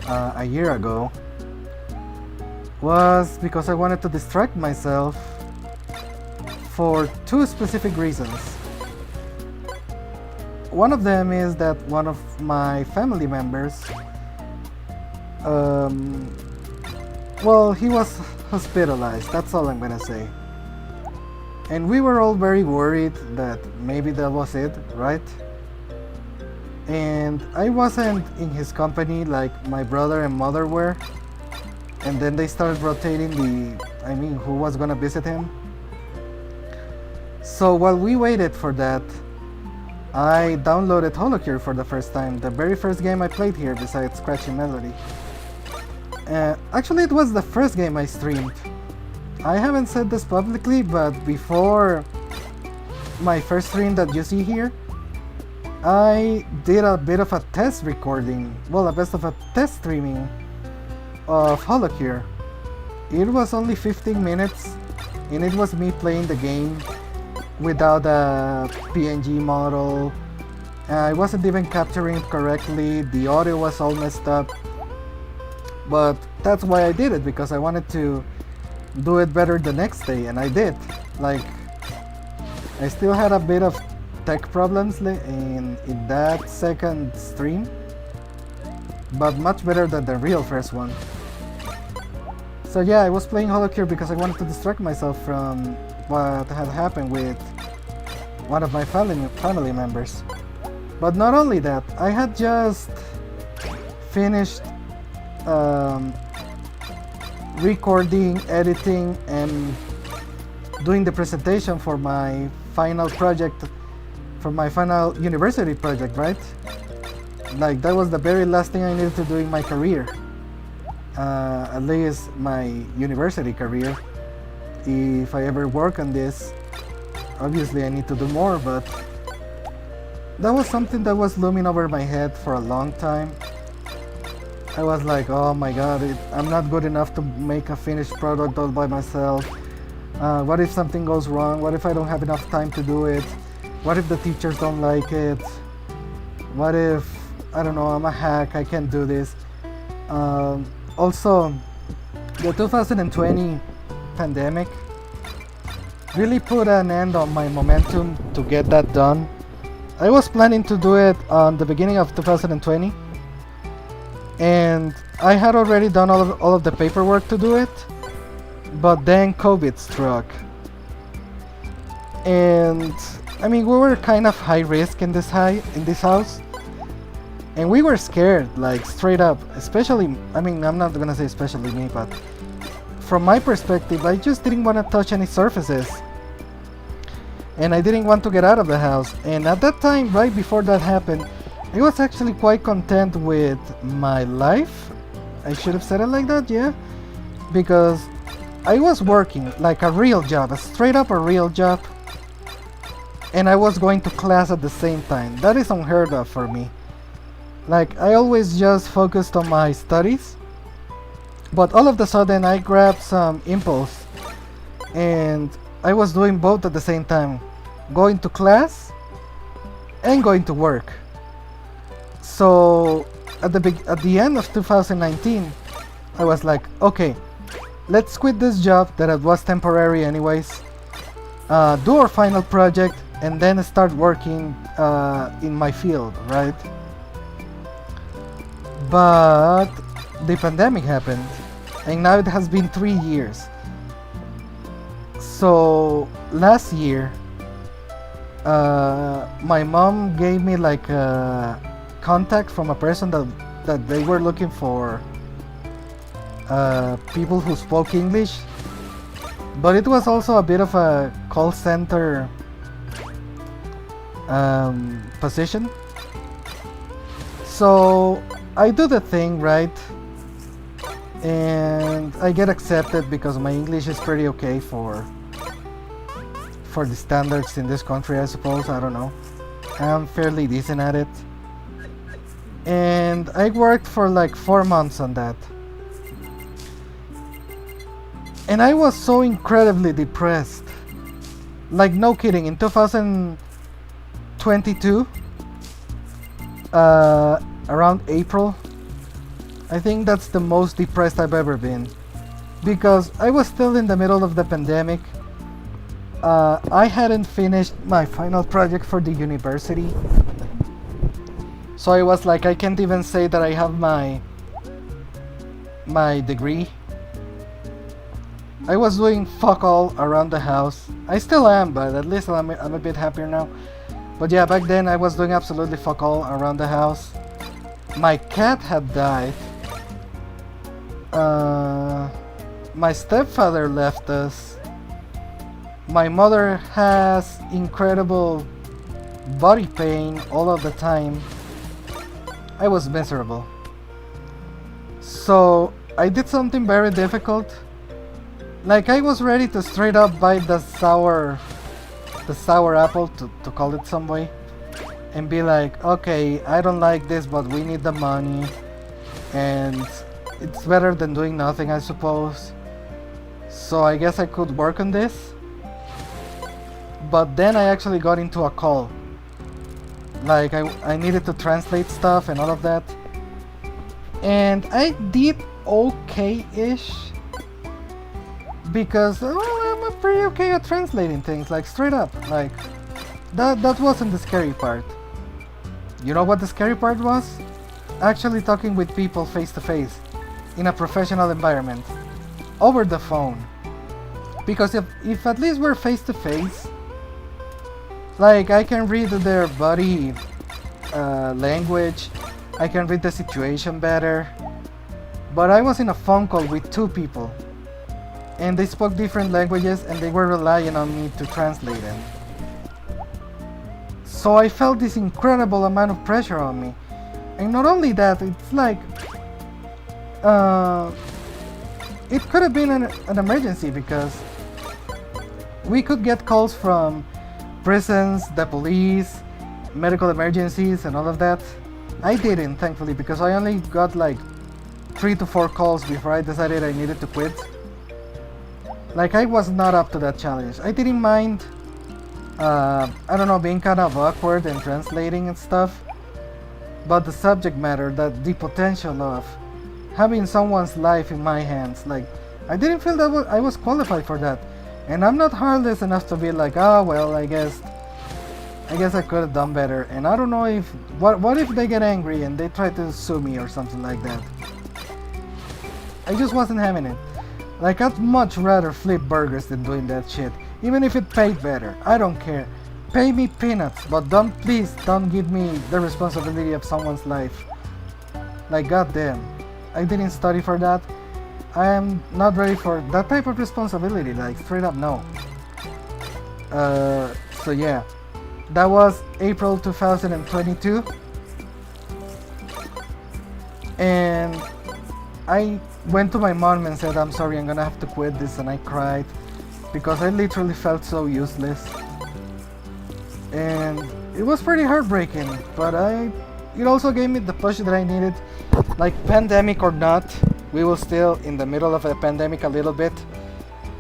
Speaker 5: a year ago was because I wanted to distract myself for two specific reasons. One of them is that one of my family members, well, he was hospitalized, that's all I'm gonna say. And we were all very worried that maybe that was it, right? And I wasn't in his company like my brother and mother were. And then they started rotating who was gonna visit him. So while we waited for that, I downloaded Holocure for the first time, the very first game I played here besides Scratchin Melodii. Actually, it was the first game I streamed. I haven't said this publicly, but before my first stream that you see here, I did a bit of a test recording, well, a best of a test streaming of Holocure. It was only 15 minutes, and it was me playing the game without a PNG model. I wasn't even capturing it correctly, the audio was all messed up. But that's why I did it, because I wanted to do it better the next day, and I did. Like, I still had a bit of tech problems in that second stream, but much better than the real first one. So yeah, I was playing Holocure because I wanted to distract myself from what had happened with one of my family members. But not only that, I had just finished recording, editing, and doing the presentation for my final project, for my final university project, right? Like, that was the very last thing I needed to do in my career. At least my university career. If I ever work on this, obviously I need to do more, but that was something that was looming over my head for a long time. I was like, oh my god, I'm not good enough to make a finished product all by myself. What if something goes wrong? What if I don't have enough time to do it? What if the teachers don't like it? What if, I don't know, I'm a hack, I can't do this. Also, the 2020 pandemic really put an end on my momentum to get that done. I was planning to do it on the beginning of 2020, and I had already done all of the paperwork to do it, but then COVID struck. And I mean, we were kind of high risk in this house, and we were scared, like, straight up. Especially, I mean, I'm not gonna say especially me, but from my perspective, I just didn't want to touch any surfaces, and I didn't want to get out of the house. And at that time, right before that happened, I was actually quite content with my life. I should have said it like that, yeah, because I was working like a real job, a straight up a real job, and I was going to class at the same time. That is unheard of for me. Like, I always just focused on my studies, but all of a sudden I grabbed some impulse, and I was doing both at the same time, going to class and going to work. So at the end of 2019, I was like, okay, let's quit this job that was temporary anyways, do our final project, and then start working in my field, right? But the pandemic happened, and now it has been 3 years. So last year, my mom gave me like a contact from a person that they were looking for people who spoke English, but it was also a bit of a call center position. So I do the thing, right, and I get accepted because my English is pretty okay for for the standards in this country, I suppose. I don't know. I'm fairly decent at it. And I worked for like 4 months on that. And I was so incredibly depressed. Like, no kidding, in 2022, around April, I think that's the most depressed I've ever been. Because I was still in the middle of the pandemic. I hadn't finished my final project for the university. So I was like, I can't even say that I have my degree. I was doing fuck all around the house. I still am, but at least I'm a bit happier now. But yeah, back then I was doing absolutely fuck all around the house. My cat had died. My stepfather left us. My mother has incredible body pain all of the time. I was miserable. So I did something very difficult. Like, I was ready to straight up buy the sour apple, to call it some way, and be like, okay, I don't like this, but we need the money, and it's better than doing nothing, I suppose. So I guess I could work on this. But then I actually got into a call. Like, I needed to translate stuff and all of that. And I did okay-ish. Because I'm pretty okay at translating things, like straight up. Like, that wasn't the scary part. You know what the scary part was? Actually talking with people face to face in a professional environment, over the phone. Because if at least we're face to face, like, I can read their body language, I can read the situation better. But I was in a phone call with 2 people. And they spoke different languages and they were relying on me to translate them. So I felt this incredible amount of pressure on me. And not only that, it's like... it could have been an emergency, because we could get calls from prisons, the police, medical emergencies and all of that. I didn't, thankfully, because I only got like 3 to 4 calls before I decided I needed to quit. Like, I was not up to that challenge. I didn't mind, I don't know, being kind of awkward and translating and stuff. But the subject matter, the potential of having someone's life in my hands, like, I didn't feel that I was qualified for that. And I'm not heartless enough to be like, oh well, I guess I could have done better. And I don't know if, what if they get angry and they try to sue me or something like that. I just wasn't having it. Like, I'd much rather flip burgers than doing that shit. Even if it paid better, I don't care. Pay me peanuts, but please don't give me the responsibility of someone's life. Like, goddamn, I didn't study for that. I am not ready for that type of responsibility, like, straight up no. So yeah, that was April 2022. And I went to my mom and said, I'm sorry, I'm gonna have to quit this, and I cried because I literally felt so useless. And it was pretty heartbreaking, but it also gave me the push that I needed. Like, pandemic or not, we were still in the middle of a pandemic a little bit.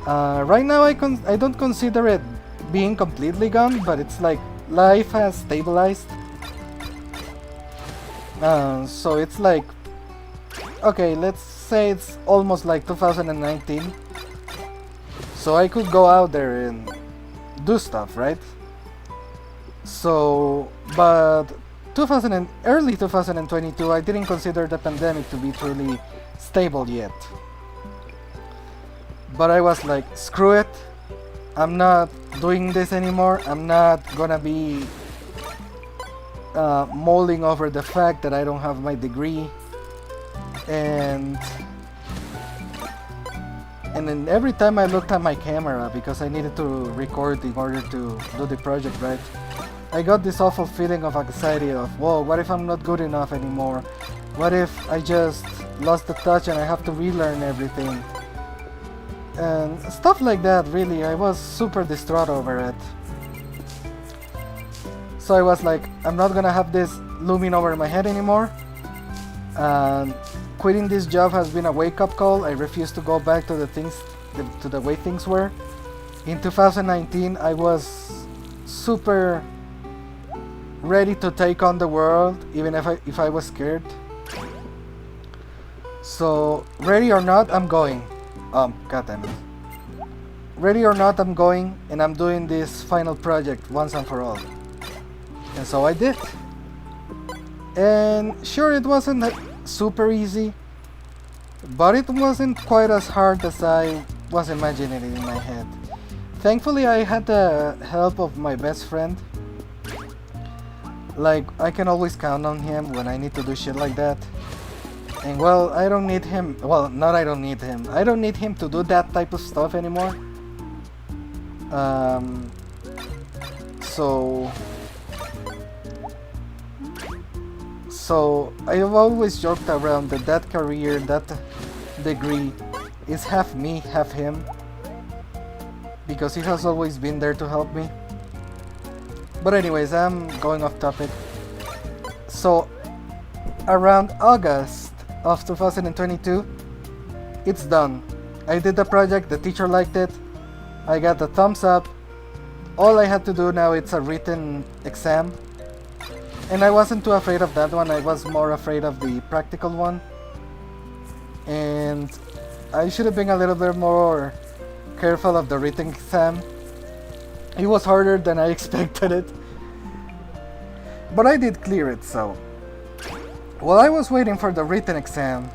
Speaker 5: Right now I don't consider it being completely gone, but it's like life has stabilized. So it's like, okay, let's say it's almost like 2019. So I could go out there and do stuff, right? So, but early 2022, I didn't consider the pandemic to be truly stable yet. But I was like, screw it, I'm not doing this anymore. I'm not gonna be mulling over the fact that I don't have my degree. And then every time I looked at my camera, because I needed to record in order to do the project, right, I got this awful feeling of anxiety of, whoa, what if I'm not good enough anymore? What if I just lost the touch and I have to relearn everything? and stuff like that. Really, I was super distraught over it. So I was like, I'm not gonna have this looming over my head anymore. And quitting this job has been a wake-up call. I refuse to go back to the way things were. In 2019, I was super ready to take on the world, even if I was scared. So, ready or not, I'm going. Goddamn it. Ready or not, I'm going, and I'm doing this final project once and for all. And so I did. And sure, it wasn't super easy, but it wasn't quite as hard as I was imagining it in my head. Thankfully, I had the help of my best friend. Like, I can always count on him when I need to do shit like that. And well, I don't need him. Well, not I don't need him. I don't need him to do that type of stuff anymore. So I've always joked around that career, that degree is half me, half him. Because he has always been there to help me. But anyways, I'm going off topic. So around August of 2022, it's done. I did the project, the teacher liked it, I got the thumbs up. All I had to do now is a written exam. And I wasn't too afraid of that one, I was more afraid of the practical one. And I should have been a little bit more careful of the written exam. It was harder than I expected it. But I did clear it, so. While I was waiting for the written exam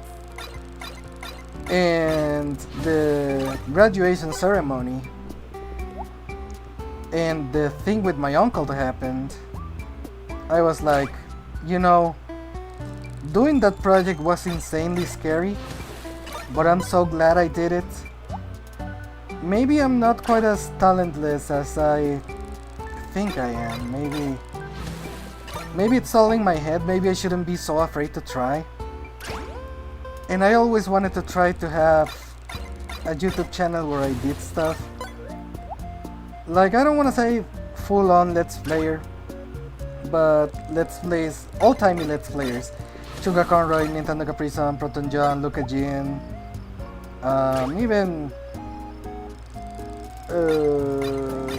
Speaker 5: and the graduation ceremony and the thing with my uncle that happened, I was like, you know, doing that project was insanely scary, but I'm so glad I did it. Maybe I'm not quite as talentless as I think I am. Maybe it's all in my head. Maybe I shouldn't be so afraid to try. And I always wanted to try to have a YouTube channel where I did stuff. Like, I don't want to say full-on Let's Player, but Let's Plays, old-timey Let's Players. Suga Conroy, Nintendo Capri-san, Proton John, Luca Jin, even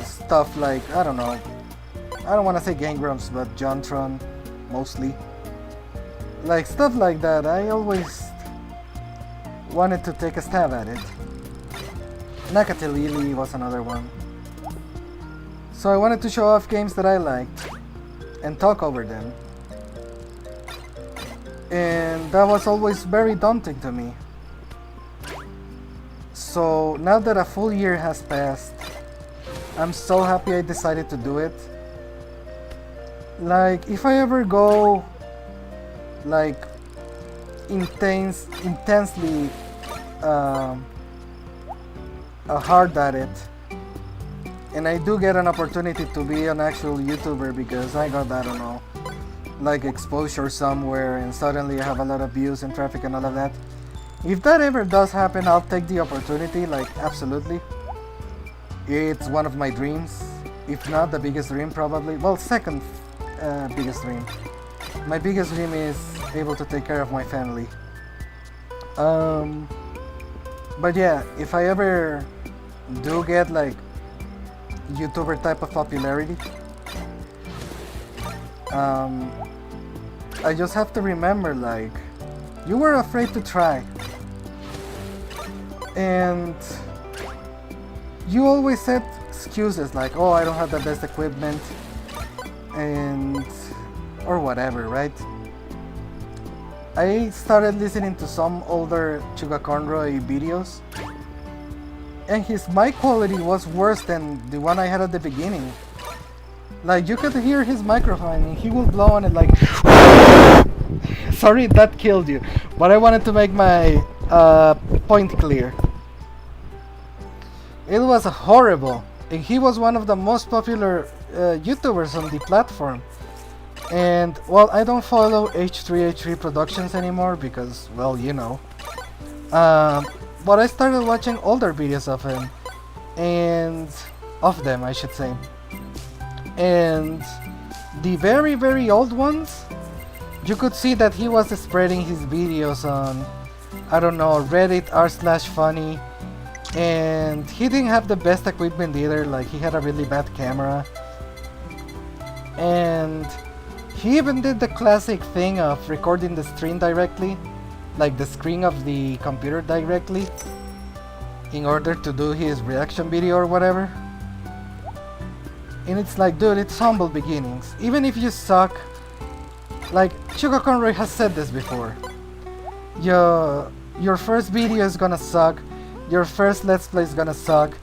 Speaker 5: stuff like, I don't know, I don't want to say Game Grumps, but Jontron, mostly. Like, stuff like that, I always wanted to take a stab at it. Nakatelili was another one. So I wanted to show off games that I liked and talk over them. And that was always very daunting to me. So now that a full year has passed, I'm so happy I decided to do it. Like, if I ever go like intensely hard at it, and I do get an opportunity to be an actual YouTuber because I got, I don't know, like exposure somewhere and suddenly I have a lot of views and traffic and all of that. If that ever does happen, I'll take the opportunity, like, absolutely. It's one of my dreams, if not the biggest dream probably. Well, second biggest dream. My biggest dream is able to take care of my family. But yeah, if I ever do get like YouTuber type of popularity, I just have to remember, like, you were afraid to try. And you always said excuses like, oh, I don't have the best equipment, and or whatever, right? I started listening to some older Suga Conroy videos, and his mic quality was worse than the one I had at the beginning. Like, you could hear his microphone and he would blow on it like sorry, that killed you, but I wanted to make my point clear. It was horrible, and he was one of the most popular YouTubers on the platform. And well, I don't follow H3H3 Productions anymore because, well, you know. but I started watching older videos of him, and of them, I should say. And the very, very old ones, you could see that he was spreading his videos on, I don't know, Reddit r/funny, and he didn't have the best equipment either, like he had a really bad camera. And he even did the classic thing of recording the stream directly, like the screen of the computer directly, in order to do his reaction video or whatever. And it's like, dude, it's humble beginnings. Even if you suck, like Chuka Conroy has said this before, your first video is gonna suck, your first Let's Play is gonna suck,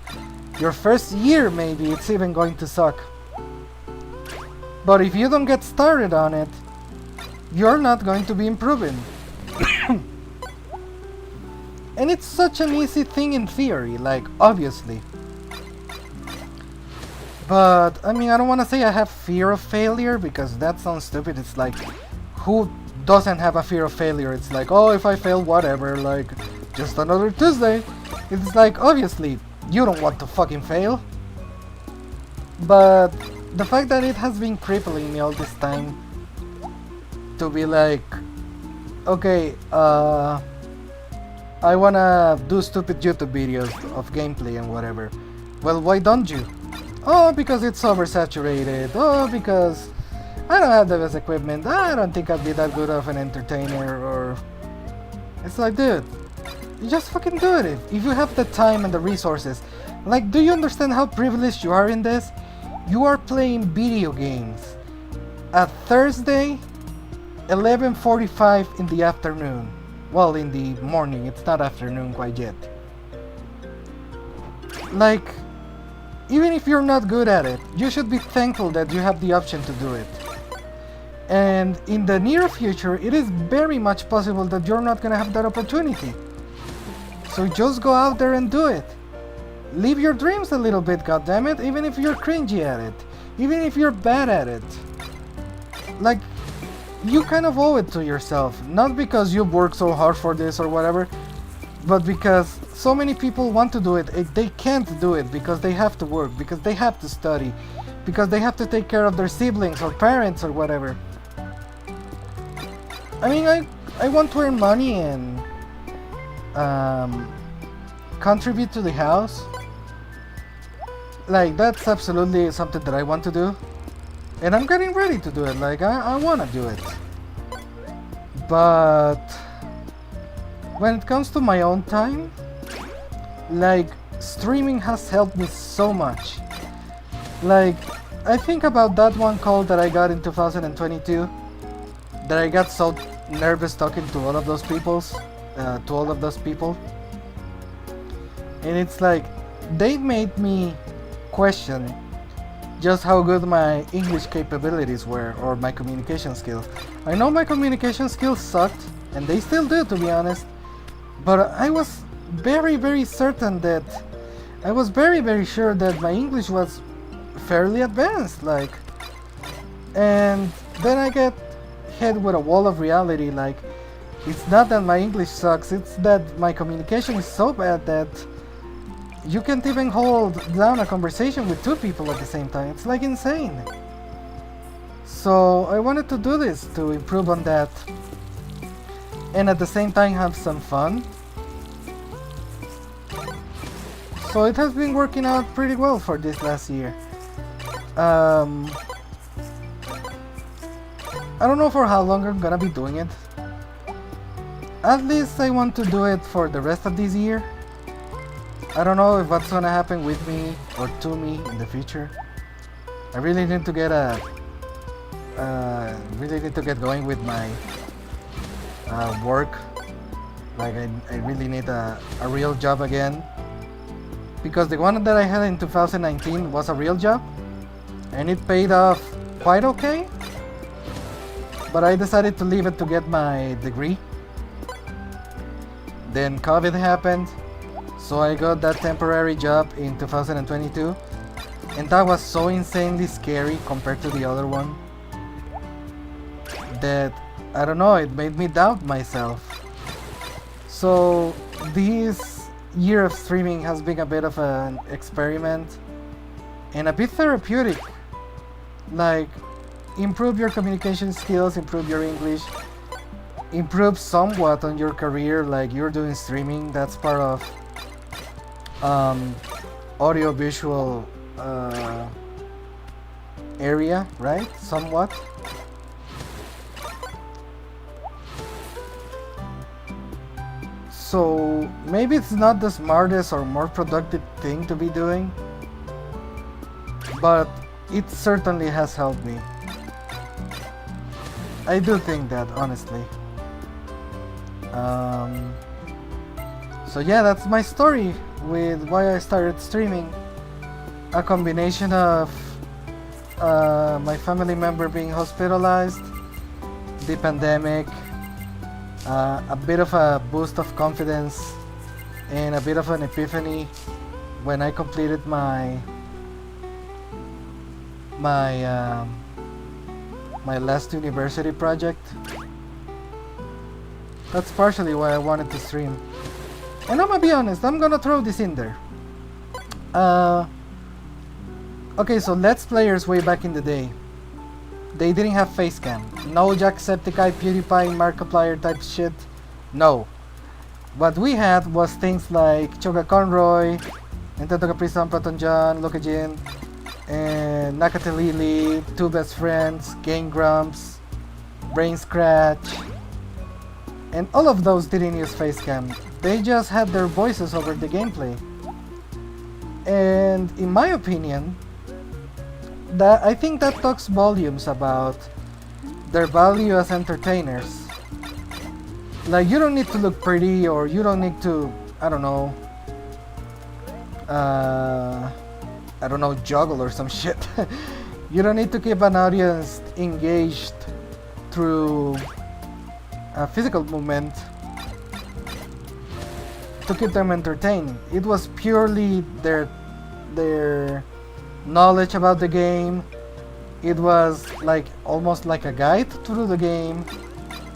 Speaker 5: your first year maybe it's even going to suck. But if you don't get started on it, you're not going to be improving. And it's such an easy thing in theory, like, obviously. But, I mean, I don't want to say I have fear of failure, because that sounds stupid. It's like, who doesn't have a fear of failure? It's like, oh, if I fail, whatever, like, just another Tuesday. It's like, obviously, you don't want to fucking fail. But the fact that it has been crippling me all this time to be like, okay, I wanna do stupid YouTube videos of gameplay and whatever. Well, why don't you? Oh, because it's oversaturated. Oh, because I don't have the best equipment. I don't think I'd be that good of an entertainer. Or it's like, dude, you just fucking do it if you have the time and the resources. Like, do you understand how privileged you are in this? You are playing video games at Thursday, 11:45 in the afternoon. Well, in the morning, it's not afternoon quite yet. Like, even if you're not good at it, you should be thankful that you have the option to do it. And in the near future, it is very much possible that you're not gonna have that opportunity. So just go out there and do it. Live your dreams a little bit, goddammit, even if you're cringy at it. Even if you're bad at it. Like, you kind of owe it to yourself. Not because you've worked so hard for this or whatever, but because so many people want to do it. They can't do it because they have to work, because they have to study, because they have to take care of their siblings or parents or whatever. I mean, I want to earn money and contribute to the house. Like, that's absolutely something that I want to do. And I'm getting ready to do it, like, I want to do it. But when it comes to my own time, like, streaming has helped me so much. Like, I think about that one call that I got in 2022, that I got so nervous talking to all of those people. And it's like, they made me question just how good my English capabilities were, or my communication skills. I know my communication skills sucked, and they still do, to be honest, but I was very, very certain that, I was very, very sure that my English was fairly advanced, like, and then I get hit with a wall of reality, like, it's not that my English sucks, it's that my communication is so bad that you can't even hold down a conversation with two people at the same time. It's like insane. So I wanted to do this to improve on that, and at the same time have some fun. So it has been working out pretty well for this last year. I don't know for how long I'm gonna be doing it. At least I want to do it for the rest of this year. I don't know if what's gonna happen with me or to me in the future. I really need to get going with my work. Like, I really need a real job again, because the one that I had in 2019 was a real job and it paid off quite okay, but I decided to leave it to get my degree. Then COVID happened, so I got that temporary job in 2022, and that was so insanely scary compared to the other one that, I don't know, it made me doubt myself. So this year of streaming has been a bit of an experiment and a bit therapeutic. Like, improve your communication skills, improve your English, improve somewhat on your career, like you're doing streaming, that's part of audio visual area, right? Somewhat. So maybe it's not the smartest or more productive thing to be doing, but it certainly has helped me. I do think that, honestly. So yeah, that's my story with why I started streaming. A combination of my family member being hospitalized, the pandemic, a bit of a boost of confidence, and a bit of an epiphany when I completed my last university project. That's partially why I wanted to stream. And I'm gonna be honest, I'm gonna throw this in there. Okay, so Let's Players way back in the day, they didn't have facecam. No Jacksepticeye, PewDiePie, Markiplier type shit. No. What we had was things like Choga Conroy, Nintendo Capri-Sun, Platon John, Lokajin, and Nakatelili, Two Best Friends, Game Grumps, Brain Scratch, and all of those didn't use facecam. They just had their voices over the gameplay. And in my opinion, I think that talks volumes about their value as entertainers. Like, you don't need to look pretty, or you don't need to, I don't know, juggle or some shit. You don't need to keep an audience engaged through a physical movement to keep them entertained. It was purely their knowledge about the game. It was like almost like a guide through the game.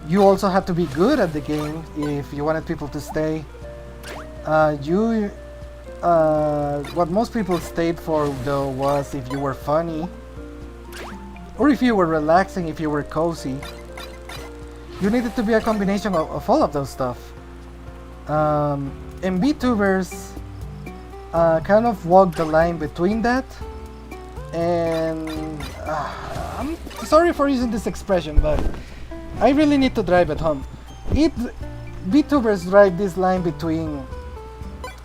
Speaker 5: You also had to be good at the game if you wanted people to stay. What most people stayed for though was if you were funny, or if you were relaxing, if you were cozy. You needed to be a combination of all of those stuff. And VTubers kind of walked the line between that. And I'm sorry for using this expression, but I really need to drive it home. VTubers drive this line between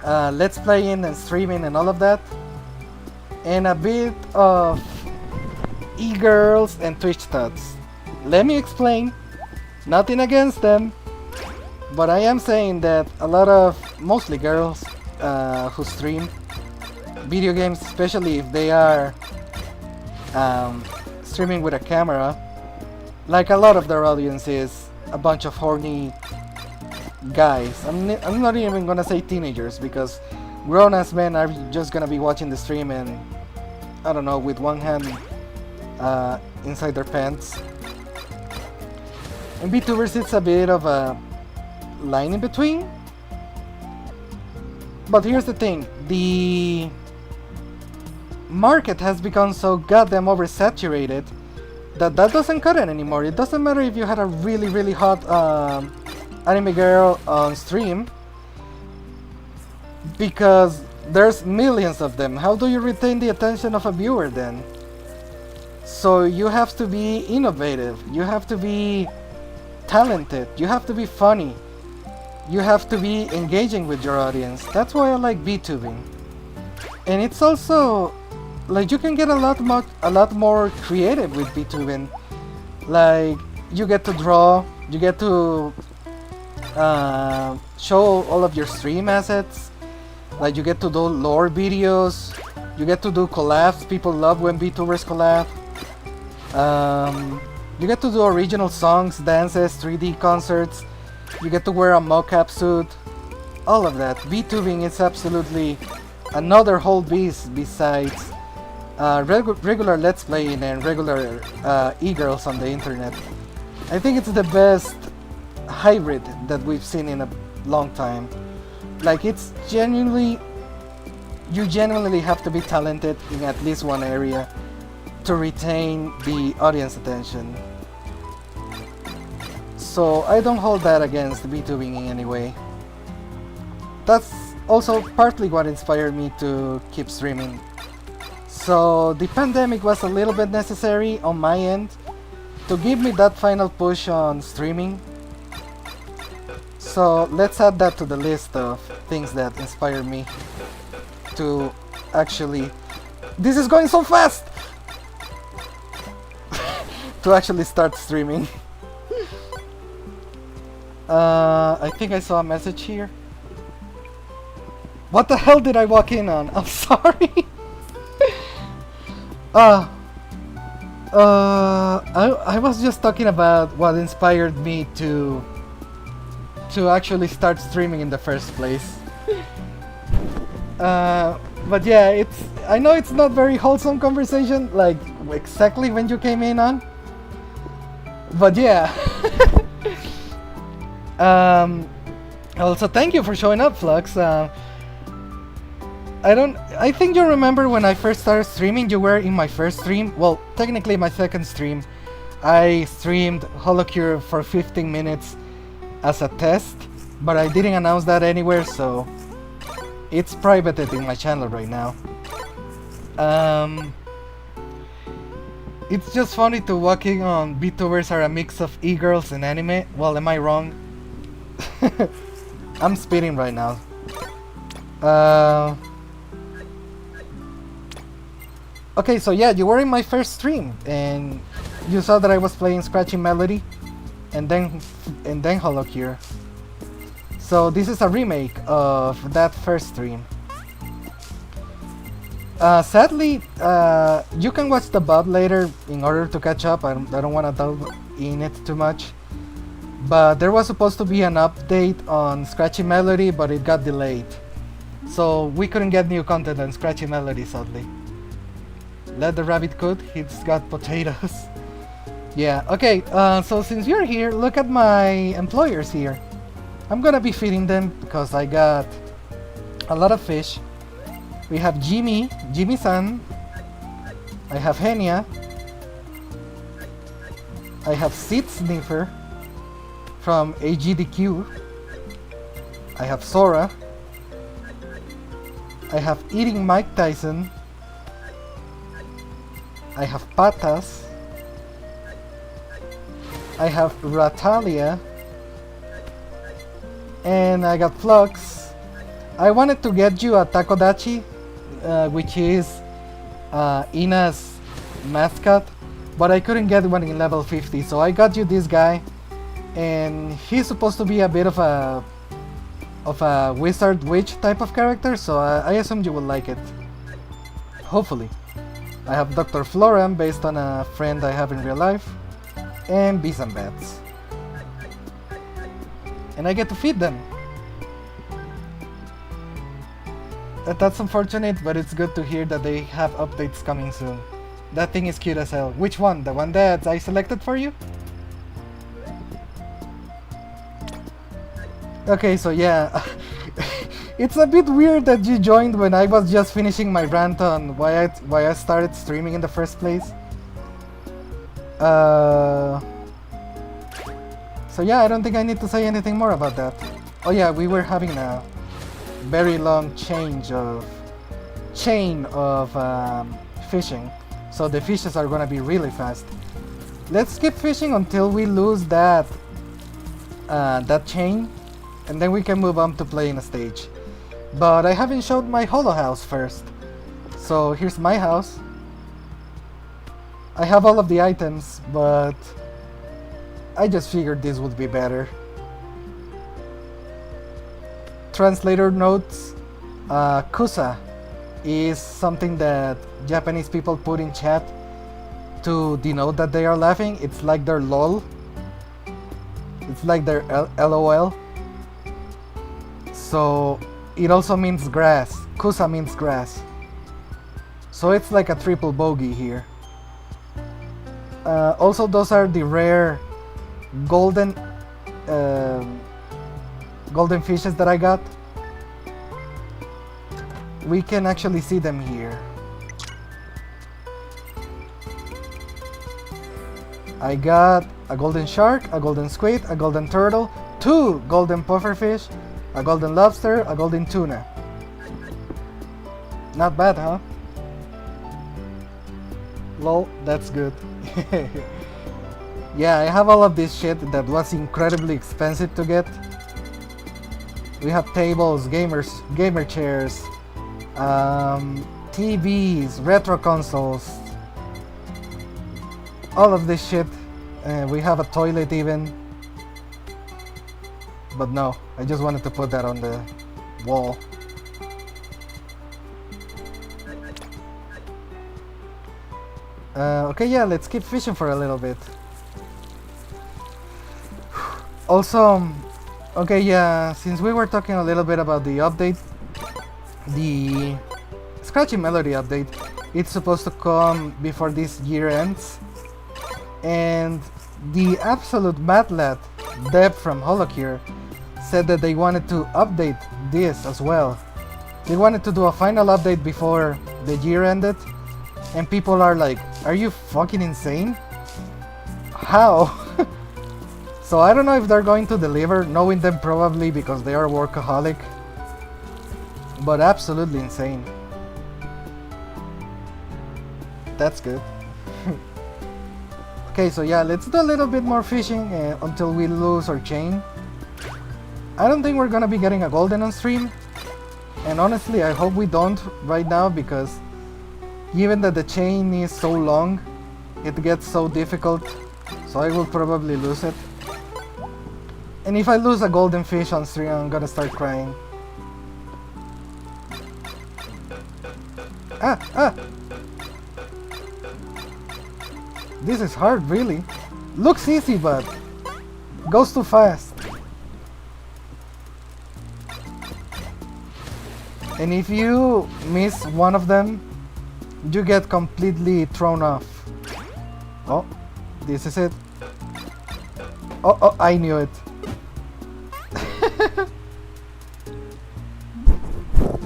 Speaker 5: Let's Playing and streaming and all of that, and a bit of e-girls and Twitch studs. Let me explain. Nothing against them, but I am saying that a lot of, mostly girls who stream video games, especially if they are streaming with a camera, like a lot of their audience is a bunch of horny guys. I'm not even gonna say teenagers, because grown-ass men are just gonna be watching the stream and, I don't know, with one hand inside their pants. And VTubers, it's a bit of a line in between. But here's the thing, the market has become so goddamn oversaturated that doesn't cut it anymore. It doesn't matter if you had a really, really hot anime girl on stream, because there's millions of them. How do you retain the attention of a viewer then? So you have to be innovative, you have to be talented, you have to be funny, you have to be engaging with your audience. That's why I like VTubing. And it's also like you can get a lot more creative with VTubing. Like, you get to draw, you get to show all of your stream assets, like you get to do lore videos, you get to do collabs. People love when VTubers collab. You get to do original songs, dances, 3D concerts, you get to wear a mocap suit, all of that. VTubing is absolutely another whole beast besides regular Let's Playing and regular e-girls on the internet. I think it's the best hybrid that we've seen in a long time. Like it's genuinely, you genuinely have to be talented in at least one area to retain the audience attention. So I don't hold that against VTubing in any way. That's also partly what inspired me to keep streaming. So the pandemic was a little bit necessary on my end to give me that final push on streaming. So let's add that to the list of things that inspired me to actually... This is going so fast! To actually start streaming. I think I saw a message here. What the hell did I walk in on? I'm sorry. I was just talking about what inspired me to actually start streaming in the first place. But yeah, I know it's not very wholesome conversation, like exactly when you came in on. But yeah. Also, thank you for showing up, Flux. I think you remember when I first started streaming, you were in my first stream. Well, technically my second stream. I streamed Holocure for 15 minutes as a test, but I didn't announce that anywhere, so it's privated in my channel right now. It's just funny to walking on VTubers are a mix of e-girls and anime. Well, am I wrong? I'm speeding right now. Okay, so yeah, you were in my first stream and you saw that I was playing Scratchin Melodii and then Holocure. So this is a remake of that first stream. Sadly, you can watch the VOD later in order to catch up. I don't want to delve in it too much. But there was supposed to be an update on Scratchin Melodii, but it got delayed. So we couldn't get new content on Scratchin Melodii, sadly. Let the rabbit cook, he's got potatoes. Yeah, okay, so since you're here, look at my employers here. I'm gonna be feeding them because I got a lot of fish. We have Jimmy-san. I have Anya. I have Seed Sniffer from AGDQ. I have Sora. I have Eating Mike Tyson. I have Patas. I have Ratalia. And I got FLUX. I wanted to get you a Takodachi, which is Ina's mascot, but I couldn't get one in level 50, so I got you this guy, and he's supposed to be a bit of a wizard witch type of character, so I assumed you would like it. Hopefully. I have Dr. Floram based on a friend I have in real life, and bees and bats. And I get to feed them. That's unfortunate, but it's good to hear that they have updates coming soon. That thing is cute as hell. Which one? The one that I selected for you? Okay, so yeah. It's a bit weird that you joined when I was just finishing my rant on why I started streaming in the first place. So yeah, I don't think I need to say anything more about that. Oh yeah, we were having a very long chain of fishing, so the fishes are gonna be really fast. Let's keep fishing until we lose that chain, and then we can move on to playing a stage. But I haven't showed my HoloHouse first, so here's my house. I have all of the items, but I just figured this would be better. Translator notes, Kusa is something that Japanese people put in chat to denote that they are laughing. It's like their LOL. It's like their LOL. So it also means grass. Kusa means grass. So it's like a triple bogey here. Also, those are the rare golden fishes that I got. we can actually see them here. I got a golden shark, a golden squid, a golden turtle, 2 golden pufferfish, a golden lobster, a golden tuna. Not bad, huh? Lol, that's good. Yeah, I have all of this shit that was incredibly expensive to get. We have tables, gamer chairs, TVs, retro consoles, all of this shit. We have a toilet even. But no, I just wanted to put that on the wall. Okay, yeah, let's keep fishing for a little bit. Also, okay, yeah, since we were talking a little bit about the update, the Scratchin Melodii update, it's supposed to come before this year ends. And the absolute mad lad, Deb from Holocure, said that they wanted to update this as well. They wanted to do a final update before the year ended. And people are like, are you fucking insane? How? So I don't know if they're going to deliver, knowing them probably because they are workaholic. But absolutely insane. That's good. Okay, so yeah, let's do a little bit more fishing until we lose our chain. I don't think we're gonna be getting a golden on stream. And honestly, I hope we don't right now because given that the chain is so long, it gets so difficult. So I will probably lose it. And if I lose a golden fish on stream, I'm gonna start crying. Ah! This is hard, really. Looks easy, but goes too fast. And if you miss one of them, you get completely thrown off. Oh, this is it. Oh, I knew it.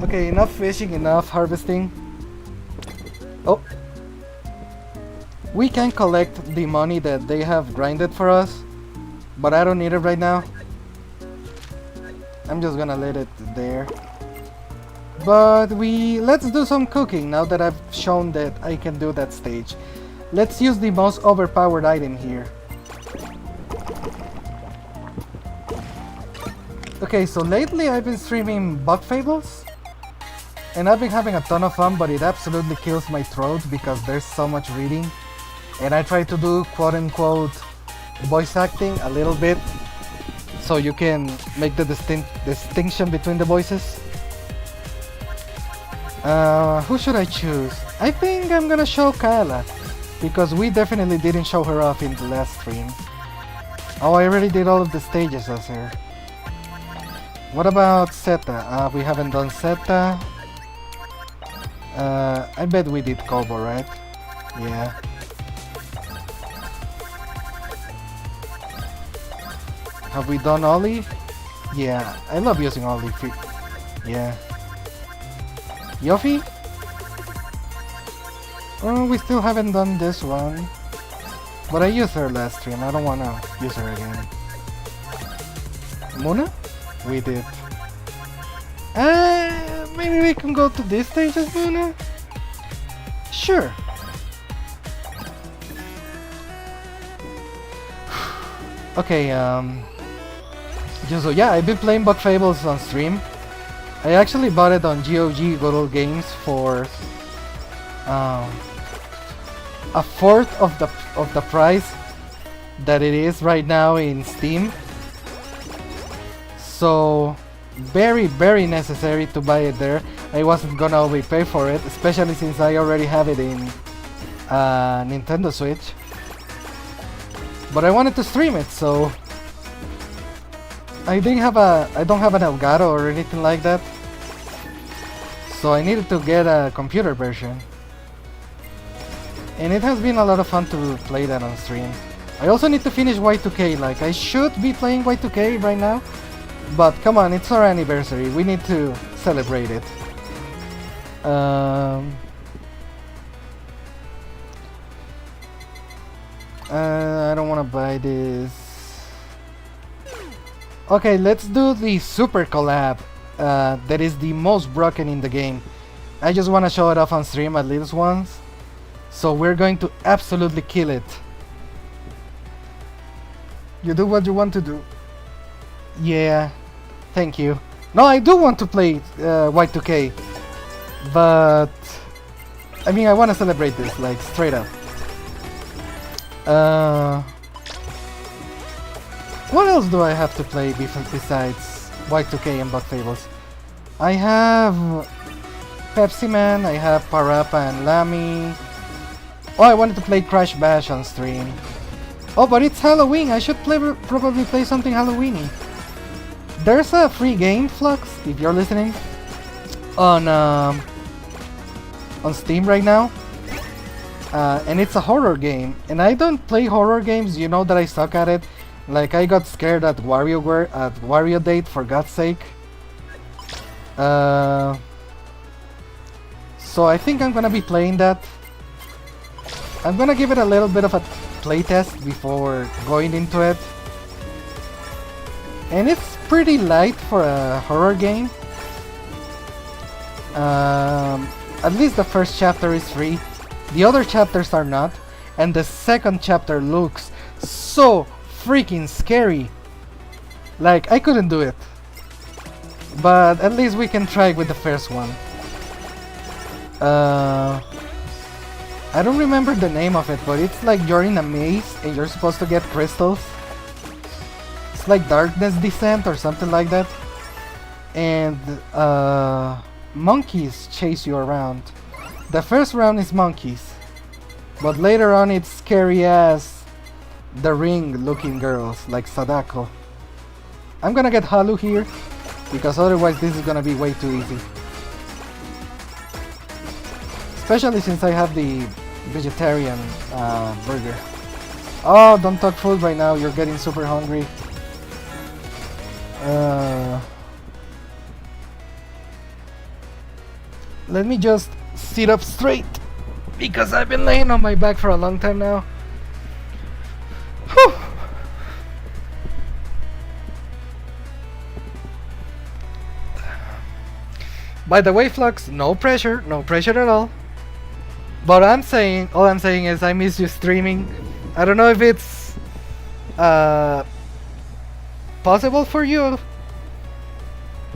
Speaker 5: Okay, enough fishing, enough harvesting. Oh. We can collect the money that they have grinded for us, but I don't need it right now. I'm just gonna let it there. But let's do some cooking now that I've shown that I can do that stage. Let's use the most overpowered item here. Okay, so lately I've been streaming bug Fables, and I've been having a ton of fun, but it absolutely kills my throat because there's so much reading. And I try to do quote-unquote voice acting a little bit so you can make the distinction between the voices. Who should I choose? I think I'm gonna show Kyla because we definitely didn't show her off in the last stream. Oh, I already did all of the stages as her. What about Zeta? We haven't done Zeta. I bet we did Kobo, right? Yeah. Have we done Ollie? Yeah, I love using Ollie. Yeah. Yofi? Oh, we still haven't done this one. But I used her last stream, I don't wanna use her again. Moona? We did. Maybe we can go to this stage as Moona? Sure. Okay, so yeah, I've been playing Bug Fables on stream. I actually bought it on GOG Good Old Games for a fourth of the price that it is right now in Steam. So very, very necessary to buy it there. I wasn't gonna overpay for it, especially since I already have it in Nintendo Switch. But I wanted to stream it, so I don't have an Elgato or anything like that. So I needed to get a computer version. And it has been a lot of fun to play that on stream. I also need to finish Y2K, like I should be playing Y2K right now. But come on, it's our anniversary, we need to celebrate it. Um, I don't want to buy this. Okay, let's do the super collab. That is the most broken in the game. I just want to show it off on stream at least once. So we're going to absolutely kill it. You do what you want to do. Yeah, thank you. No, I do want to play Y2K. But I mean, I want to celebrate this, like, straight up. What else do I have to play besides Y2K and Fables? I have Pepsi Man, I have Parappa and Nami. Oh, I wanted to play Crash Bash on stream. Oh, but it's Halloween. I should probably play something Halloweeny. There's a free game, FLUX, if you're listening, on Steam right now. And it's a horror game. And I don't play horror games. You know that I suck at it. Like, I got scared at Wario Date, for God's sake. So I think I'm gonna be playing that. I'm gonna give it a little bit of a playtest before going into it. And it's pretty light for a horror game. At least the first chapter is free. The other chapters are not. And the second chapter looks so freaking scary. Like, I couldn't do it. But at least we can try with the first one. I don't remember the name of it, but it's like you're in a maze and you're supposed to get crystals. It's like Darkness Descent or something like that. And monkeys chase you around. The first round is monkeys, but later on it's scary as The Ring looking girls like Sadako. I'm gonna get Halu here, because otherwise this is gonna be way too easy. Especially since I have the vegetarian burger. Oh, don't talk food right now, you're getting super hungry. Let me just sit up straight, because I've been laying on my back for a long time now. Whew. By the way, FLUX, no pressure at all. But all I'm saying is I miss you streaming. I don't know if it's possible for you,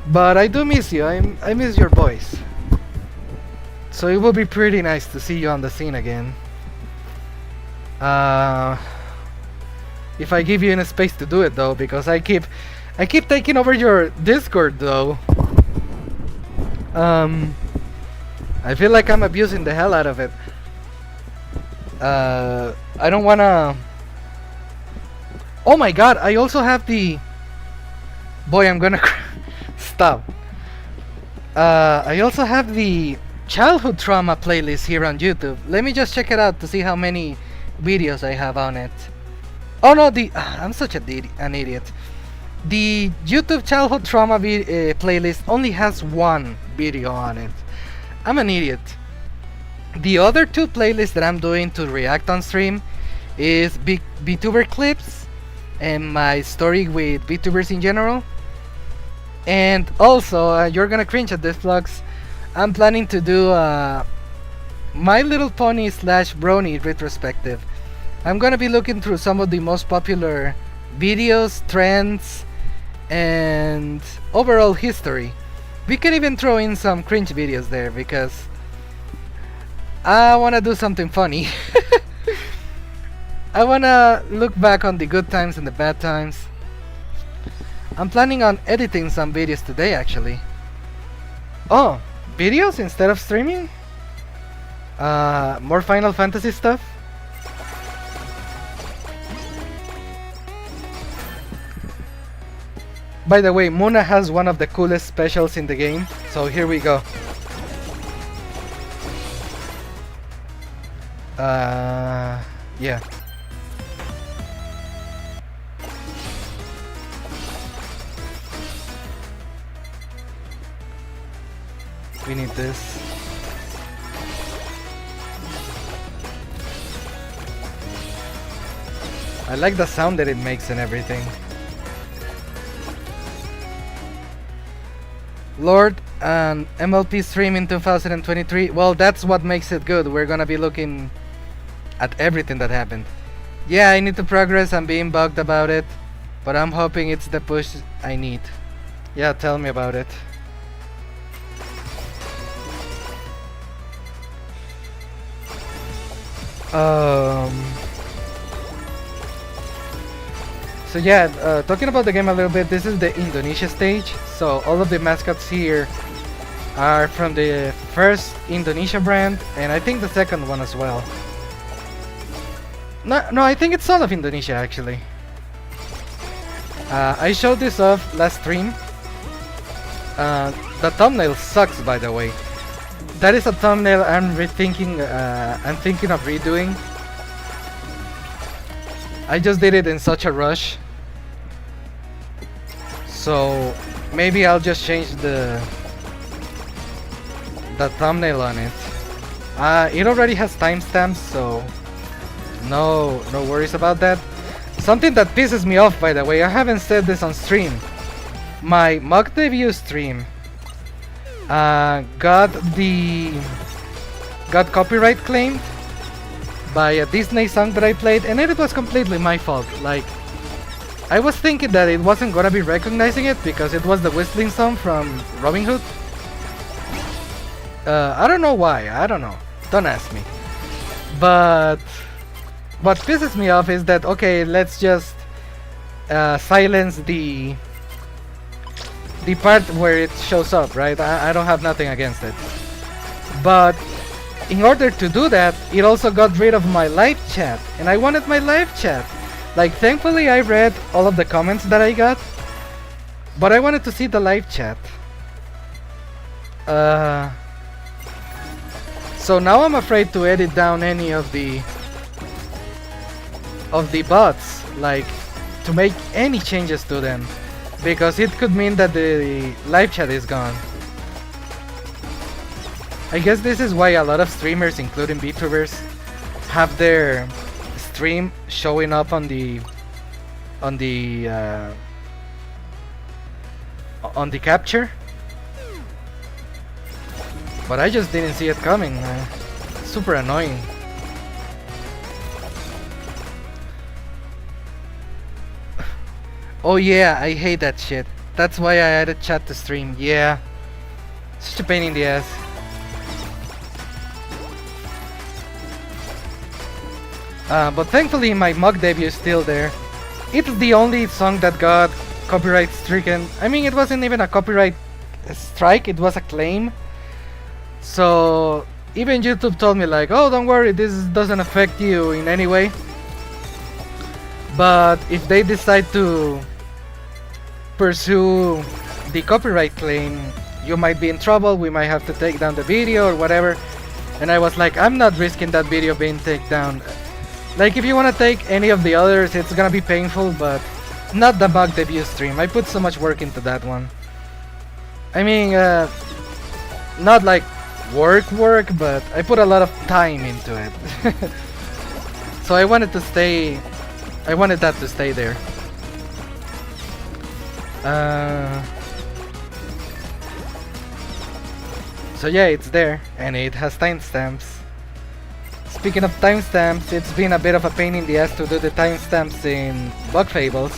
Speaker 5: but I do miss you. I miss your voice. So it will be pretty nice to see you on the scene again. If I give you any space to do it though, because I keep taking over your Discord though. I feel like I'm abusing the hell out of it. I don't wanna... Oh my god, I also have the... Boy, I'm gonna... Stop. I also have the childhood trauma playlist here on YouTube. Let me just check it out to see how many videos I have on it. Oh no, I'm such an idiot. The YouTube childhood trauma playlist only has one video on it. I'm an idiot. The other two playlists that I'm doing to react on stream is VTuber clips and my story with VTubers in general. And also, you're gonna cringe at this, FLUX, I'm planning to do My Little Pony / Brony retrospective. I'm gonna be looking through some of the most popular videos, trends, and overall history. We can even throw in some cringe videos there because I wanna do something funny. I wanna look back on the good times and the bad times. I'm planning on editing some videos today actually. Oh, videos instead of streaming? More Final Fantasy stuff? By the way, Moona has one of the coolest specials in the game, so here we go. Yeah. We need this.
Speaker 1: I like the sound that it makes and everything. Lord, an MLP stream in 2023. Well, that's what makes it good. We're gonna be looking at everything that happened. Yeah, I need to progress. I'm being bugged about it, but I'm hoping it's the push I need. Yeah, tell me about it. So yeah, talking about the game a little bit, this is the Indonesia stage. So all of the mascots here are from the first Indonesia brand, and I think the second one as well. No, I think it's all of Indonesia actually. I showed this off last stream. The thumbnail sucks, by the way. That is a thumbnail I'm thinking of redoing. I just did it in such a rush, so maybe I'll just change the thumbnail on it. It already has timestamps, so no worries about that. Something that pisses me off, by the way, I haven't said this on stream. My mock debut stream got copyright claimed by a Disney song that I played, and it was completely my fault. Like, I was thinking that it wasn't gonna be recognizing it because it was the whistling song from Robin Hood. I don't know why, I don't know, don't ask me. But what pisses me off is that, okay, let's just silence the part where it shows up, right? I don't have nothing against it. But in order to do that, it also got rid of my live chat, and I wanted my live chat. Like, thankfully I read all of the comments that I got, but I wanted to see the live chat. So now I'm afraid to edit down any of the bots, like to make any changes to them, because it could mean that the live chat is gone. I guess this is why a lot of streamers, including VTubers, have their stream showing up on the capture. But I just didn't see it coming. Super annoying. Oh yeah, I hate that shit. That's why I added chat to stream. Yeah, such a pain in the ass. But thankfully my mock debut is still there. It's the only song that got copyright stricken. I mean, it wasn't even a copyright strike, it was a claim. So even YouTube told me like, oh, don't worry, this doesn't affect you in any way. But if they decide to pursue the copyright claim, you might be in trouble, we might have to take down the video or whatever. And I was like, I'm not risking that video being taken down. Like, if you want to take any of the others, it's gonna be painful, but not the mock debut stream. I put so much work into that one. I mean, not like work, but I put a lot of time into it. So I wanted that to stay there. So yeah, it's there, and it has timestamps. Speaking of timestamps, it's been a bit of a pain in the ass to do the timestamps in Bug Fables,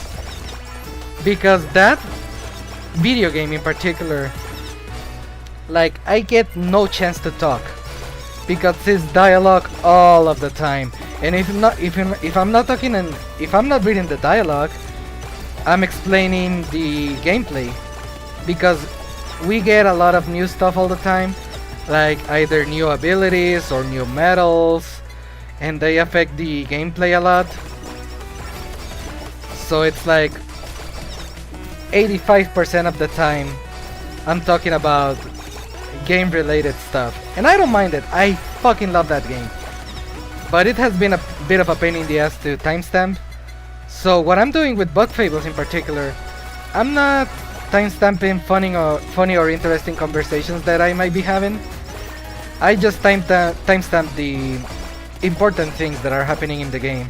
Speaker 1: because that video game in particular, like, I get no chance to talk because it's dialogue all of the time, and if I'm not talking and if I'm not reading the dialogue, I'm explaining the gameplay, because we get a lot of new stuff all the time, like either new abilities or new medals, and they affect the gameplay a lot. So it's like 85% of the time I'm talking about game related stuff, and I don't mind it. I fucking love that game, but it has been a bit of a pain in the ass to timestamp. So what I'm doing with Bug Fables in particular, I'm not timestamping funny or interesting conversations that I might be having. I just timestamp the important things that are happening in the game.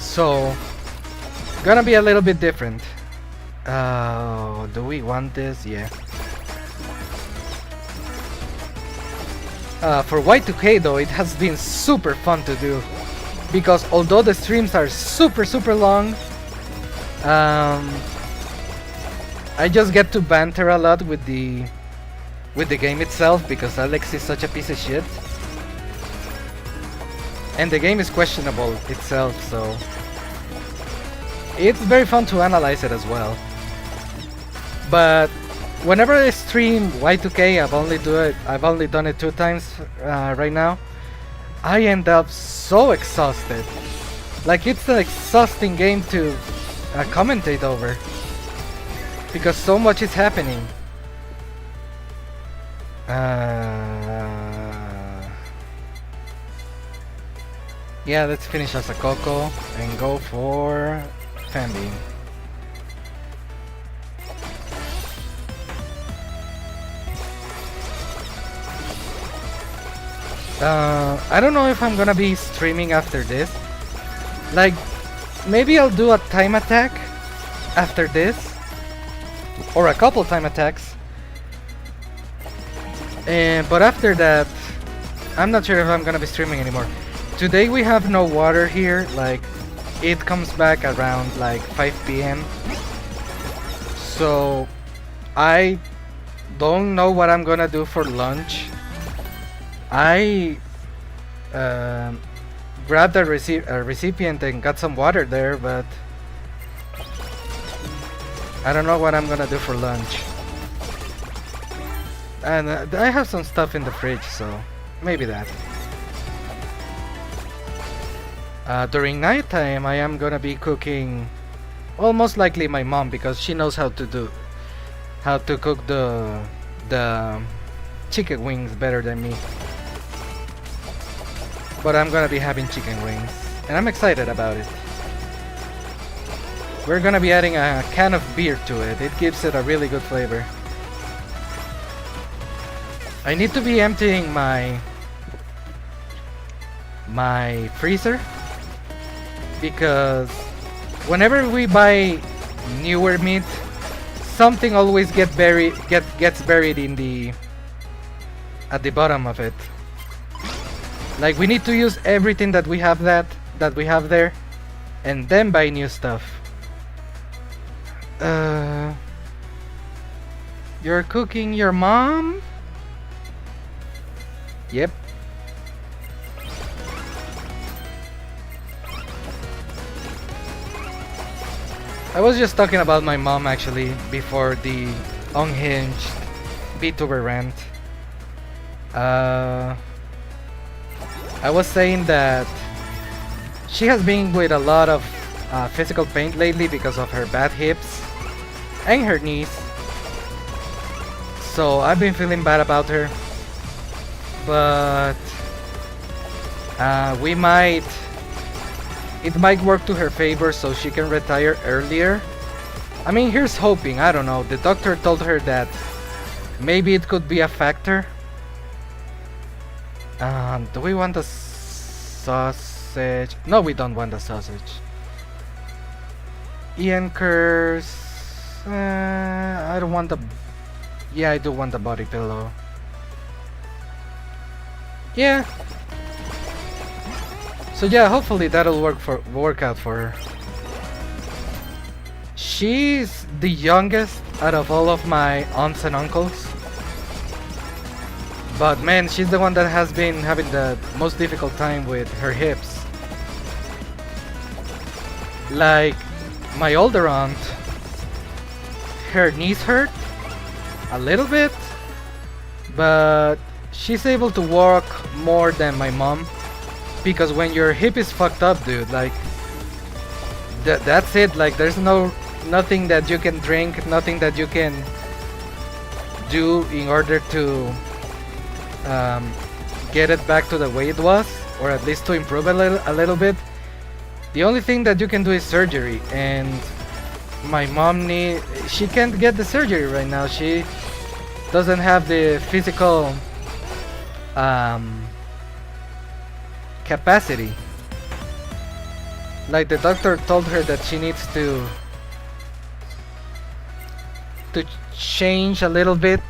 Speaker 1: So, gonna be a little bit different. Do we want this? Yeah. For Y2K though, it has been super fun to do. Because although the streams are super long, I just get to banter a lot with the game itself because Alex is such a piece of shit. And the game is questionable itself, so it's very fun to analyze it as well. But whenever I stream Y2K, I've only done it 2 times right now. I end up so exhausted. Like, it's an exhausting game to commentate over because so much is happening. Yeah, let's finish as a Coco and go for Fanbeam. I don't know if I'm gonna be streaming after this. Like, maybe I'll do a time attack after this, or a couple time attacks. But after that, I'm not sure if I'm gonna be streaming anymore. Today we have no water here, like, it comes back around like 5 PM. So, I don't know what I'm gonna do for lunch. I grabbed a recipient and got some water there, but I don't know what I'm gonna do for lunch. And I have some stuff in the fridge, so maybe that. During nighttime, I am gonna be cooking, well, most likely my mom, because she knows how to cook the chicken wings better than me. But I'm gonna be having chicken wings, and I'm excited about it. We're gonna be adding a can of beer to it. It gives it a really good flavor. I need to be emptying my freezer, because whenever we buy newer meat, something always gets buried in at the bottom of it. Like, we need to use everything that we have there, and then buy new stuff. You're cooking your mom? Yep. I was just talking about my mom actually before the unhinged VTuber rant. I was saying that she has been with a lot of physical pain lately because of her bad hips and her knees. So I've been feeling bad about her. But it might work to her favor so she can retire earlier. I mean, here's hoping. I don't know. The doctor told her that maybe it could be a factor. Do we want the sausage? No, we don't want the sausage. Ian curse. I don't want the... Yeah, I do want the body pillow. Yeah. So yeah, hopefully that'll work out for her. She's the youngest out of all of my aunts and uncles. But man, she's the one that has been having the most difficult time with her hips. Like, my older aunt, her knees hurt a little bit, but she's able to walk more than my mom. Because when your hip is fucked up, dude, like, that's it. Like, there's nothing that you can drink, nothing that you can do in order to get it back to the way it was, or at least to improve a little bit. The only thing that you can do is surgery, and my mom she can't get the surgery right now. She doesn't have the physical capacity. Like the doctor told her that she needs to change a little bit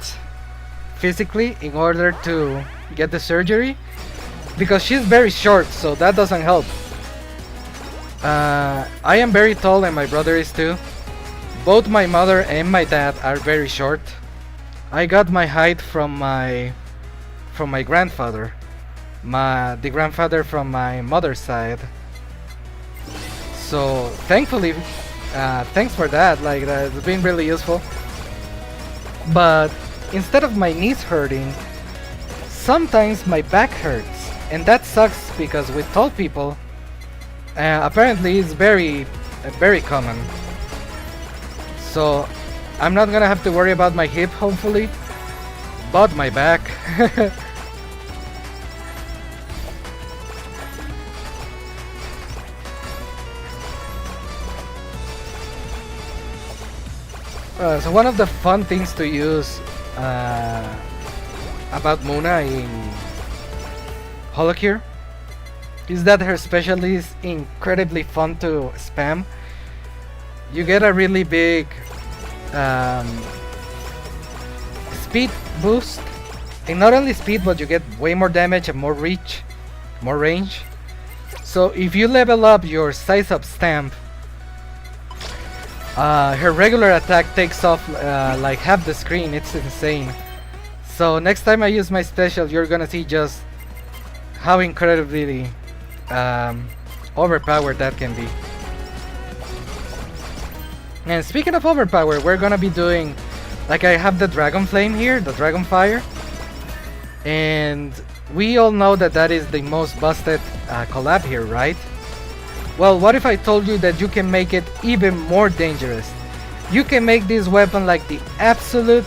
Speaker 1: physically in order to get the surgery, because she's very short, so that doesn't help. I am very tall and my brother is too. Both my mother and my dad are very short. I got my height from my grandfather, the grandfather from my mother's side. So thankfully, thanks for that. Like that's been really useful. But instead of my knees hurting, sometimes my back hurts, and that sucks because with tall people, apparently it's very common. So I'm not gonna have to worry about my hip, hopefully, but my back. So one of the fun things to use about Moona in Holocure is that her special is incredibly fun to spam. You get a really big speed boost, and not only speed, but you get way more damage and more reach, more range. So if you level up your size up stamp, her regular attack takes off like half the screen. It's insane. So next time I use my special, you're gonna see just how incredibly overpowered that can be. And speaking of overpower, we're gonna be doing, like, I have the Dragon Flame here, the Dragon Fire, and we all know that that is the most busted collab here, right? Well, what if I told you that you can make it even more dangerous? You can make this weapon like the absolute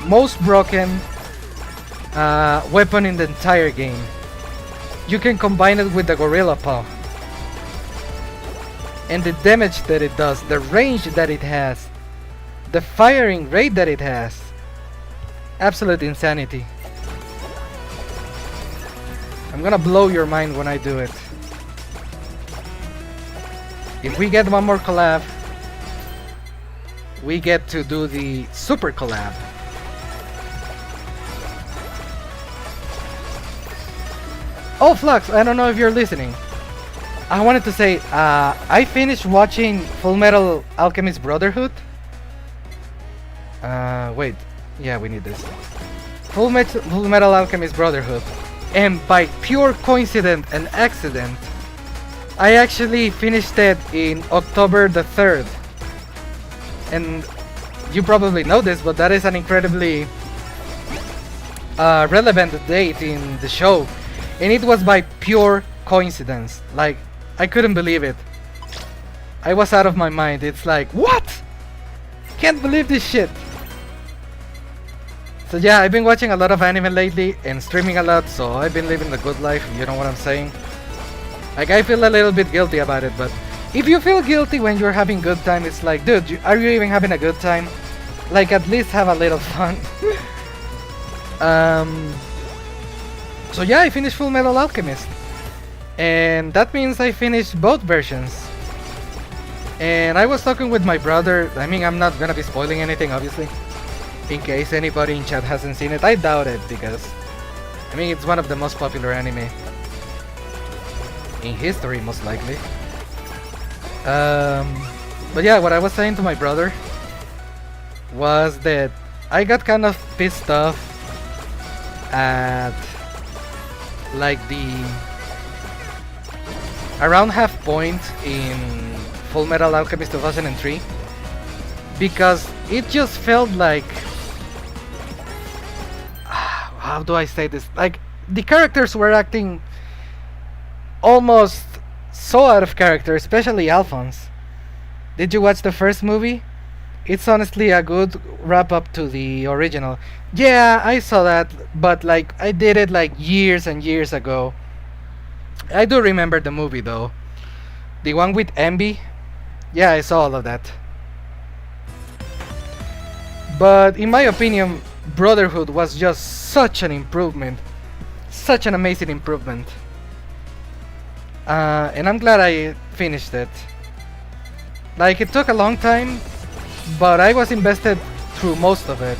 Speaker 1: most broken weapon in the entire game. You can combine it with the Gorilla Paw. And the damage that it does, the range that it has, the firing rate that it has. Absolute insanity. I'm gonna blow your mind when I do it. If we get one more collab, we get to do the super collab. Oh, Flux, I don't know if you're listening. I wanted to say, I finished watching Full Metal Alchemist Brotherhood. Wait, yeah, we need this. Full Metal Alchemist Brotherhood. And by pure coincidence and accident, I actually finished it in October the 3rd. And you probably know this, but that is an incredibly relevant date in the show. And it was by pure coincidence. Like, I couldn't believe it. I was out of my mind. It's like, what? Can't believe this shit. So yeah, I've been watching a lot of anime lately and streaming a lot, so I've been living the good life, you know what I'm saying? Like, I feel a little bit guilty about it, but if you feel guilty when you're having good time, it's like, dude, are you even having a good time? Like, at least have a little fun. So yeah, I finished Full Metal Alchemist. And that means I finished both versions. And I was talking with my brother. I mean, I'm not gonna be spoiling anything, obviously, in case anybody in chat hasn't seen it. I doubt it, because I mean, it's one of the most popular anime in history, most likely. But yeah, what I was saying to my brother was that I got kind of pissed off at, like, the around half point in Full Metal Alchemist 2003, because it just felt like, how do I say this, like, the characters were acting almost so out of character, especially Alphonse. Did you watch the first movie? It's honestly a good wrap up to the original. Yeah, I saw that, but like, I did it like years and years ago. I do remember the movie though. The one with Envy. Yeah, I saw all of that. But in my opinion, Brotherhood was just such an improvement. Such an amazing improvement. And I'm glad I finished it. Like, it took a long time, but I was invested through most of it.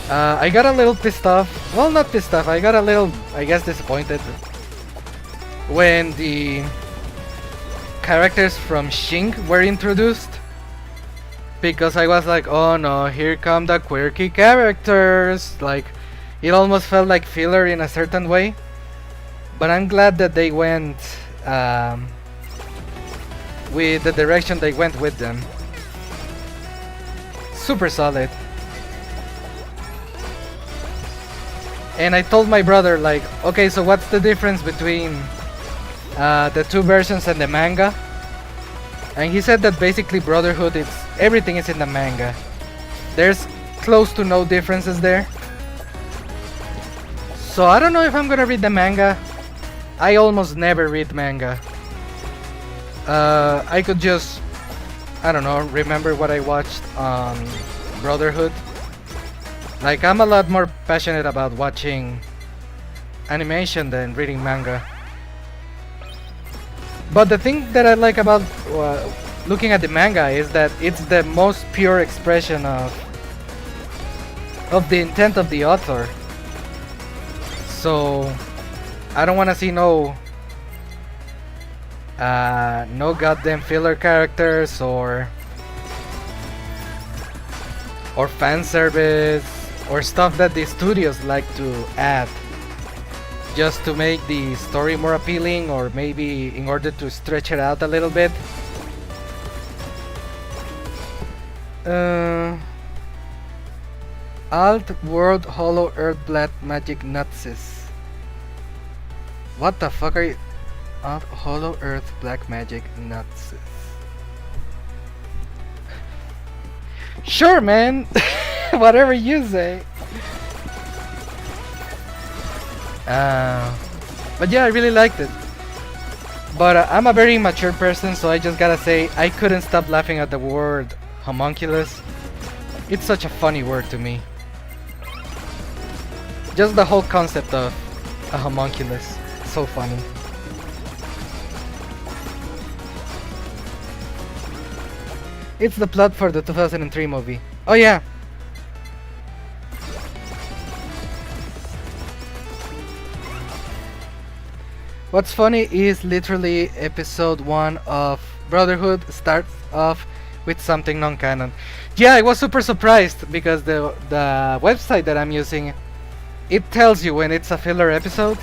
Speaker 1: I got a little pissed off. Well, not pissed off, I got a little, I guess, disappointed when the characters from Shing were introduced. Because I was like, oh no, here come the quirky characters. Like, it almost felt like filler in a certain way. But I'm glad that they went with the direction they went with them. Super solid. And I told my brother, like, okay, so what's the difference between the two versions and the manga? And he said that basically Brotherhood, everything is in the manga. There's close to no differences there. So I don't know if I'm gonna read the manga. I almost never read manga. I could just, I don't know, remember what I watched on Brotherhood. Like, I'm a lot more passionate about watching animation than reading manga. But the thing that I like about looking at the manga is that it's the most pure expression of the intent of the author. So I don't want to see no goddamn filler characters or fan service or stuff that the studios like to add just to make the story more appealing, or maybe in order to stretch it out a little bit. Alt World Hollow Earth Black Magic Nutses. What the fuck are you? Alt Hollow Earth Black Magic Nutses. Sure, man. Whatever you say. But yeah, I really liked it. But I'm a very mature person, so I just gotta say I couldn't stop laughing at the word homunculus. It's such a funny word to me. Just the whole concept of a homunculus. So funny. It's the plot for the 2003 movie. Oh yeah. What's funny is literally episode 1 of Brotherhood starts off with something non-canon. Yeah, I was super surprised because the website that I'm using, it tells you when it's a filler episode.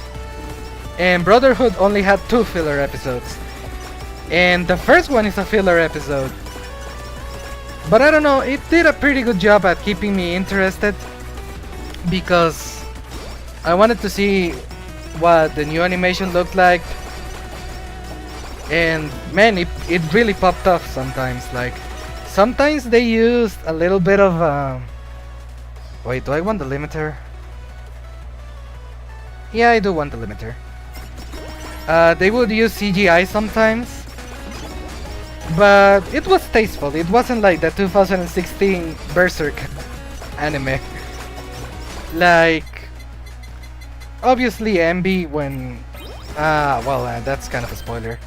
Speaker 1: And Brotherhood only had 2 filler episodes. And the first one is a filler episode. But I don't know, it did a pretty good job at keeping me interested, because I wanted to see what the new animation looked like. And man, it really popped off sometimes. Like, sometimes they used a little bit of wait, do I want the limiter? Yeah, I do want the limiter. They would use CGI sometimes, but it was tasteful. It wasn't like the 2016 Berserk anime. Like, obviously MB when that's kind of a spoiler.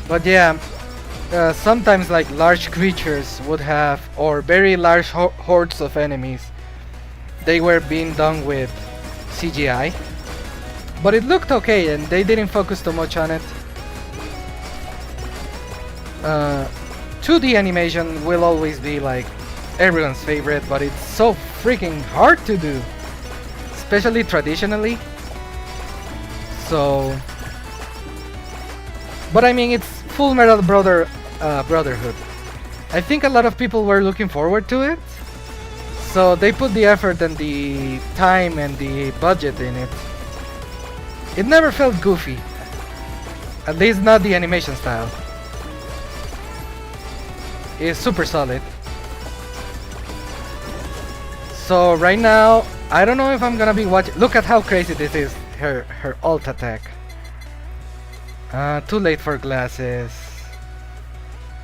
Speaker 1: But yeah, sometimes like large creatures would have, or very large hordes of enemies, they were being done with CGI. But it looked okay, and they didn't focus too much on it. 2D animation will always be like everyone's favorite, but it's so freaking hard to do, especially traditionally. So, but I mean, it's Full Metal Brotherhood. I think a lot of people were looking forward to it, so they put the effort and the time and the budget in it. It never felt goofy, at least not the animation style. It's super solid. So right now, I don't know if I'm gonna be watching. Look at how crazy this is. Her alt attack. Too late for glasses.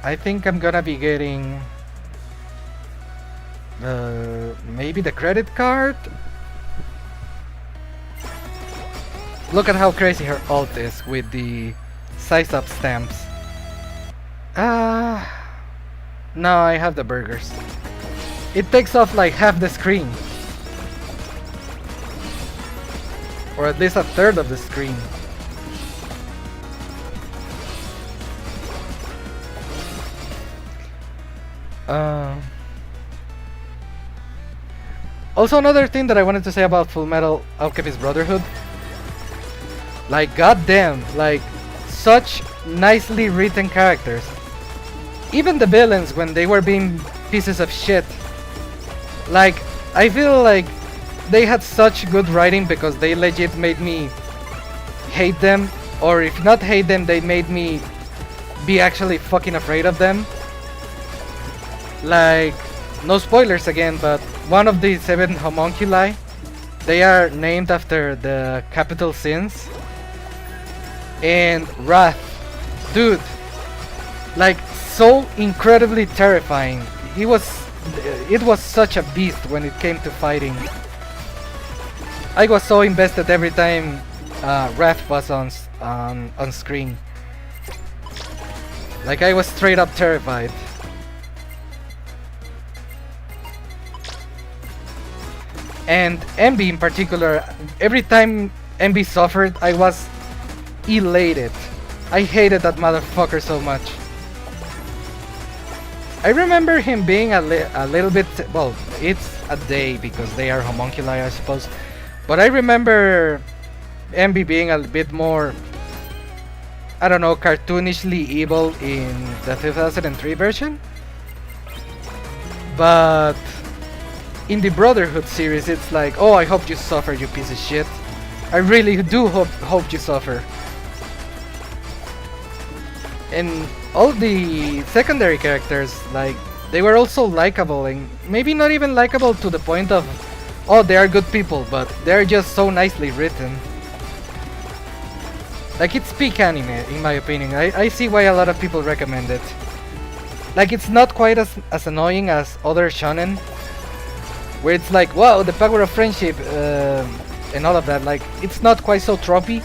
Speaker 1: I think I'm gonna be getting maybe the credit card. Look at how crazy her ult is with the size up stamps. No, I have the burgers. It takes off like half the screen. Or at least a third of the screen. Also, another thing that I wanted to say about Full Metal Alchemist Brotherhood. Like, goddamn, like, such nicely written characters. Even the villains, when they were being pieces of shit. Like, I feel like they had such good writing because they legit made me hate them. Or if not hate them, they made me be actually fucking afraid of them. Like, no spoilers again, but one of the 7 homunculi, they are named after the capital sins. And Wrath, dude, like, so incredibly terrifying. It was such a beast when it came to fighting. I was so invested every time Wrath was on screen. Like, I was straight up terrified. And Envy in particular, every time Envy suffered, I was elated. I hated that motherfucker so much. I remember him being a little bit, well, it's a day because they are homunculi, I suppose. But I remember Envy being a bit more, I don't know, cartoonishly evil in the 2003 version. But in the Brotherhood series, it's like, oh, I hope you suffer, you piece of shit. I really do hope you suffer. And all the secondary characters, like, they were also likable, and maybe not even likable to the point of, oh, they are good people, but they're just so nicely written. Like, it's peak anime, in my opinion. I see why a lot of people recommend it. Like, it's not quite as annoying as other shonen, where it's like, wow, the power of friendship, and all of that. Like, it's not quite so tropey.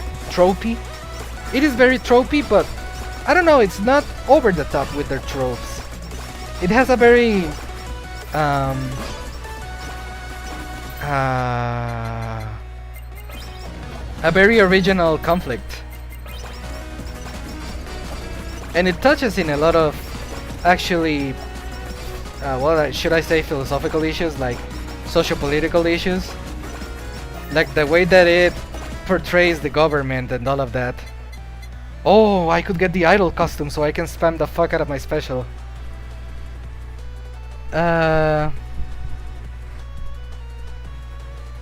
Speaker 1: It is very tropey, but I don't know, it's not over the top with their tropes. It has a very original conflict. And it touches in a lot of actually well, should I say philosophical issues, like socio-political issues. Like the way that it portrays the government and all of that. Oh, I could get the idol costume so I can spam the fuck out of my special.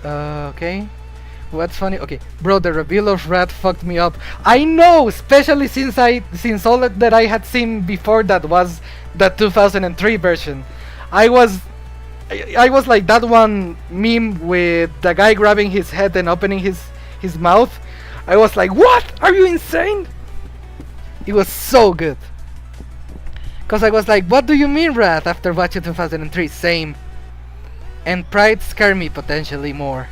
Speaker 1: Okay. What's funny? Okay, bro, the reveal of Rat fucked me up. I know, especially since all that I had seen before that was the 2003 version. I was like that one meme with the guy grabbing his head and opening his mouth. I was like, what? Are you insane? It was so good. Cause I was like, what do you mean, Rat? After watching 2003, same. And Pride scared me potentially more.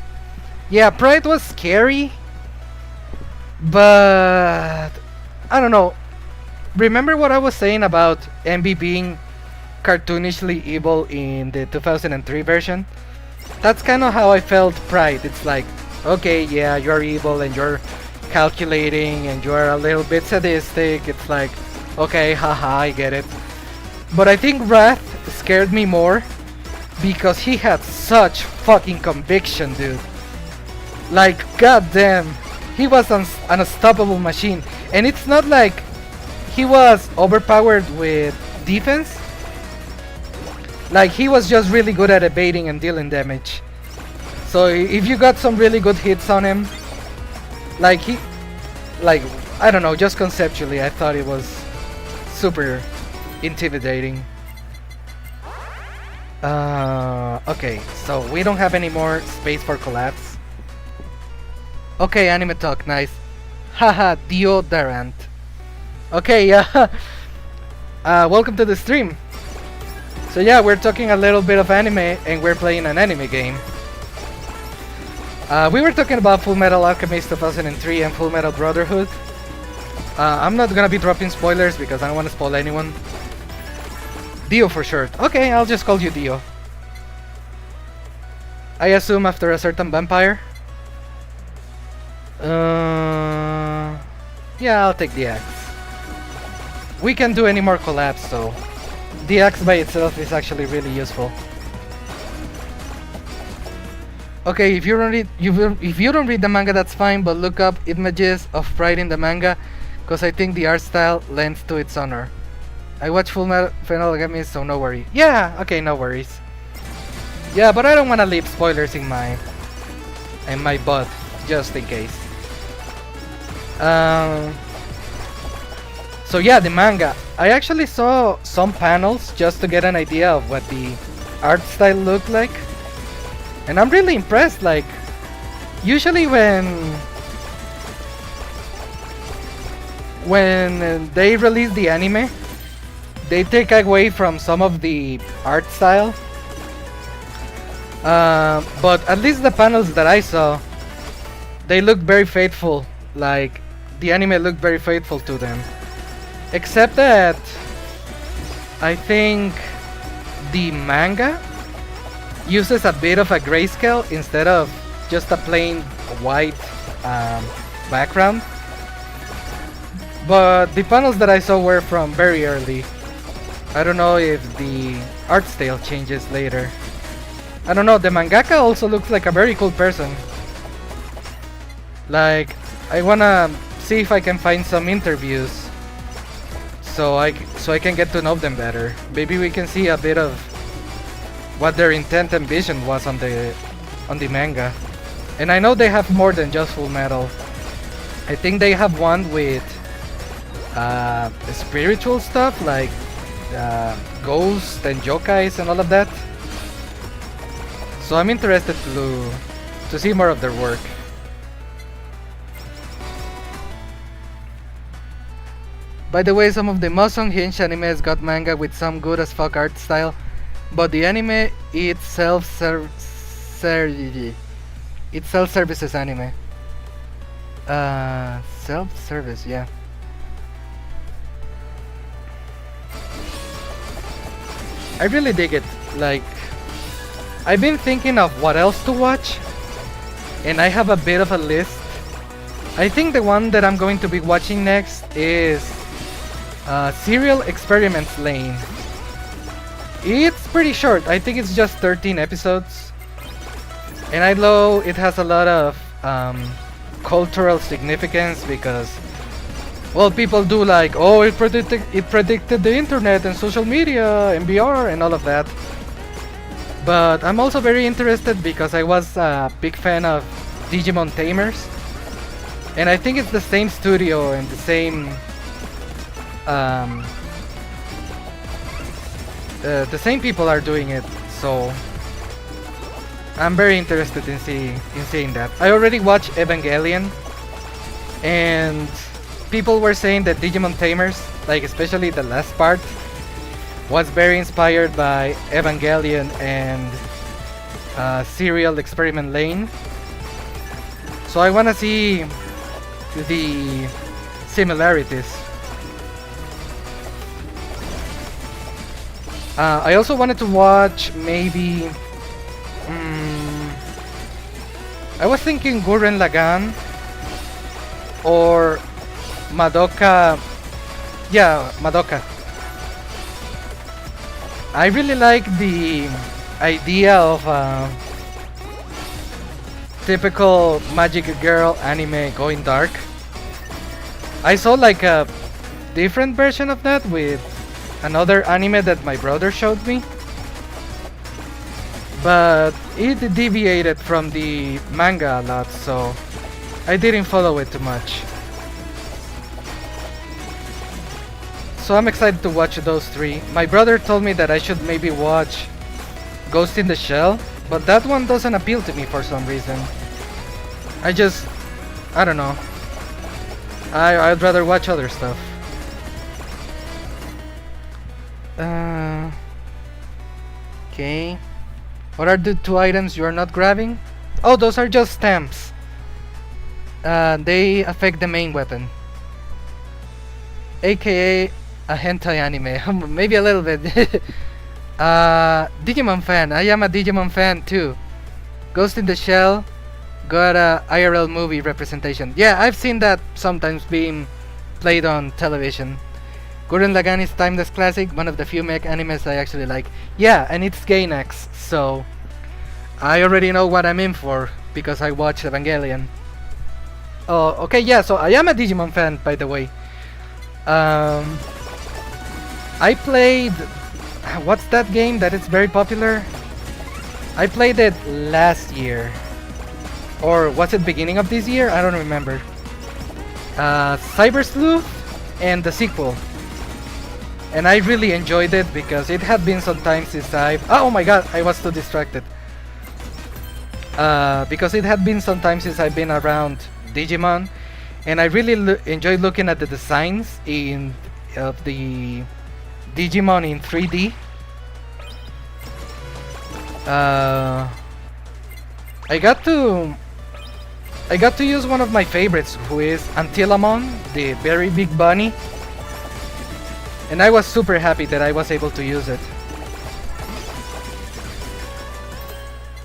Speaker 1: Yeah, Pride was scary, but I don't know. Remember what I was saying about Envy being cartoonishly evil in the 2003 version? That's kind of how I felt Pride. It's like, okay, yeah, you're evil and you're calculating and you're a little bit sadistic. It's like, okay, haha, I get it. But I think Wrath scared me more because he had such fucking conviction, dude. Like, goddamn, he was an unstoppable machine. And it's not like he was overpowered with defense. Like, he was just really good at evading and dealing damage. So if you got some really good hits on him, like I don't know, just conceptually, I thought it was super intimidating. Okay, so we don't have any more space for collabs. Okay, anime talk, nice. Haha, deodorant. Okay, yeah. Welcome to the stream. So yeah, we're talking a little bit of anime and we're playing an anime game. We were talking about Full Metal Alchemist 2003 and Full Metal Brotherhood. I'm not gonna be dropping spoilers because I don't want to spoil anyone. Dio for short. Okay, I'll just call you Dio. I assume after a certain vampire. Yeah, I'll take the axe. We can't do any more collabs, so the axe by itself is actually really useful. Okay, if you don't read the manga, that's fine, but look up images of Pride in the manga, cause I think the art style lends to its honor. I watch Full Metal Alchemist, so no worry. Yeah, okay, no worries. Yeah, but I don't wanna leave spoilers in my butt, just in case. So yeah, the manga. I actually saw some panels just to get an idea of what the art style looked like. And I'm really impressed, like, usually when they release the anime, they take away from some of the art style. But at least the panels that I saw, they look very faithful, like, the anime looked very faithful to them. Except that I think the manga uses a bit of a grayscale instead of just a plain white background. But the panels that I saw were from very early. I don't know if the art style changes later. I don't know, the mangaka also looks like a very cool person. Like, I wanna see if I can find some interviews so I can get to know them better. Maybe we can see a bit of what their intent and vision was on the manga. And I know they have more than just Full Metal. I think they have one with spiritual stuff like ghosts and yokais and all of that. So I'm interested to see more of their work. By the way, some of the most unhinged animes got manga with some good as fuck art style, but the anime it's self-services anime. Self-service, yeah. I really dig it. Like, I've been thinking of what else to watch, and I have a bit of a list. I think the one that I'm going to be watching next is Serial Experiments Lane. It's pretty short. I think it's just 13 episodes, and I know it has a lot of cultural significance because, well, people do like, oh, it predicted the internet and social media and VR and all of that. But I'm also very interested because I was a big fan of Digimon Tamers, and I think it's the same studio and the same people are doing it, so I'm very interested in seeing that. I already watched Evangelion, and people were saying that Digimon Tamers, like especially the last part, was very inspired by Evangelion and Serial Experiment Lane. So I wanna see the similarities. I also wanted to watch maybe I was thinking Gurren Lagann or Madoka. Yeah, Madoka. I really like the idea of typical magic girl anime going dark. I saw like a different version of that with another anime that my brother showed me, but it deviated from the manga a lot, so I didn't follow it too much. So I'm excited to watch those three. My brother told me that I should maybe watch Ghost in the Shell, but that one doesn't appeal to me for some reason. I don't know. I'd rather watch other stuff. Okay. What are the 2 items you are not grabbing? Oh, those are just stamps. They affect the main weapon. AKA a hentai anime. Maybe a little bit. Digimon fan. I am a Digimon fan too. Ghost in the Shell got a IRL movie representation. Yeah, I've seen that sometimes being played on television. Gurren Lagann is timeless classic, one of the few mech animes I actually like. Yeah, and it's Gainax, so I already know what I'm in for because I watched Evangelion. Oh, okay, yeah, so I am a Digimon fan, by the way. I played... What's that game that is very popular? I played it last year. Or was it beginning of this year? I don't remember. Cyber Sleuth and the sequel. And I really enjoyed it because it had been some time since I've... Oh my god, I was too distracted. Because it had been some time since I've been around Digimon. And I really enjoyed looking at the designs of the Digimon in 3D. I got to use one of my favorites, who is Antilamon, the very big bunny. And I was super happy that I was able to use it.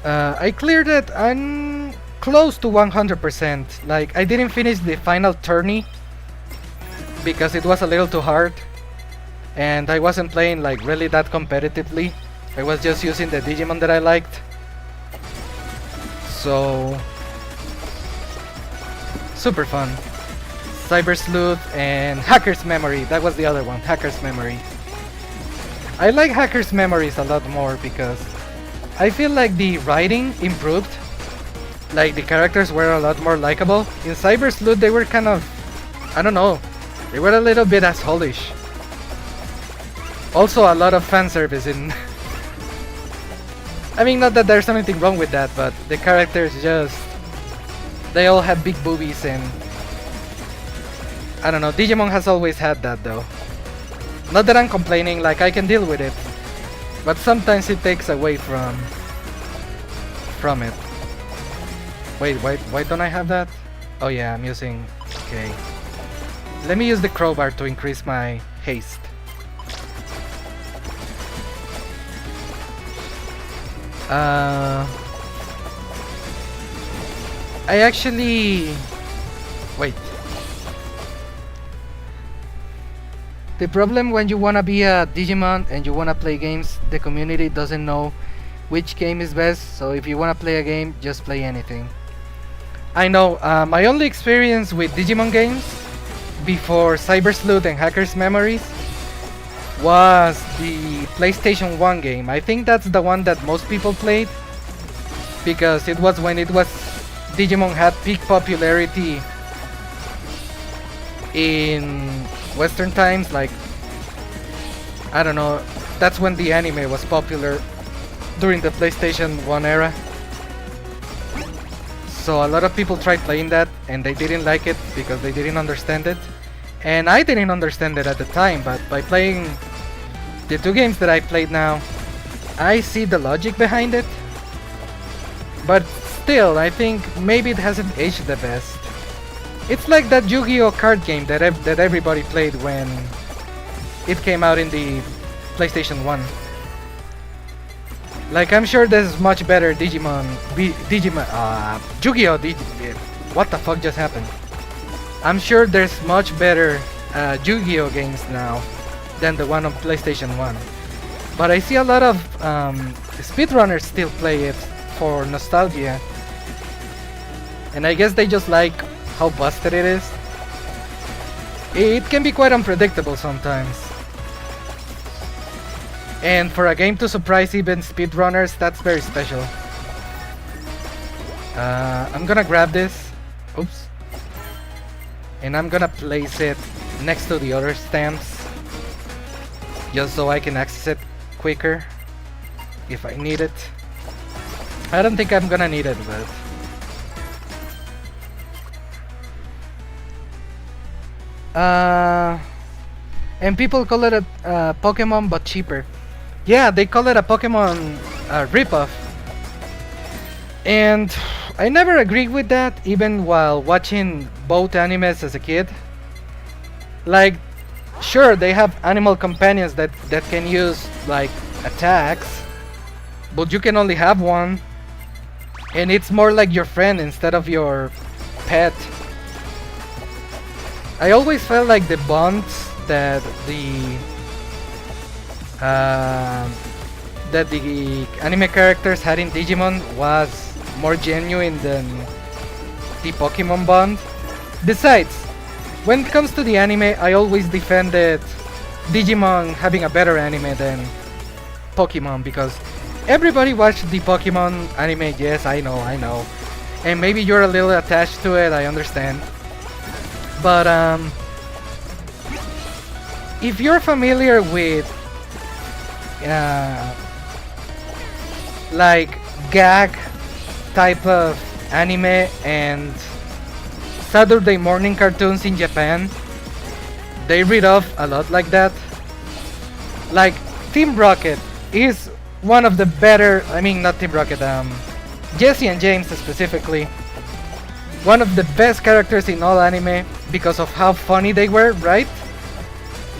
Speaker 1: I cleared it. I'm close to 100%. Like, I didn't finish the final tourney because it was a little too hard. And I wasn't playing like really that competitively. I was just using the Digimon that I liked. So... super fun. Cyber Sleuth and Hacker's Memory. That was the other one, Hacker's Memory. I like Hacker's Memories a lot more because I feel like the writing improved. Like the characters were a lot more likable. In Cyber Sleuth they were kind of... I don't know. They were a little bit assholish. Also a lot of fan service in... I mean, not that there's anything wrong with that, but the characters just... they all had big boobies and... I don't know, Digimon has always had that though. Not that I'm complaining, like I can deal with it. But sometimes it takes away from it. Wait, why don't I have that? Oh yeah, I'm using... okay. Let me use the crowbar to increase my haste. I actually... wait. The problem when you wanna be a Digimon and you wanna play games, the community doesn't know which game is best, so if you wanna play a game, just play anything. I know, my only experience with Digimon games before Cyber Sleuth and Hacker's Memories was the PlayStation 1 game. I think that's the one that most people played because it was when Digimon had peak popularity in Western times, like, I don't know, that's when the anime was popular during the PlayStation 1 era. So a lot of people tried playing that and they didn't like it because they didn't understand it. And I didn't understand it at the time, but by playing the two games that I played now, I see the logic behind it. But still, I think maybe it hasn't aged the best. It's like that Yu-Gi-Oh card game that everybody played when it came out in the PlayStation 1. Like, I'm sure there's much better Yu-Gi-Oh! What the fuck just happened? I'm sure there's much better Yu-Gi-Oh! Games now than the one on PlayStation 1. But I see a lot of speedrunners still play it for nostalgia. And I guess they just like how busted it is. It can be quite unpredictable sometimes. And for a game to surprise even speedrunners, that's very special. I'm gonna grab this. Oops. And I'm gonna place it next to the other stamps. Just so I can access it quicker if I need it. I don't think I'm gonna need it, but... and people call it a Pokemon but cheaper. Yeah, they call it a Pokemon ripoff. And I never agreed with that, even while watching both animes as a kid. Like, sure, they have animal companions that can use, like, attacks, but you can only have one. And it's more like your friend instead of your pet. I always felt like the bonds that the anime characters had in Digimon was more genuine than the Pokemon bond. Besides, when it comes to the anime, I always defended Digimon having a better anime than Pokemon, because everybody watched the Pokemon anime. Yes, I know. And maybe you're a little attached to it, I understand. But if you're familiar with like gag type of anime and Saturday morning cartoons in Japan, they read off a lot like that. Like Team Rocket is one of the better, I mean not Team Rocket, Jesse and James specifically, one of the best characters in all anime because of how funny they were, right?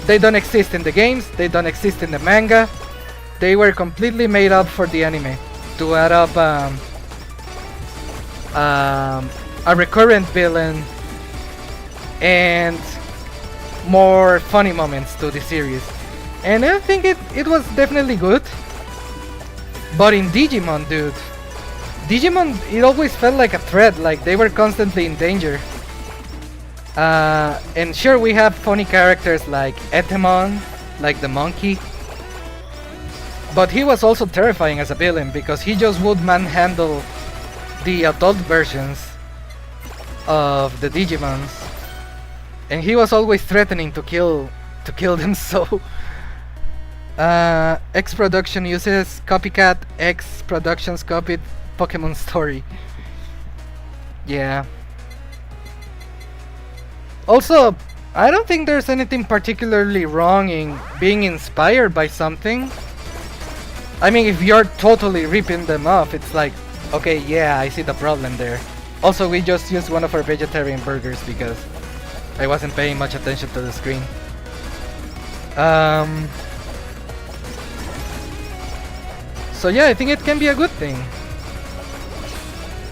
Speaker 1: They don't exist in the games, they don't exist in the manga. They were completely made up for the anime to add up a recurrent villain and more funny moments to the series. And I think it was definitely good. But in Digimon, dude, Digimon, it always felt like a threat, like they were constantly in danger. And sure, we have funny characters like Etemon, like the monkey. But he was also terrifying as a villain because he just would manhandle the adult versions of the Digimons. And he was always threatening to kill them, so... X Production uses copycat, X Productions copied Pokemon story. Yeah. Also, I don't think there's anything particularly wrong in being inspired by something. I mean, if you're totally ripping them off, it's like, okay, yeah, I see the problem there. Also, we just used one of our vegetarian burgers because I wasn't paying much attention to the screen. So yeah, I think it can be a good thing.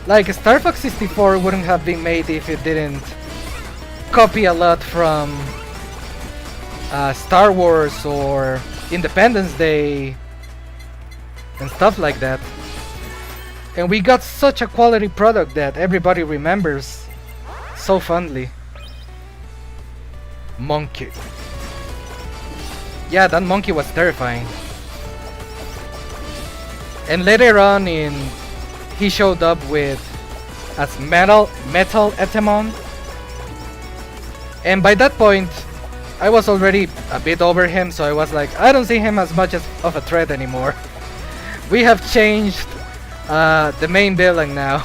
Speaker 1: Like, Star Fox 64 wouldn't have been made if it didn't copy a lot from Star Wars or Independence Day and stuff like that. And we got such a quality product that everybody remembers so fondly. Monkey. Yeah, that monkey was terrifying. And later on he showed up with as Metal Etemon. And by that point, I was already a bit over him, so I was like, I don't see him as much of a threat anymore. We have changed the main villain now.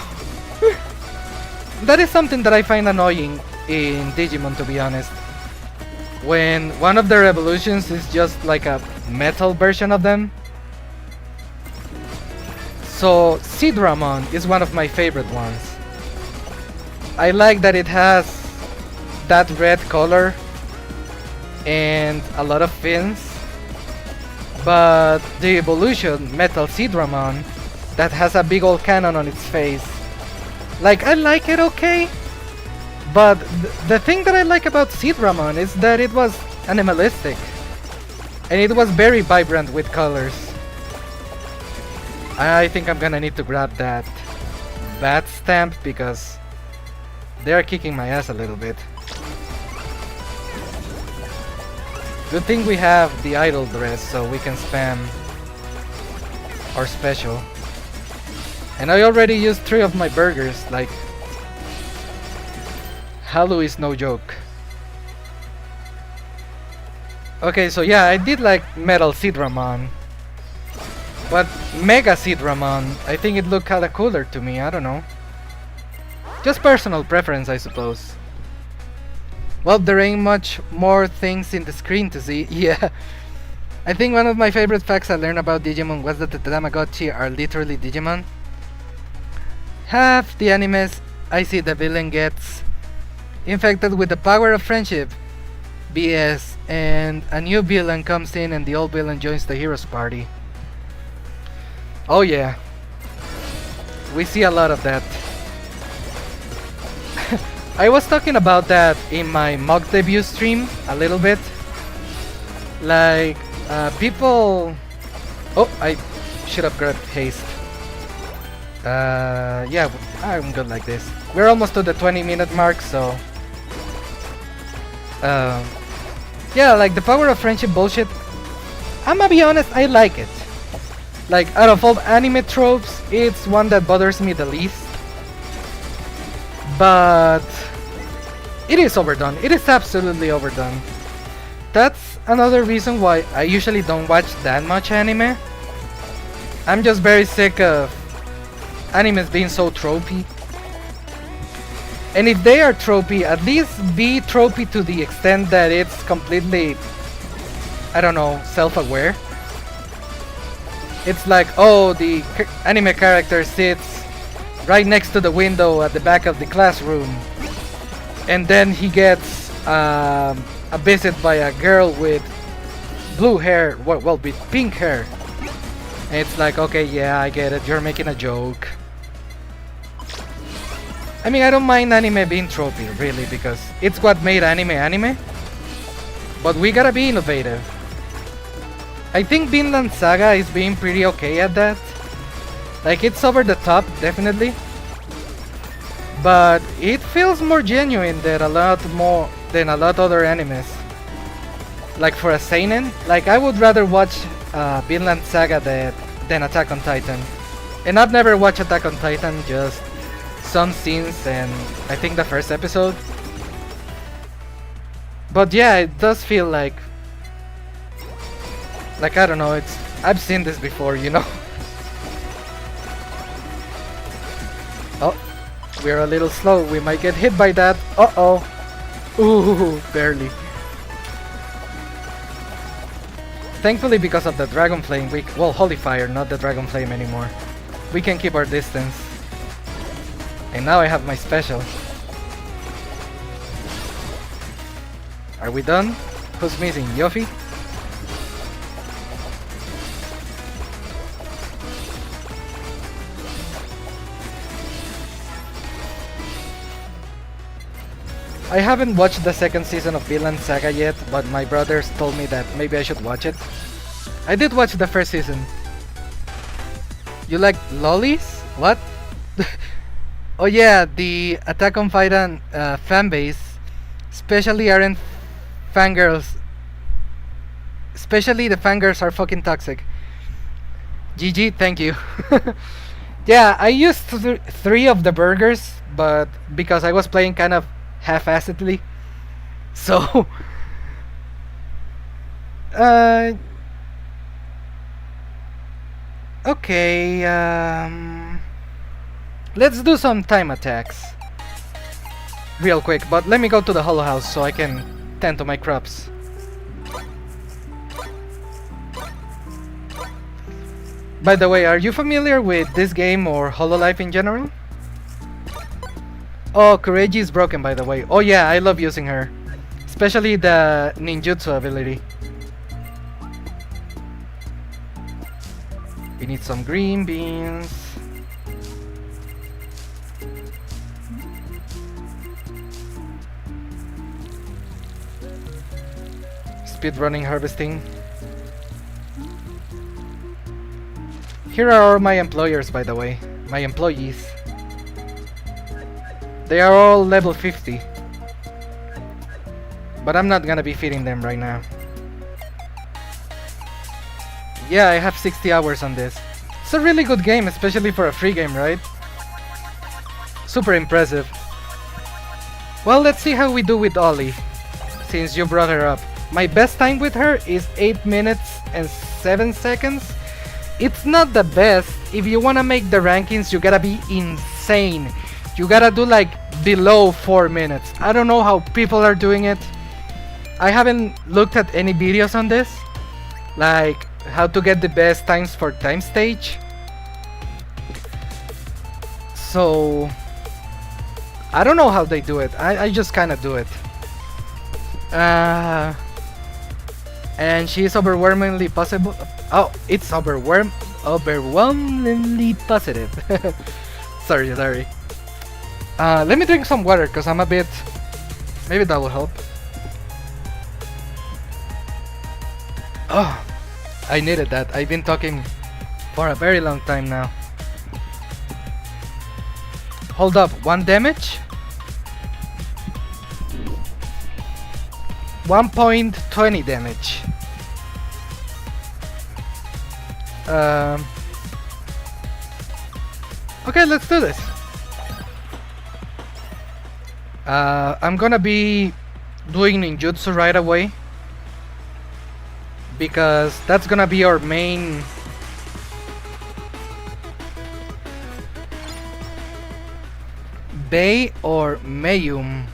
Speaker 1: That is something that I find annoying in Digimon, to be honest. When one of their evolutions is just like a metal version of them. So Sidramon is one of my favorite ones. I like that it has that red color and a lot of fins. But the evolution, Metal Sidramon, that has a big old cannon on its face. Like, I like it okay. But the thing that I like about Sidramon is that it was animalistic. And it was very vibrant with colors. I think I'm gonna need to grab that bat stamp because they're kicking my ass a little bit. Good thing we have the idol dress so we can spam our special. And I already used 3 of my burgers, like Halu is no joke. Okay, so yeah, I did like Metal Sidramon. But Mega Sidramon, I think it looked kinda cooler to me, I don't know. Just personal preference, I suppose. Well, there ain't much more things in the screen to see, yeah. I think one of my favorite facts I learned about Digimon was that the Tamagotchi are literally Digimon. Half the animes I see the villain gets infected with the power of friendship, BS, and a new villain comes in and the old villain joins the hero's party. Oh yeah, we see a lot of that. I was talking about that in my mock debut stream a little bit. Like, people... Oh, I should have grabbed haste. Yeah, I'm good like this. We're almost to the 20-minute mark, so... yeah, like the power of friendship bullshit, I'm gonna be honest, I like it. Like, out of all anime tropes, it's one that bothers me the least. But it is overdone. It is absolutely overdone. That's another reason why I usually don't watch that much anime. I'm just very sick of animes being so tropey. And if they are tropey, at least be tropey to the extent that it's completely, I don't know, self-aware. It's like, oh, the anime character sits right next to the window at the back of the classroom, and then he gets a visit by a girl with blue hair, well, with pink hair. And it's like, okay, yeah, I get it, you're making a joke. I mean, I don't mind anime being tropey, really, because it's what made anime. But we gotta be innovative. I think Vinland Saga is being pretty okay at that. Like, it's over the top, definitely. But it feels more genuine than a lot other animes. Like for a seinen, like I would rather watch Vinland Saga than Attack on Titan. And I've never watched Attack on Titan, just some scenes and I think the first episode. But yeah, it does feel like I don't know, I've seen this before, you know. Oh, we're a little slow, we might get hit by that. Uh-oh. Ooh, barely. Thankfully, because of the Dragon Flame, well, Holy Fire, not the Dragon Flame anymore, we can keep our distance. And now I have my special. Are we done? Who's missing? Yofi? I haven't watched the second season of Vinland Saga yet, but my brothers told me that maybe I should watch it. I did watch the first season. You like lollies? What? Oh yeah, the Attack on Titan fanbase, especially aren't fangirls. Especially the fangirls are fucking toxic. GG, thank you. Yeah, I used 3 of the burgers, but because I was playing kind of half-assedly, so okay, let's do some time attacks real quick, but let me go to the HoloHouse so I can tend to my crops. By the way, are you familiar with this game or Hololive in general? Oh, Kureji is broken, by the way. Oh yeah, I love using her. Especially the ninjutsu ability. We need some green beans. Speedrunning harvesting. Here are all my employers, by the way. My employees. They are all level 50. But I'm not gonna be feeding them right now. Yeah, I have 60 hours on this. It's a really good game, especially for a free game, right? Super impressive. Well, let's see how we do with Ollie, since you brought her up. My best time with her is 8 minutes and 7 seconds. It's not the best. If you wanna make the rankings, you gotta be insane. You gotta do like below 4 minutes. I don't know how people are doing it. I haven't looked at any videos on this, like how to get the best times for time stage. So I don't know how they do it. I just kind of do it. And she's overwhelmingly possible. Oh, it's overwhelmingly positive. sorry. Let me drink some water because I'm a bit. Maybe that will help. Oh, I needed that. I've been talking for a very long time now. Hold up, 1 damage. 1.20 damage. Okay, let's do this. I'm gonna be doing ninjutsu right away because that's gonna be our main Bay or Mayum.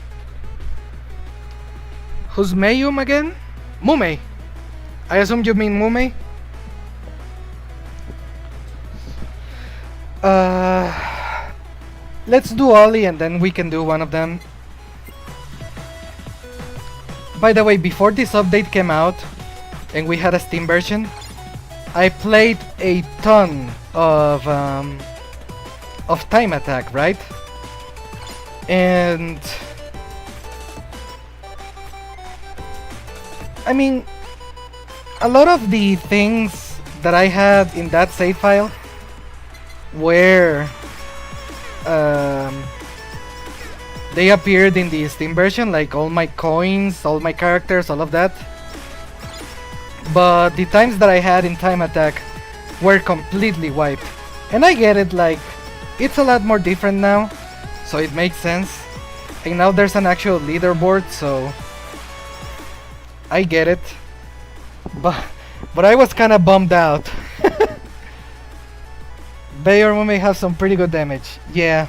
Speaker 1: Who's Mayum again? Mume. I assume you mean Mume? Let's do Ollie and then we can do one of them. By the way, before this update came out and we had a Steam version, I played a ton of Time Attack, right? And I mean, a lot of the things that I had in that save file were they appeared in the Steam version, like all my coins, all my characters, all of that. But the times that I had in Time Attack were completely wiped. And I get it, like, it's a lot more different now, so it makes sense. And now there's an actual leaderboard, so I get it. But I was kinda bummed out. Bayor may have some pretty good damage. Yeah.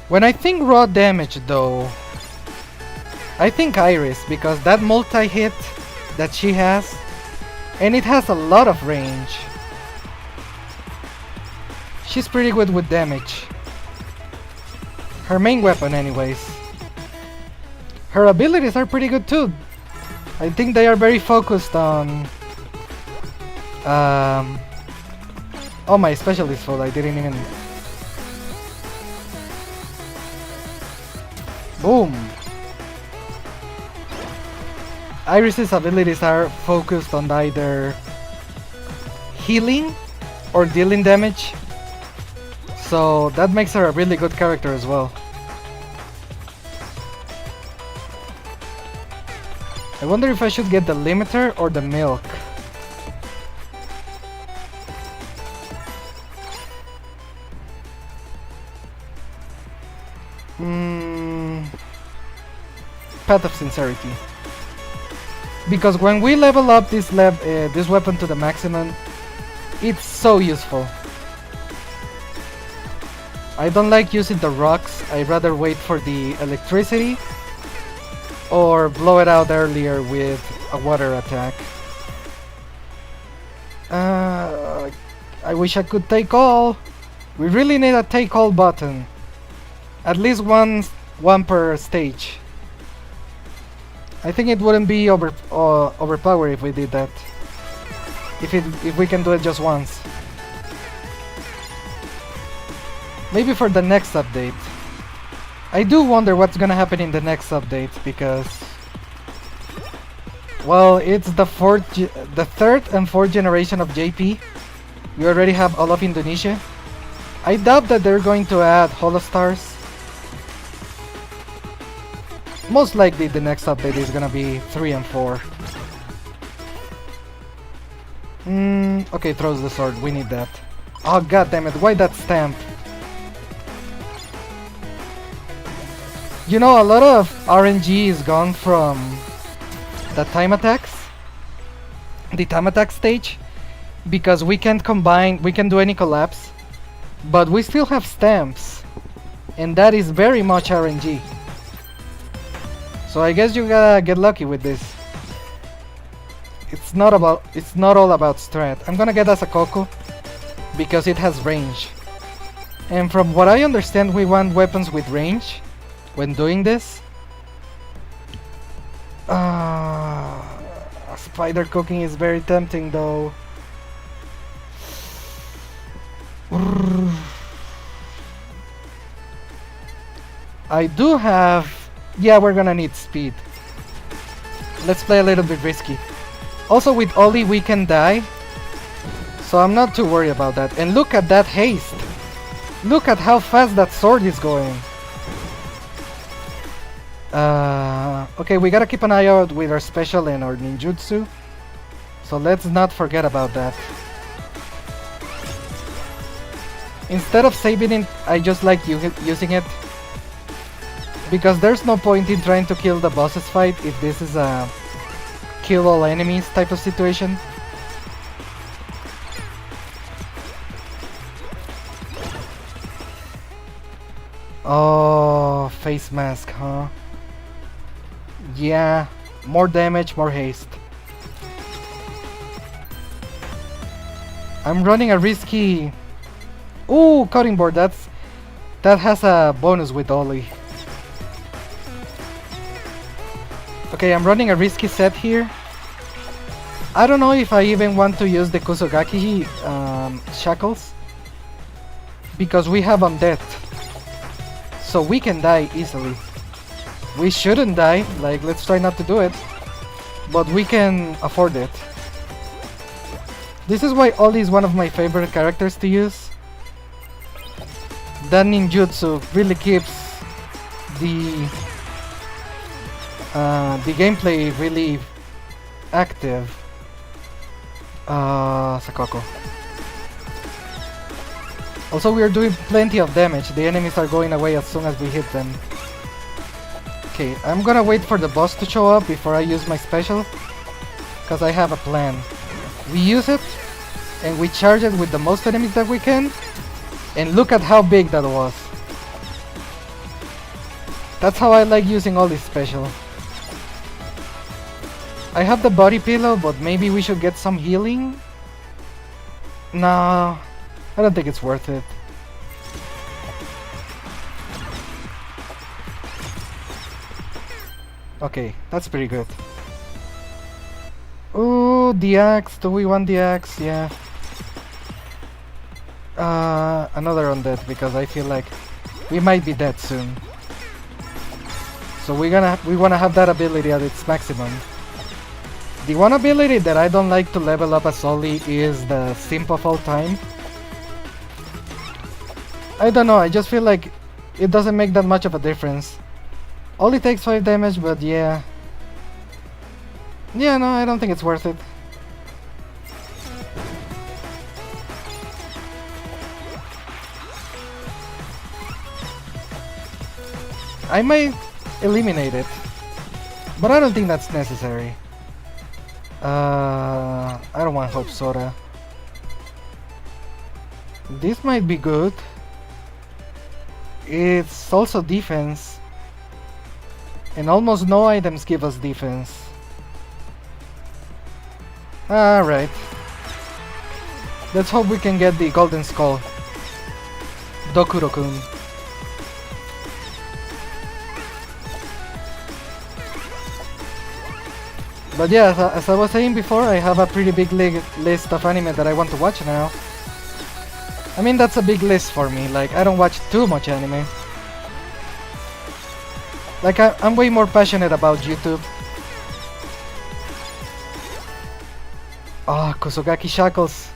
Speaker 1: When I think raw damage though, I think Iris, because that multi-hit that she has, and it has a lot of range. She's pretty good with damage. Her main weapon anyways. Her abilities are pretty good too. I think they are very focused on oh, my special is full. I didn't even. Boom. Iris's abilities are focused on either healing or dealing damage, so that makes her a really good character as well. I wonder if I should get the limiter or the milk. Path of Sincerity. Because when we level up this weapon to the maximum, it's so useful. I don't like using the rocks. I'd rather wait for the electricity or blow it out earlier with a water attack. I wish I could take all. We really need a take all button. At least one per stage. I think it wouldn't be overpowered if we did that. If we can do it just once. Maybe for the next update. I do wonder what's gonna happen in the next update because, well, it's the third and fourth generation of JP. We already have all of Indonesia. I doubt that they're going to add Holostars. Most likely the next update is gonna be 3 and 4. Okay, throws the sword. We need that. Oh, god damn it! Why that stamp? You know, a lot of RNG is gone from the time attacks, the time attack stage, because we can't combine, we can do any collapse, but we still have stamps, and that is very much RNG. So I guess you gotta get lucky with this. It's not all about strat. I'm gonna get us a Coco, because it has range. And from what I understand, we want weapons with range when doing this. Spider cooking is very tempting though. I do have... Yeah, we're gonna need speed. Let's play a little bit risky. Also with Ollie we can die, so I'm not too worried about that. And look at that haste! Look at how fast that sword is going! Okay, we gotta keep an eye out with our special and our ninjutsu, so let's not forget about that. Instead of saving it, I just like using it, because there's no point in trying to kill the boss's fight if this is a kill all enemies type of situation. Oh, face mask, huh? Yeah, more damage, more haste. I'm running a risky... Ooh, cutting board, that has a bonus with Ollie. Okay, I'm running a risky set here. I don't know if I even want to use the Kusogaki shackles, because we have undead, so we can die easily. We shouldn't die, like let's try not to do it, but we can afford it. This is why Ollie is one of my favorite characters to use. That ninjutsu really keeps the gameplay really active. Sakako. Also, we are doing plenty of damage. The enemies are going away as soon as we hit them. Okay, I'm gonna wait for the boss to show up before I use my special, because I have a plan. We use it, and we charge it with the most enemies that we can, and look at how big that was. That's how I like using all this special. I have the body pillow, but maybe we should get some healing? No, I don't think it's worth it. Okay, that's pretty good. Ooh, the axe. Do we want the axe? Yeah. Another undead, because I feel like we might be dead soon. So we wanna have that ability at its maximum. The one ability that I don't like to level up as Ollie is the Simp of All Time. I don't know, I just feel like it doesn't make that much of a difference. Ollie takes 5 damage, but yeah. Yeah, no, I don't think it's worth it. I might eliminate it, but I don't think that's necessary. I don't want Hope Soda. This might be good. It's also defense, and almost no items give us defense. Alright. Let's hope we can get the Golden Skull. Dokuro-kun. But yeah, as I was saying before, I have a pretty big list of anime that I want to watch now. I mean, that's a big list for me, like, I don't watch too much anime. Like, I'm way more passionate about YouTube. Ah, Kusogaki Shackles.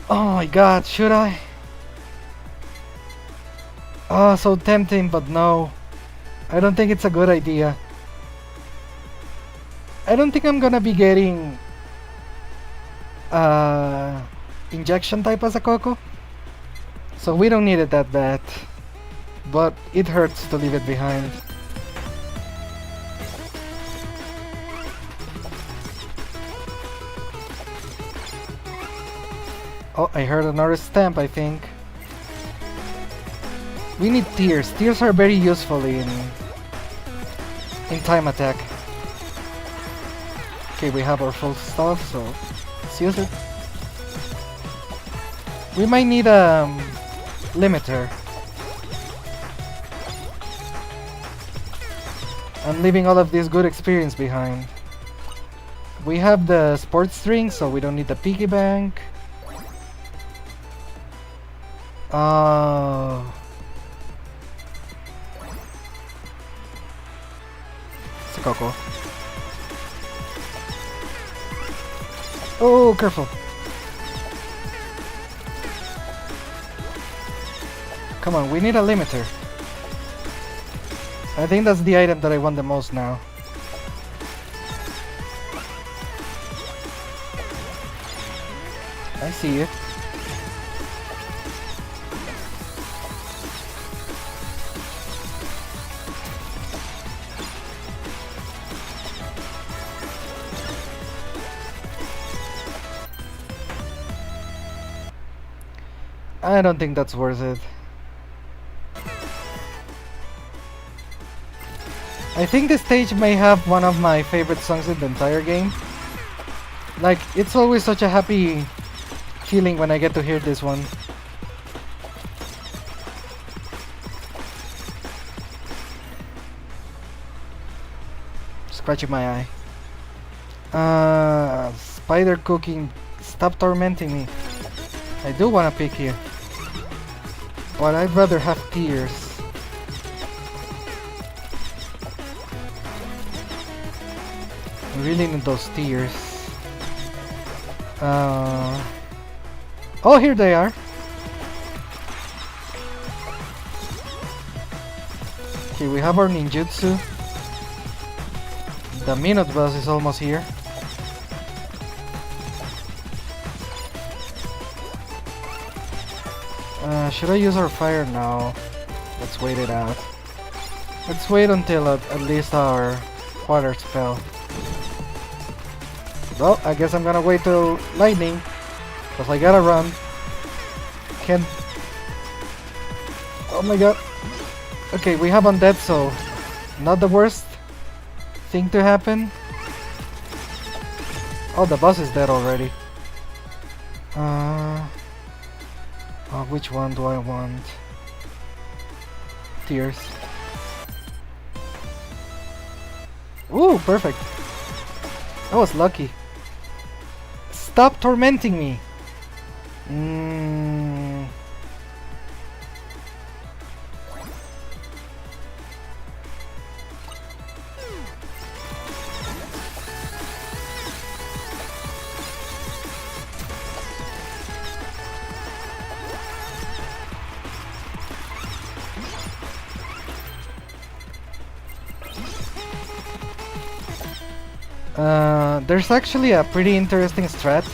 Speaker 1: Oh my god, should I? Oh, so tempting, but no. I don't think it's a good idea. I don't think I'm gonna be getting injection type as a Coco, so we don't need it that bad, but it hurts to leave it behind. Oh, I heard another stamp, I think. We need tears. Tears are very useful in time attack. Okay, we have our full stuff, so let's use it.
Speaker 5: We might need a limiter. I'm leaving all of this good experience behind. We have the sports string, so we don't need the piggy bank. It's a coco. Oh, careful. Come on, we need a limiter. I think that's the item that I want the most now. I see it. I don't think that's worth it. I think this stage may have one of my favorite songs in the entire game. Like, it's always such a happy feeling when I get to hear this one. Scratching my eye. Spider cooking, stop tormenting me. I do want to pick you, but I'd rather have tears. I really need those tears. Oh, here they are. Okay, we have our ninjutsu. The minute boss is almost here. Should I use our fire now? Let's wait it out. Let's wait until at least our water spell. Well, I guess I'm gonna wait till lightning, cause I gotta run. Can't. Oh my god. Okay, we have undead, so not the worst thing to happen. Oh, the boss is dead already. Which one do I want? Tears. Ooh, perfect. I was lucky. Stop tormenting me. There's actually a pretty interesting strat.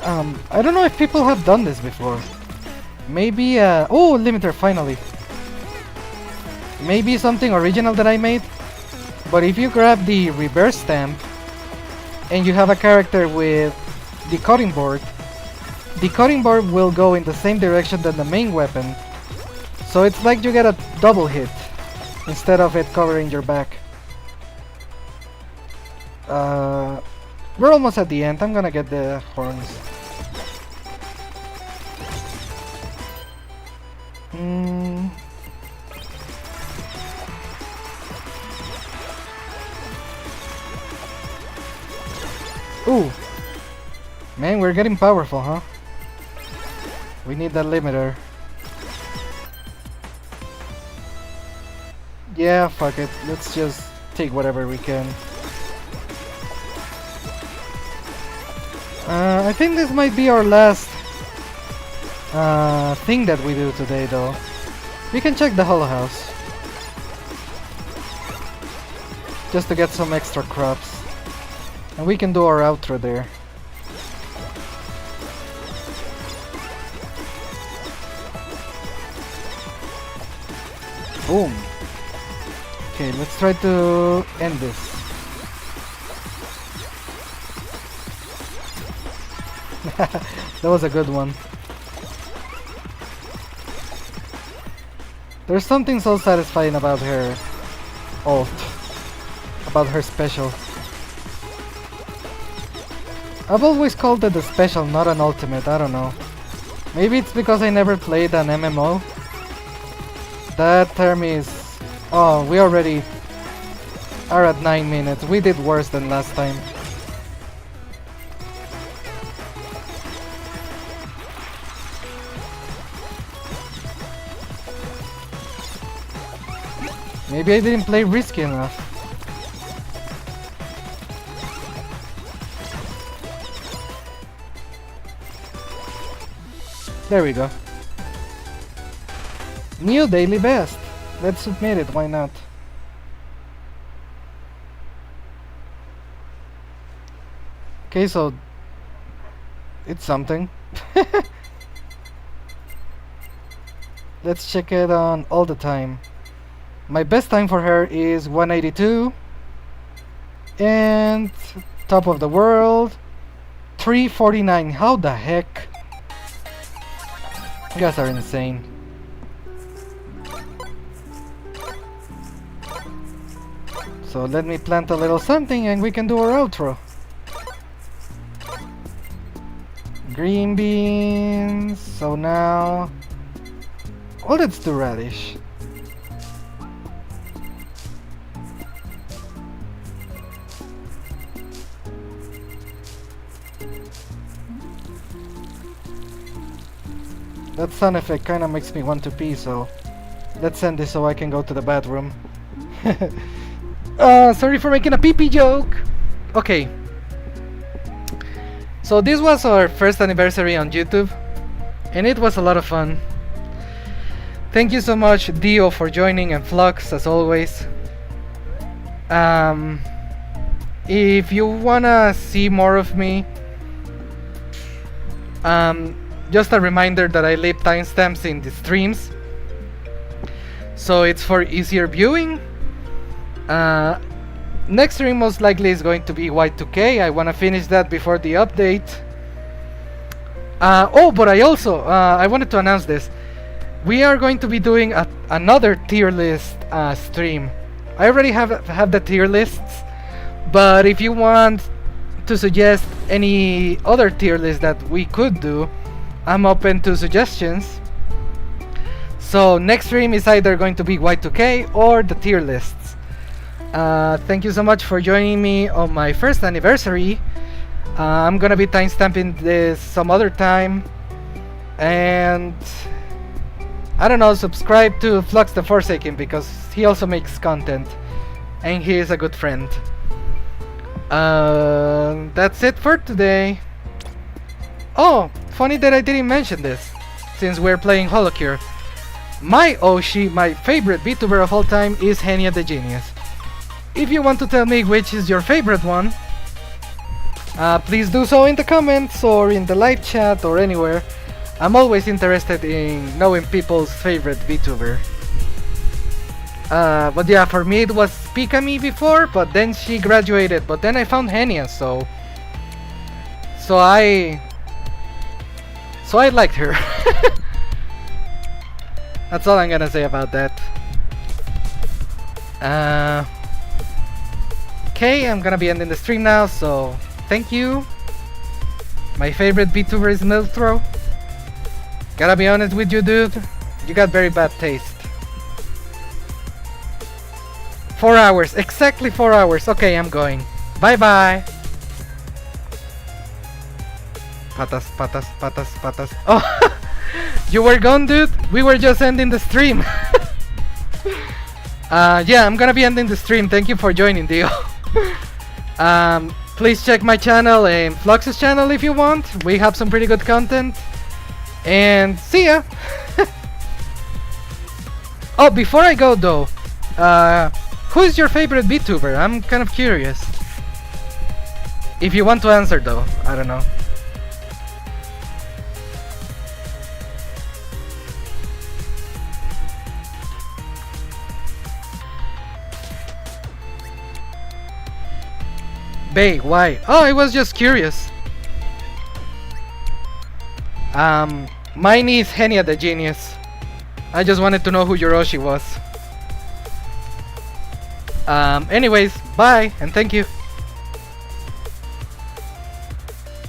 Speaker 5: I don't know if people have done this before. Maybe, oh, limiter, finally. Maybe something original that I made. But if you grab the reverse stamp and you have a character with the cutting board will go in the same direction than the main weapon. So it's like you get a double hit instead of it covering your back. We're almost at the end. I'm gonna get the horns. Ooh! Man, we're getting powerful, huh? We need that limiter. Yeah, fuck it. Let's just take whatever we can. I think this might be our last thing that we do today, though. We can check the HoloHouse just to get some extra crops, and we can do our outro there. Boom. Okay, let's try to end this. That was a good one. There's something so satisfying about her ult, about her special. I've always called it a special, not an ultimate, I don't know. Maybe it's because I never played an MMO. That term is... Oh, we already are at 9 minutes. We did worse than last time. Maybe I didn't play risky enough. There we go. New daily best. Let's submit it, why not? Okay, so it's something. Let's check it on all the time. My best time for her is 182 and top of the world 349. How the heck? You guys are insane. So let me plant a little something and we can do our outro. Green beans. So now... Oh, let's do radish. That sound effect kinda makes me want to pee, so let's end this so I can go to the bathroom. Sorry for making a pee-pee joke! Okay. So this was our first anniversary on YouTube, and it was a lot of fun. Thank you so much, Dio, for joining, and FLUX, as always. If you wanna see more of me, just a reminder that I leave timestamps in the streams, so it's for easier viewing. Next stream most likely is going to be Y2K. I want to finish that before the update. Oh, but I also I wanted to announce this. We are going to be doing another tier list stream. I already have the tier lists, but if you want to suggest any other tier list that we could do, I'm open to suggestions. So next stream is either going to be Y2K or the tier lists. Thank you so much for joining me on my first anniversary. I'm gonna be timestamping this some other time, and I don't know, subscribe to FLUX the Forsaken because he also makes content and he is a good friend. That's it for today. Oh, funny that I didn't mention this, since we're playing Holocure. My Oshi, my favorite VTuber of all time, is Anya the Genius. If you want to tell me which is your favorite one, please do so in the comments or in the live chat or anywhere. I'm always interested in knowing people's favorite VTuber. But yeah, for me it was Pikami before, but then she graduated, but then I found Anya, so I liked her. That's all I'm gonna say about that. Okay, I'm gonna be ending the stream now, so thank you. My favorite VTuber is Milthrow. Gotta be honest with you, dude, you got very bad taste. 4 hours, exactly 4 hours. Okay, I'm going. Bye bye. Patas, patas, patas, patas. Oh, you were gone, dude? We were just ending the stream. Yeah, I'm gonna be ending the stream. Thank you for joining, Dio. Please check my channel and FLUX's channel if you want. We have some pretty good content. And see ya. Oh, before I go though, who is your favorite VTuber? I'm kind of curious. If you want to answer though, I don't know. Bae, why? Oh, I was just curious. Mine is Anya the Genius. I just wanted to know who your Oshi was. Anyways, bye and thank you.